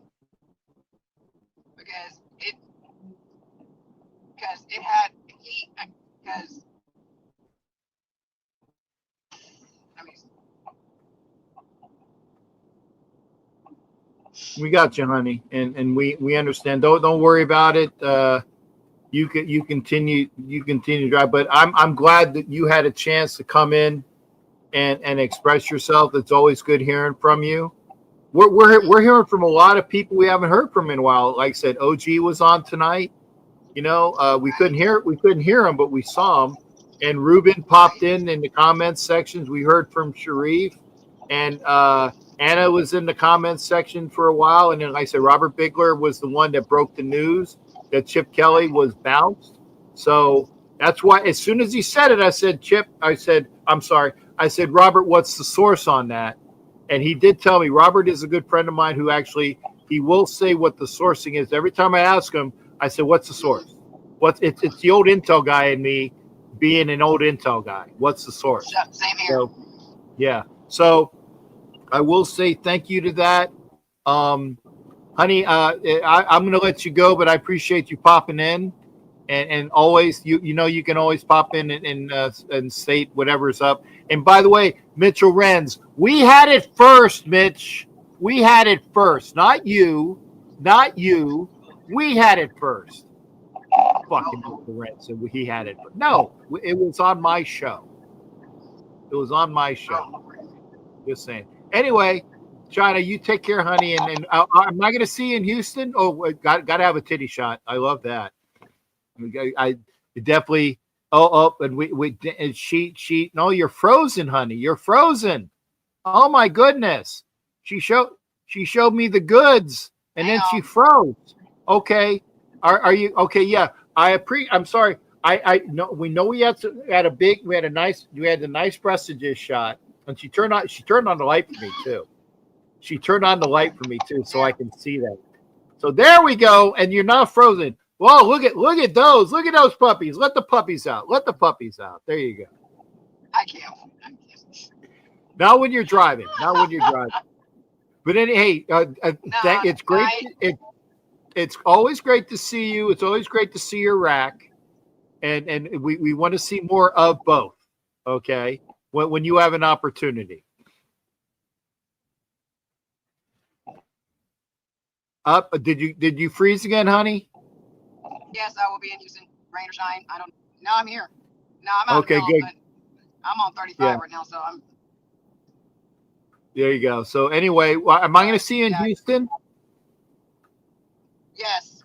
because we got you, honey, and we understand. Don't worry about it. You continue to drive, but I'm glad that you had a chance to come in and express yourself. It's always good hearing from you. We're hearing from a lot of people we haven't heard from in a while. Like I said, OG was on tonight. You know, we couldn't hear him, but we saw him. And Ruben popped in the comments sections. We heard from Sharif, and Anna was in the comments section for a while. And then, like I said, Robert Bigler was the one that broke the news that Chip Kelly was bounced. So that's why, as soon as he said it, I said, Robert, what's the source on that? And he did tell me. Robert is a good friend of mine who actually he will say what the sourcing is. Every time I ask him, I say, "What's the source?" It's the old Intel guy in me, being an old Intel guy. What's the source? Same here. So, yeah. So I will say thank you to that. Honey, I'm going to let you go, but I appreciate you popping in, and always you know you can always pop in and state whatever's up. And by the way, Mitchell Renz, we had it first, Mitch. We had it first, not you, not you. We had it first. Fucking Mitchell Renz, so he had it. No, it was on my show. It was on my show. Just saying. Anyway. China, you take care, honey, and am I going to see you in Houston? Oh, got to have a titty shot. I love that. I definitely. And we and she. No, you're frozen, honey. You're frozen. Oh my goodness. She showed me the goods, and then she froze. Okay, are you okay? Yeah, I'm sorry. I know we know we had a nice breastages shot, and she turned on the light for me too. She turned on the light for me too, so I can see that. So there we go, and you're not frozen. Whoa, look at those. Look at those puppies. Let the puppies out. Let the puppies out. There you go. I can't. Not when you're driving. Not when you're driving. But hey, it's great. It's always great to see you. It's always great to see your rack, and we want to see more of both. Okay, when you have an opportunity. Up? Did you freeze again, honey? Yes, I will be in Houston, rain or shine. I don't. No, I'm here. No, I'm out. Okay, good. I'm on 35 right now, so I'm. There you go. So anyway, am I going to see you in Houston? Yes.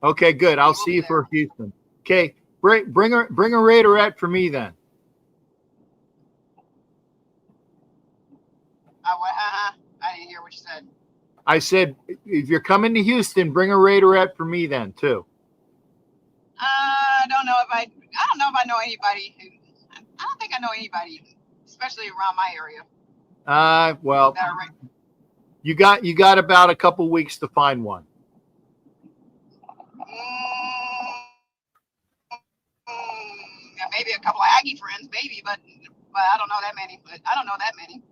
Okay, good. I'll see you for Houston. Okay, bring a Raiderette for me then. I didn't hear what you said. I said, if you're coming to Houston, bring a Raiderette for me then too. I don't know if I know anybody. I don't think I know anybody, especially around my area. Well, you got about a couple weeks to find one. Maybe a couple of Aggie friends, maybe, but I don't know that many.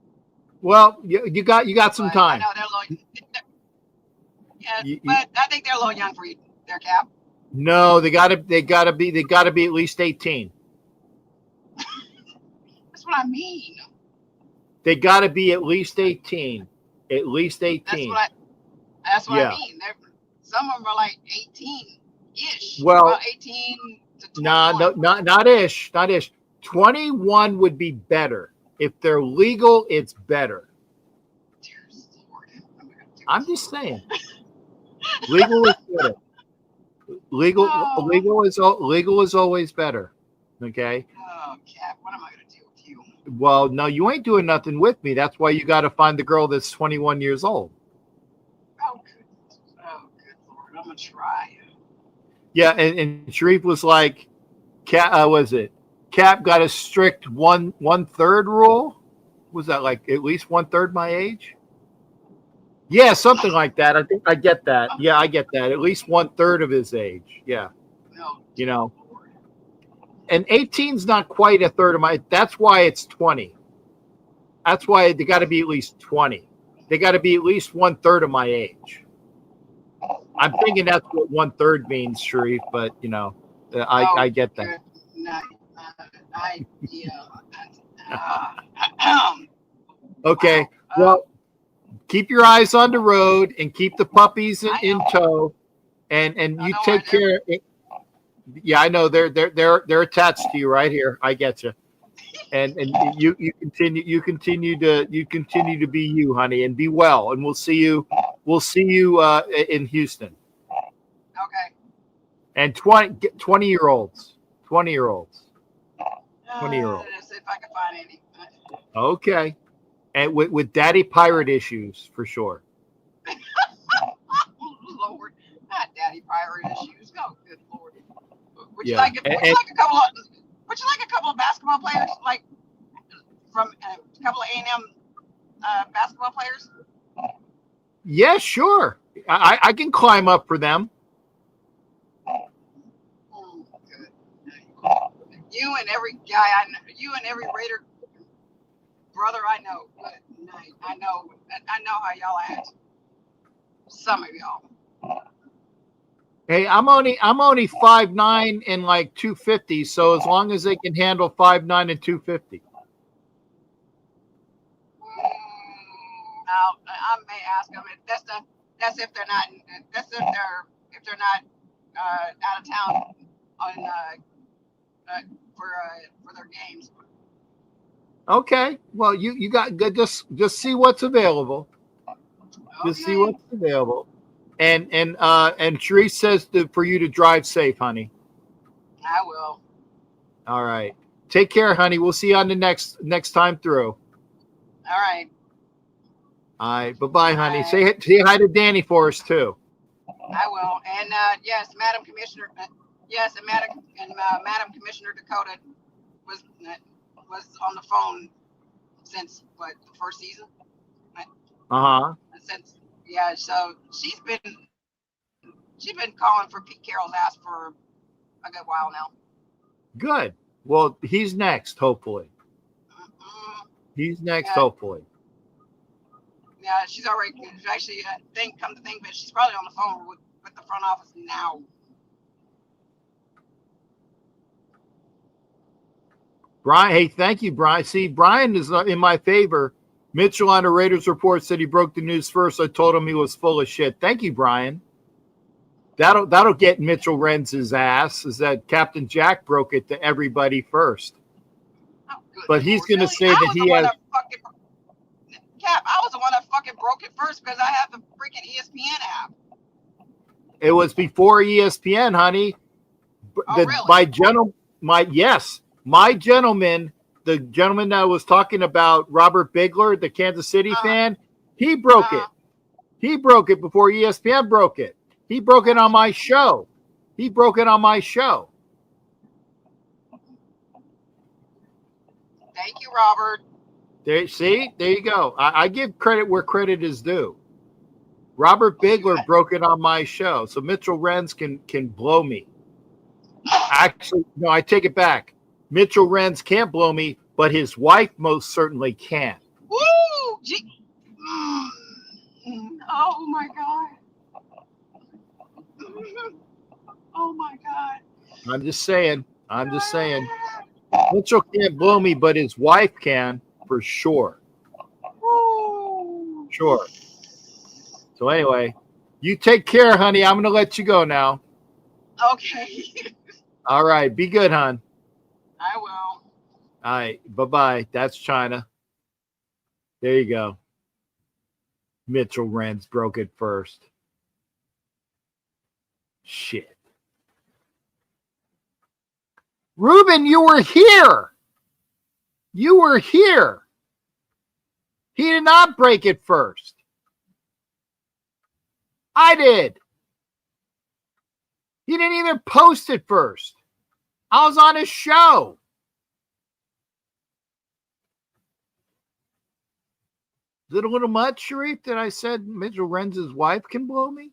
Well, you got some time. I know they're low. But I think they're a little young for you, their Cap. No, they gotta be at least 18. That's what I mean. They gotta be at least 18. At least 18. That's what I mean. Some of them are like 18-ish. Well, about 18 to 21. No, not ish. 21 would be better. If they're legal, it's better. I'm just saying. Legal is better. Legal is always better. Okay. Oh, Cap, what am I gonna do with you? Well, no, you ain't doing nothing with me. That's why you got to find the girl that's 21 years old. Oh, good Lord, I'm gonna try. Yeah, and Sharif was like, Cap got a strict 1/3 rule? Was that like at least 1/3 my age? Yeah, something like that. I think I get that. Yeah, I get that. At least 1/3 of his age. Yeah. No. You know. And 18's not quite a third of my. That's why it's 20. That's why they got to be at least 20. They got to be at least 1/3 of my age. I'm thinking that's what 1/3 means, Sharif. But you know, I get that. Okay. Well, keep your eyes on the road and keep the puppies in tow, and you take care. Yeah, I know they're attached to you right here. I get you, and you continue to be you, honey, and be well. And we'll see you in Houston. Okay. And 20-year-olds. 20-year-olds. Let's see if I can find any. Okay. And with daddy pirate issues for sure. Lord, not daddy pirate issues. Oh, good Lord. Would you Yeah. like a couple of basketball players, like from a couple of A&M basketball players? Yeah, sure. I can climb up for them. Good. You and every guy I know, you and every Raider brother I know. Good night. I know how y'all act. Some of y'all. Hey, I'm only 5'9" and like 250, so as long as they can handle 5'9" and 250. I may ask them. That's if they're not. That's if they're not out of town on for their games. Okay. Well, you got good. Just see what's available. Just see what's available. And Therese says for you to drive safe, honey. I will. All right. Take care, honey. We'll see you on the next time through. All right. All right. Bye-bye, honey. Say hi to Danny for us too. I will. And yes, Madam Commissioner. Yes, and Madam Commissioner Dakota was on the phone since the first season. Since so she's been calling for Pete Carroll's ass for a good while now. Good. Well, he's next, hopefully. He's next, hopefully. Yeah, she's already actually come to think, but she's probably on the phone with the front office now. Brian, hey, thank you, Brian. See, Brian is in my favor. Mitchell on the Raiders report said he broke the news first. I told him he was full of shit. Thank you, Brian. That'll get Mitchell Renz's ass. Is that Captain Jack broke it to everybody first? Oh, but he's going to say that he has. Cap, I was the one that fucking broke it first because I have the freaking ESPN app. It was before ESPN, honey. Really? My gentleman, the gentleman that was talking about Robert Bigler, the Kansas City fan, he broke it. He broke it before ESPN broke it. He broke it on my show. Thank you, Robert. There you go. I give credit where credit is due. Robert Bigler broke it on my show, so Mitchell Renz can blow me. Actually, no, I take it back. Mitchell Renz can't blow me, but his wife most certainly can. Woo! Oh my god! Oh my god! I'm just saying. Mitchell can't blow me, but his wife can for sure. Woo. Sure. So anyway, you take care, honey. I'm going to let you go now. Okay. All right. Be good, hon. I will. All right. Bye-bye. That's China. There you go. Mitchell Renz broke it first. Shit. Ruben, you were here. He did not break it first. I did. He didn't even post it first. I was on his show. Is it a little much, Sharif, that I said Mitchell Renz's wife can blow me?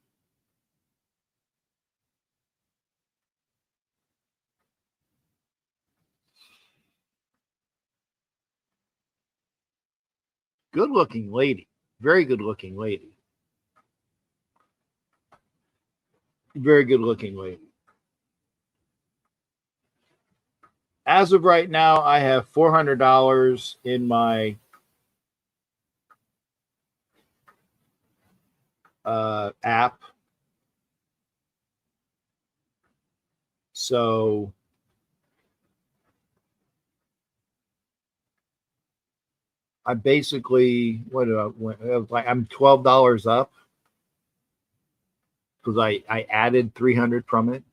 Good-looking lady. Very good-looking lady. Very good-looking lady. As of right now, I have $400 in my app. So I basically, I'm $12 up because I added 300 from it.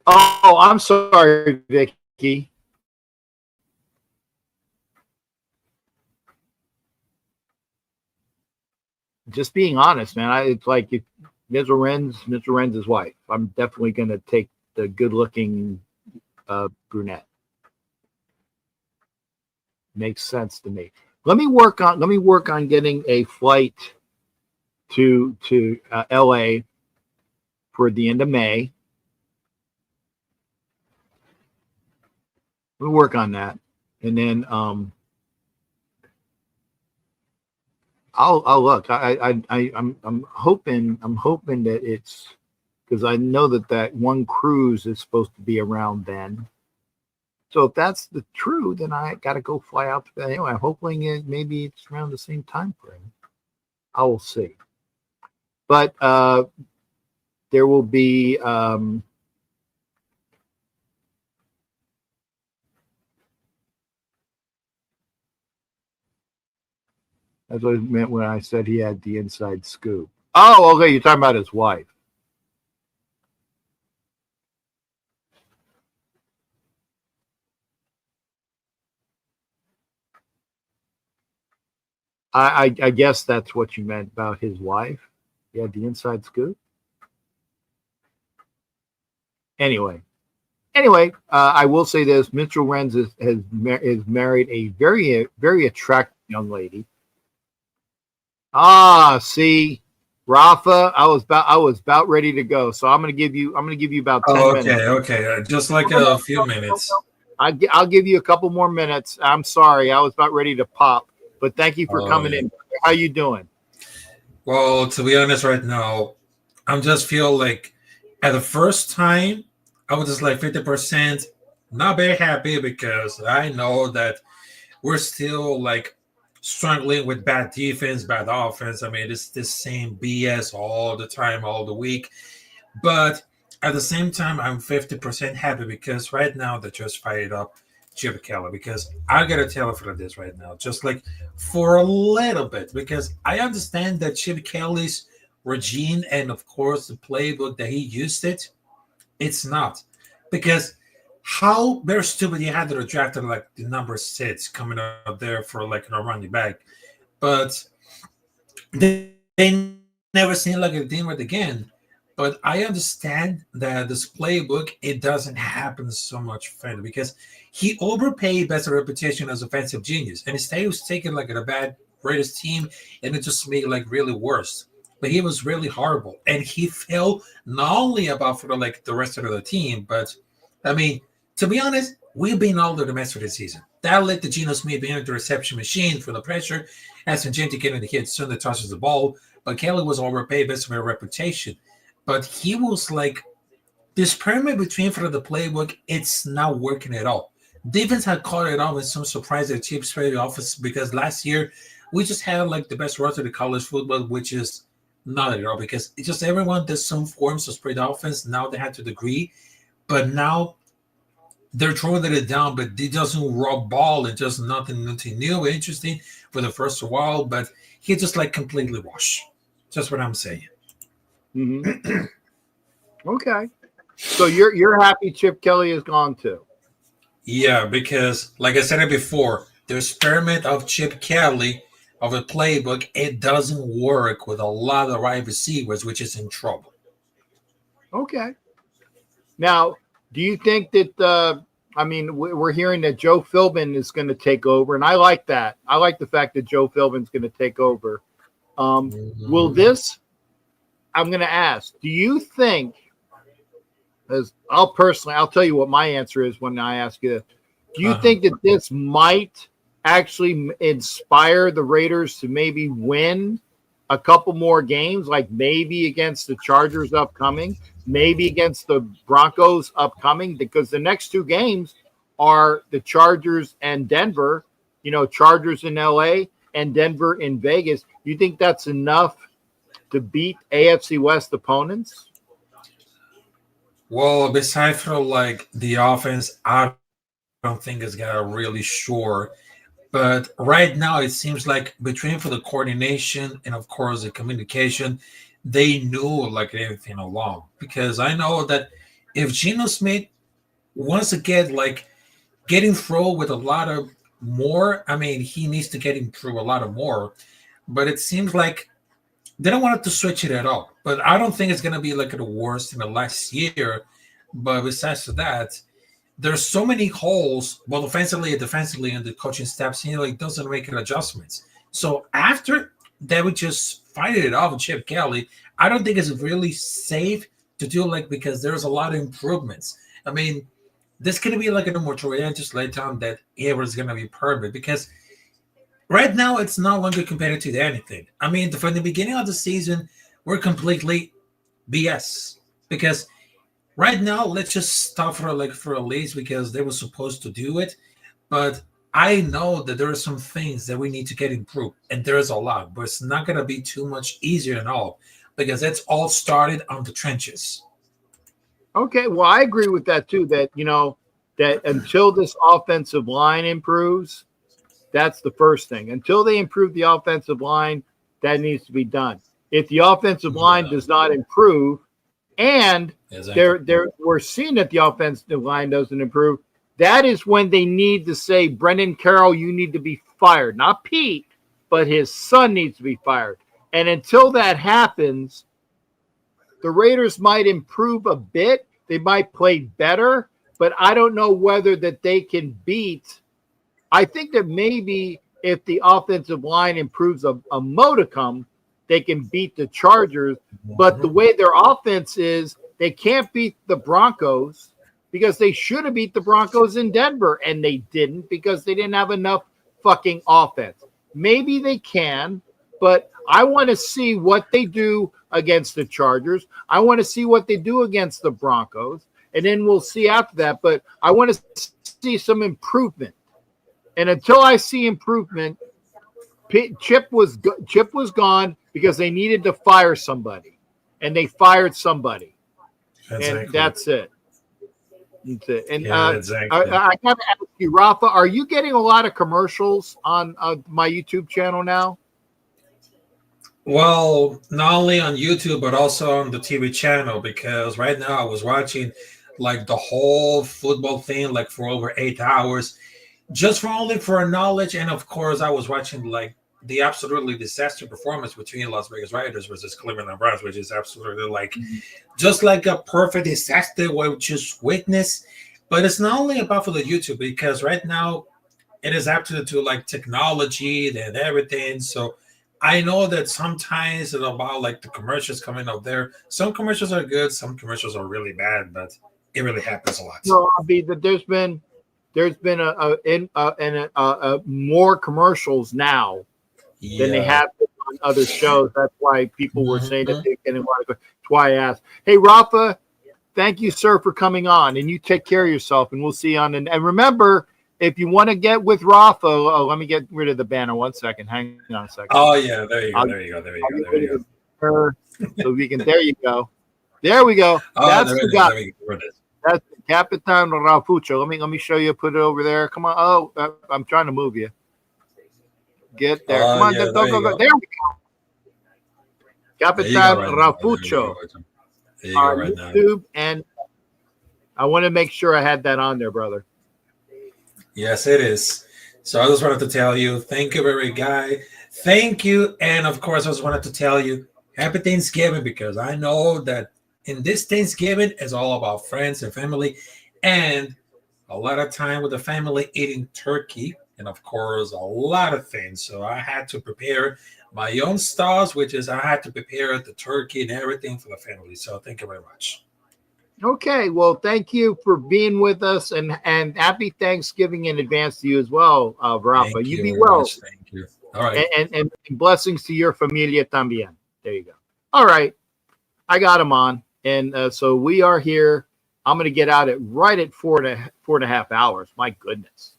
Oh, I'm sorry, Vicky. Just being honest, man. It's like if Mitchell Renz's wife. I'm definitely going to take the good-looking brunette. Makes sense to me. Let me work on getting a flight to LA for the end of May. We'll work on that, and then I'll look. I'm hoping that it's because I know that one cruise is supposed to be around then. So if that's the true, then I got to go fly out to that anyway. I'm hoping maybe it's around the same time frame. I will see. But there will be that's what I meant when I said he had the inside scoop. Oh, okay. You're talking about his wife. I guess that's what you meant about his wife. He had the inside scoop. Anyway, I will say this: Mitchell Renz is married a very attractive young lady. See, Rafa, I was about ready to go, so I'm gonna give you about 10 minutes. Okay, just like a few minutes. I'll give you a couple more minutes. I'm sorry, I was about ready to pop, but thank you for coming in. How you doing? Well, to be honest, right now, I'm just feel like at the first time I was just like 50%, not very happy because I know that we're still like struggling with bad defense, bad offense. I mean, it's the same BS all the time, all the week. But at the same time, I'm 50% happy because right now they just fired up Chip Kelly. Because I gotta tell you for this right now, just like for a little bit, because I understand that Chip Kelly's regime and of course the playbook that he used it's not. Because how very stupid you had to draft like the number 6 coming up there for like a running back, but they never seem like a team with again. But I understand that this playbook, it doesn't happen so much further because he overpaid best reputation as offensive genius, and instead he was taken like a bad Raiders team, and it just made it like really worse. But he was really horrible, and he fell not only about for like the rest of the team, but I mean, to be honest, we've been all over the mess for this season. That let the Geno Smith be the reception machine for the pressure, asking Jim to get in the hit soon that touches the ball. But Kelly was overpaid based on her reputation. But he was like, this pyramid between for the playbook, it's not working at all. Defense had caught it on with some surprise at cheap spread offense because last year we just had like the best roster to college football, which is not at all because it's just everyone does some forms of spread offense. Now they had to degree, but now they're throwing it down, but it doesn't raw ball. It's just nothing new, interesting for the first while, but he just like completely washed. Just what I'm saying. Mm-hmm. Okay. So you're happy Chip Kelly is gone too? Yeah, because like I said it before, the experiment of Chip Kelly of a playbook, it doesn't work with a lot of wide receivers, which is in trouble. Okay. Now, do you think that I mean, we're hearing that Joe Philbin is going to take over, and I like that. I like the fact that Joe Philbin's going to take over. Will this? I'm going to ask. Do you think? As I'll tell you what my answer is when I ask you this. Do you think that this might actually inspire the Raiders to maybe win a couple more games, like maybe against the Chargers upcoming, maybe against the Broncos upcoming, because the next 2 games are the Chargers and Denver, Chargers in LA and Denver in Vegas. Do you think that's enough to beat AFC West opponents? Well, besides for like the offense, I don't think it's got a really sure. But right now, it seems like between for the coordination and of course the communication, they knew like everything along. Because I know that if Geno Smith wants to get like getting through with a lot of more, I mean, he needs to get him through a lot of more. But it seems like they don't want to switch it at all. But I don't think it's going to be like the worst in the last year. But besides that, there's so many holes, both offensively and defensively, and the coaching staff, like doesn't make adjustments. So after they would just fight it off with Chip Kelly, I don't think it's really safe to do because there's a lot of improvements. I mean, this could be like a moratorium just later on that it was going to be perfect, because right now it's no longer competitive to anything. I mean, from the beginning of the season, we're completely BS, because right now let's just stop for a lease because they were supposed to do it. But I know that there are some things that we need to get improved, and there's a lot, but it's not going to be too much easier and all, because it's all started on the trenches. Okay, well, I agree with that too. That that until this offensive line improves, that's the first thing. Until they improve the offensive line, that needs to be done. If the offensive line does not improve, and we're seeing that the offensive line doesn't improve, that is when they need to say, Brendan Carroll, you need to be fired. Not Pete, but his son needs to be fired. And until that happens, the Raiders might improve a bit. They might play better, but I don't know whether that they can beat. I think that maybe if the offensive line improves a modicum, they can beat the Chargers. But the way their offense is, they can't beat the Broncos, because they should have beat the Broncos in Denver, and they didn't because they didn't have enough fucking offense. Maybe they can, but I want to see what they do against the Chargers. I want to see what they do against the Broncos, and then we'll see after that. But I want to see some improvement. And until I see improvement, Chip was gone because they needed to fire somebody, and they fired somebody. Exactly. And that's it. That's it. And exactly. I got to ask you, Rafa, are you getting a lot of commercials on my YouTube channel now? Well, not only on YouTube, but also on the TV channel, because right now I was watching the whole football thing for over 8 hours, just for knowledge. And of course, I was watching the absolutely disaster performance between Las Vegas Raiders versus Cleveland Browns, which is absolutely just a perfect disaster we just witnessed. But it's not only about for the YouTube, because right now it is up to technology and everything. So I know that sometimes it's about the commercials coming up there. Some commercials are good, some commercials are really bad, but it really happens a lot. No, I mean that there's been more commercials now than they have on other shows. That's why people were saying that they didn't want to go. That's why I asked. Hey, Rafa, thank you, sir, for coming on, and you take care of yourself, and we'll see you on. And remember, if you want to get with Rafa, let me get rid of the banner 1 second. Hang on a second. Oh yeah, there you go. So we can. There you go. There we go. That's the guy. That's Capitan Rafuccio. Let me show you. Put it over there. Come on. Oh, I'm trying to move you. Get there. Come on. There we go. Capitan Rafuccio on YouTube, and I want to make sure I had that on there, brother. Yes, it is. So I just wanted to tell you, thank you, very guy. Thank you. And of course, I just wanted to tell you, happy Thanksgiving, because I know that in this Thanksgiving is all about friends and family, and a lot of time with the family eating turkey, and of course, a lot of things. So I had to prepare my own stars, which is I had to prepare the turkey and everything for the family. So thank you very much. Okay, well, thank you for being with us, and happy Thanksgiving in advance to you as well, Rafa. You be well. Much. Thank you. All right. And blessings to your familia también. There you go. All right. I got him on. And so we are here. I'm going to get out right at 4.5 hours. My goodness.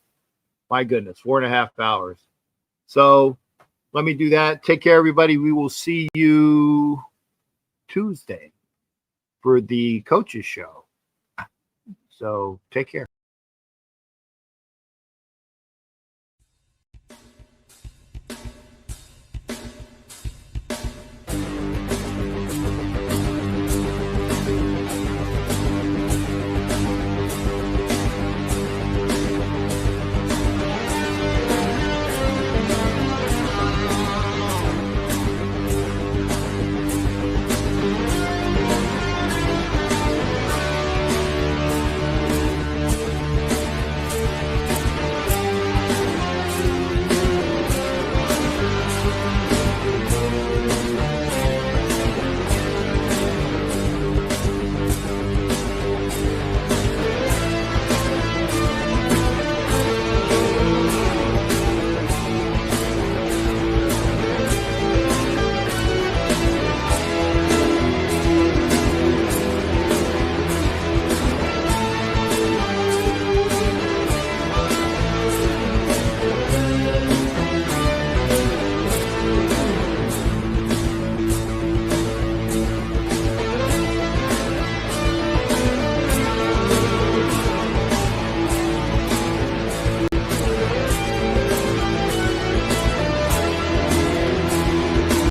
4.5 hours. So let me do that. Take care, everybody. We will see you Tuesday for the coaches show. So take care.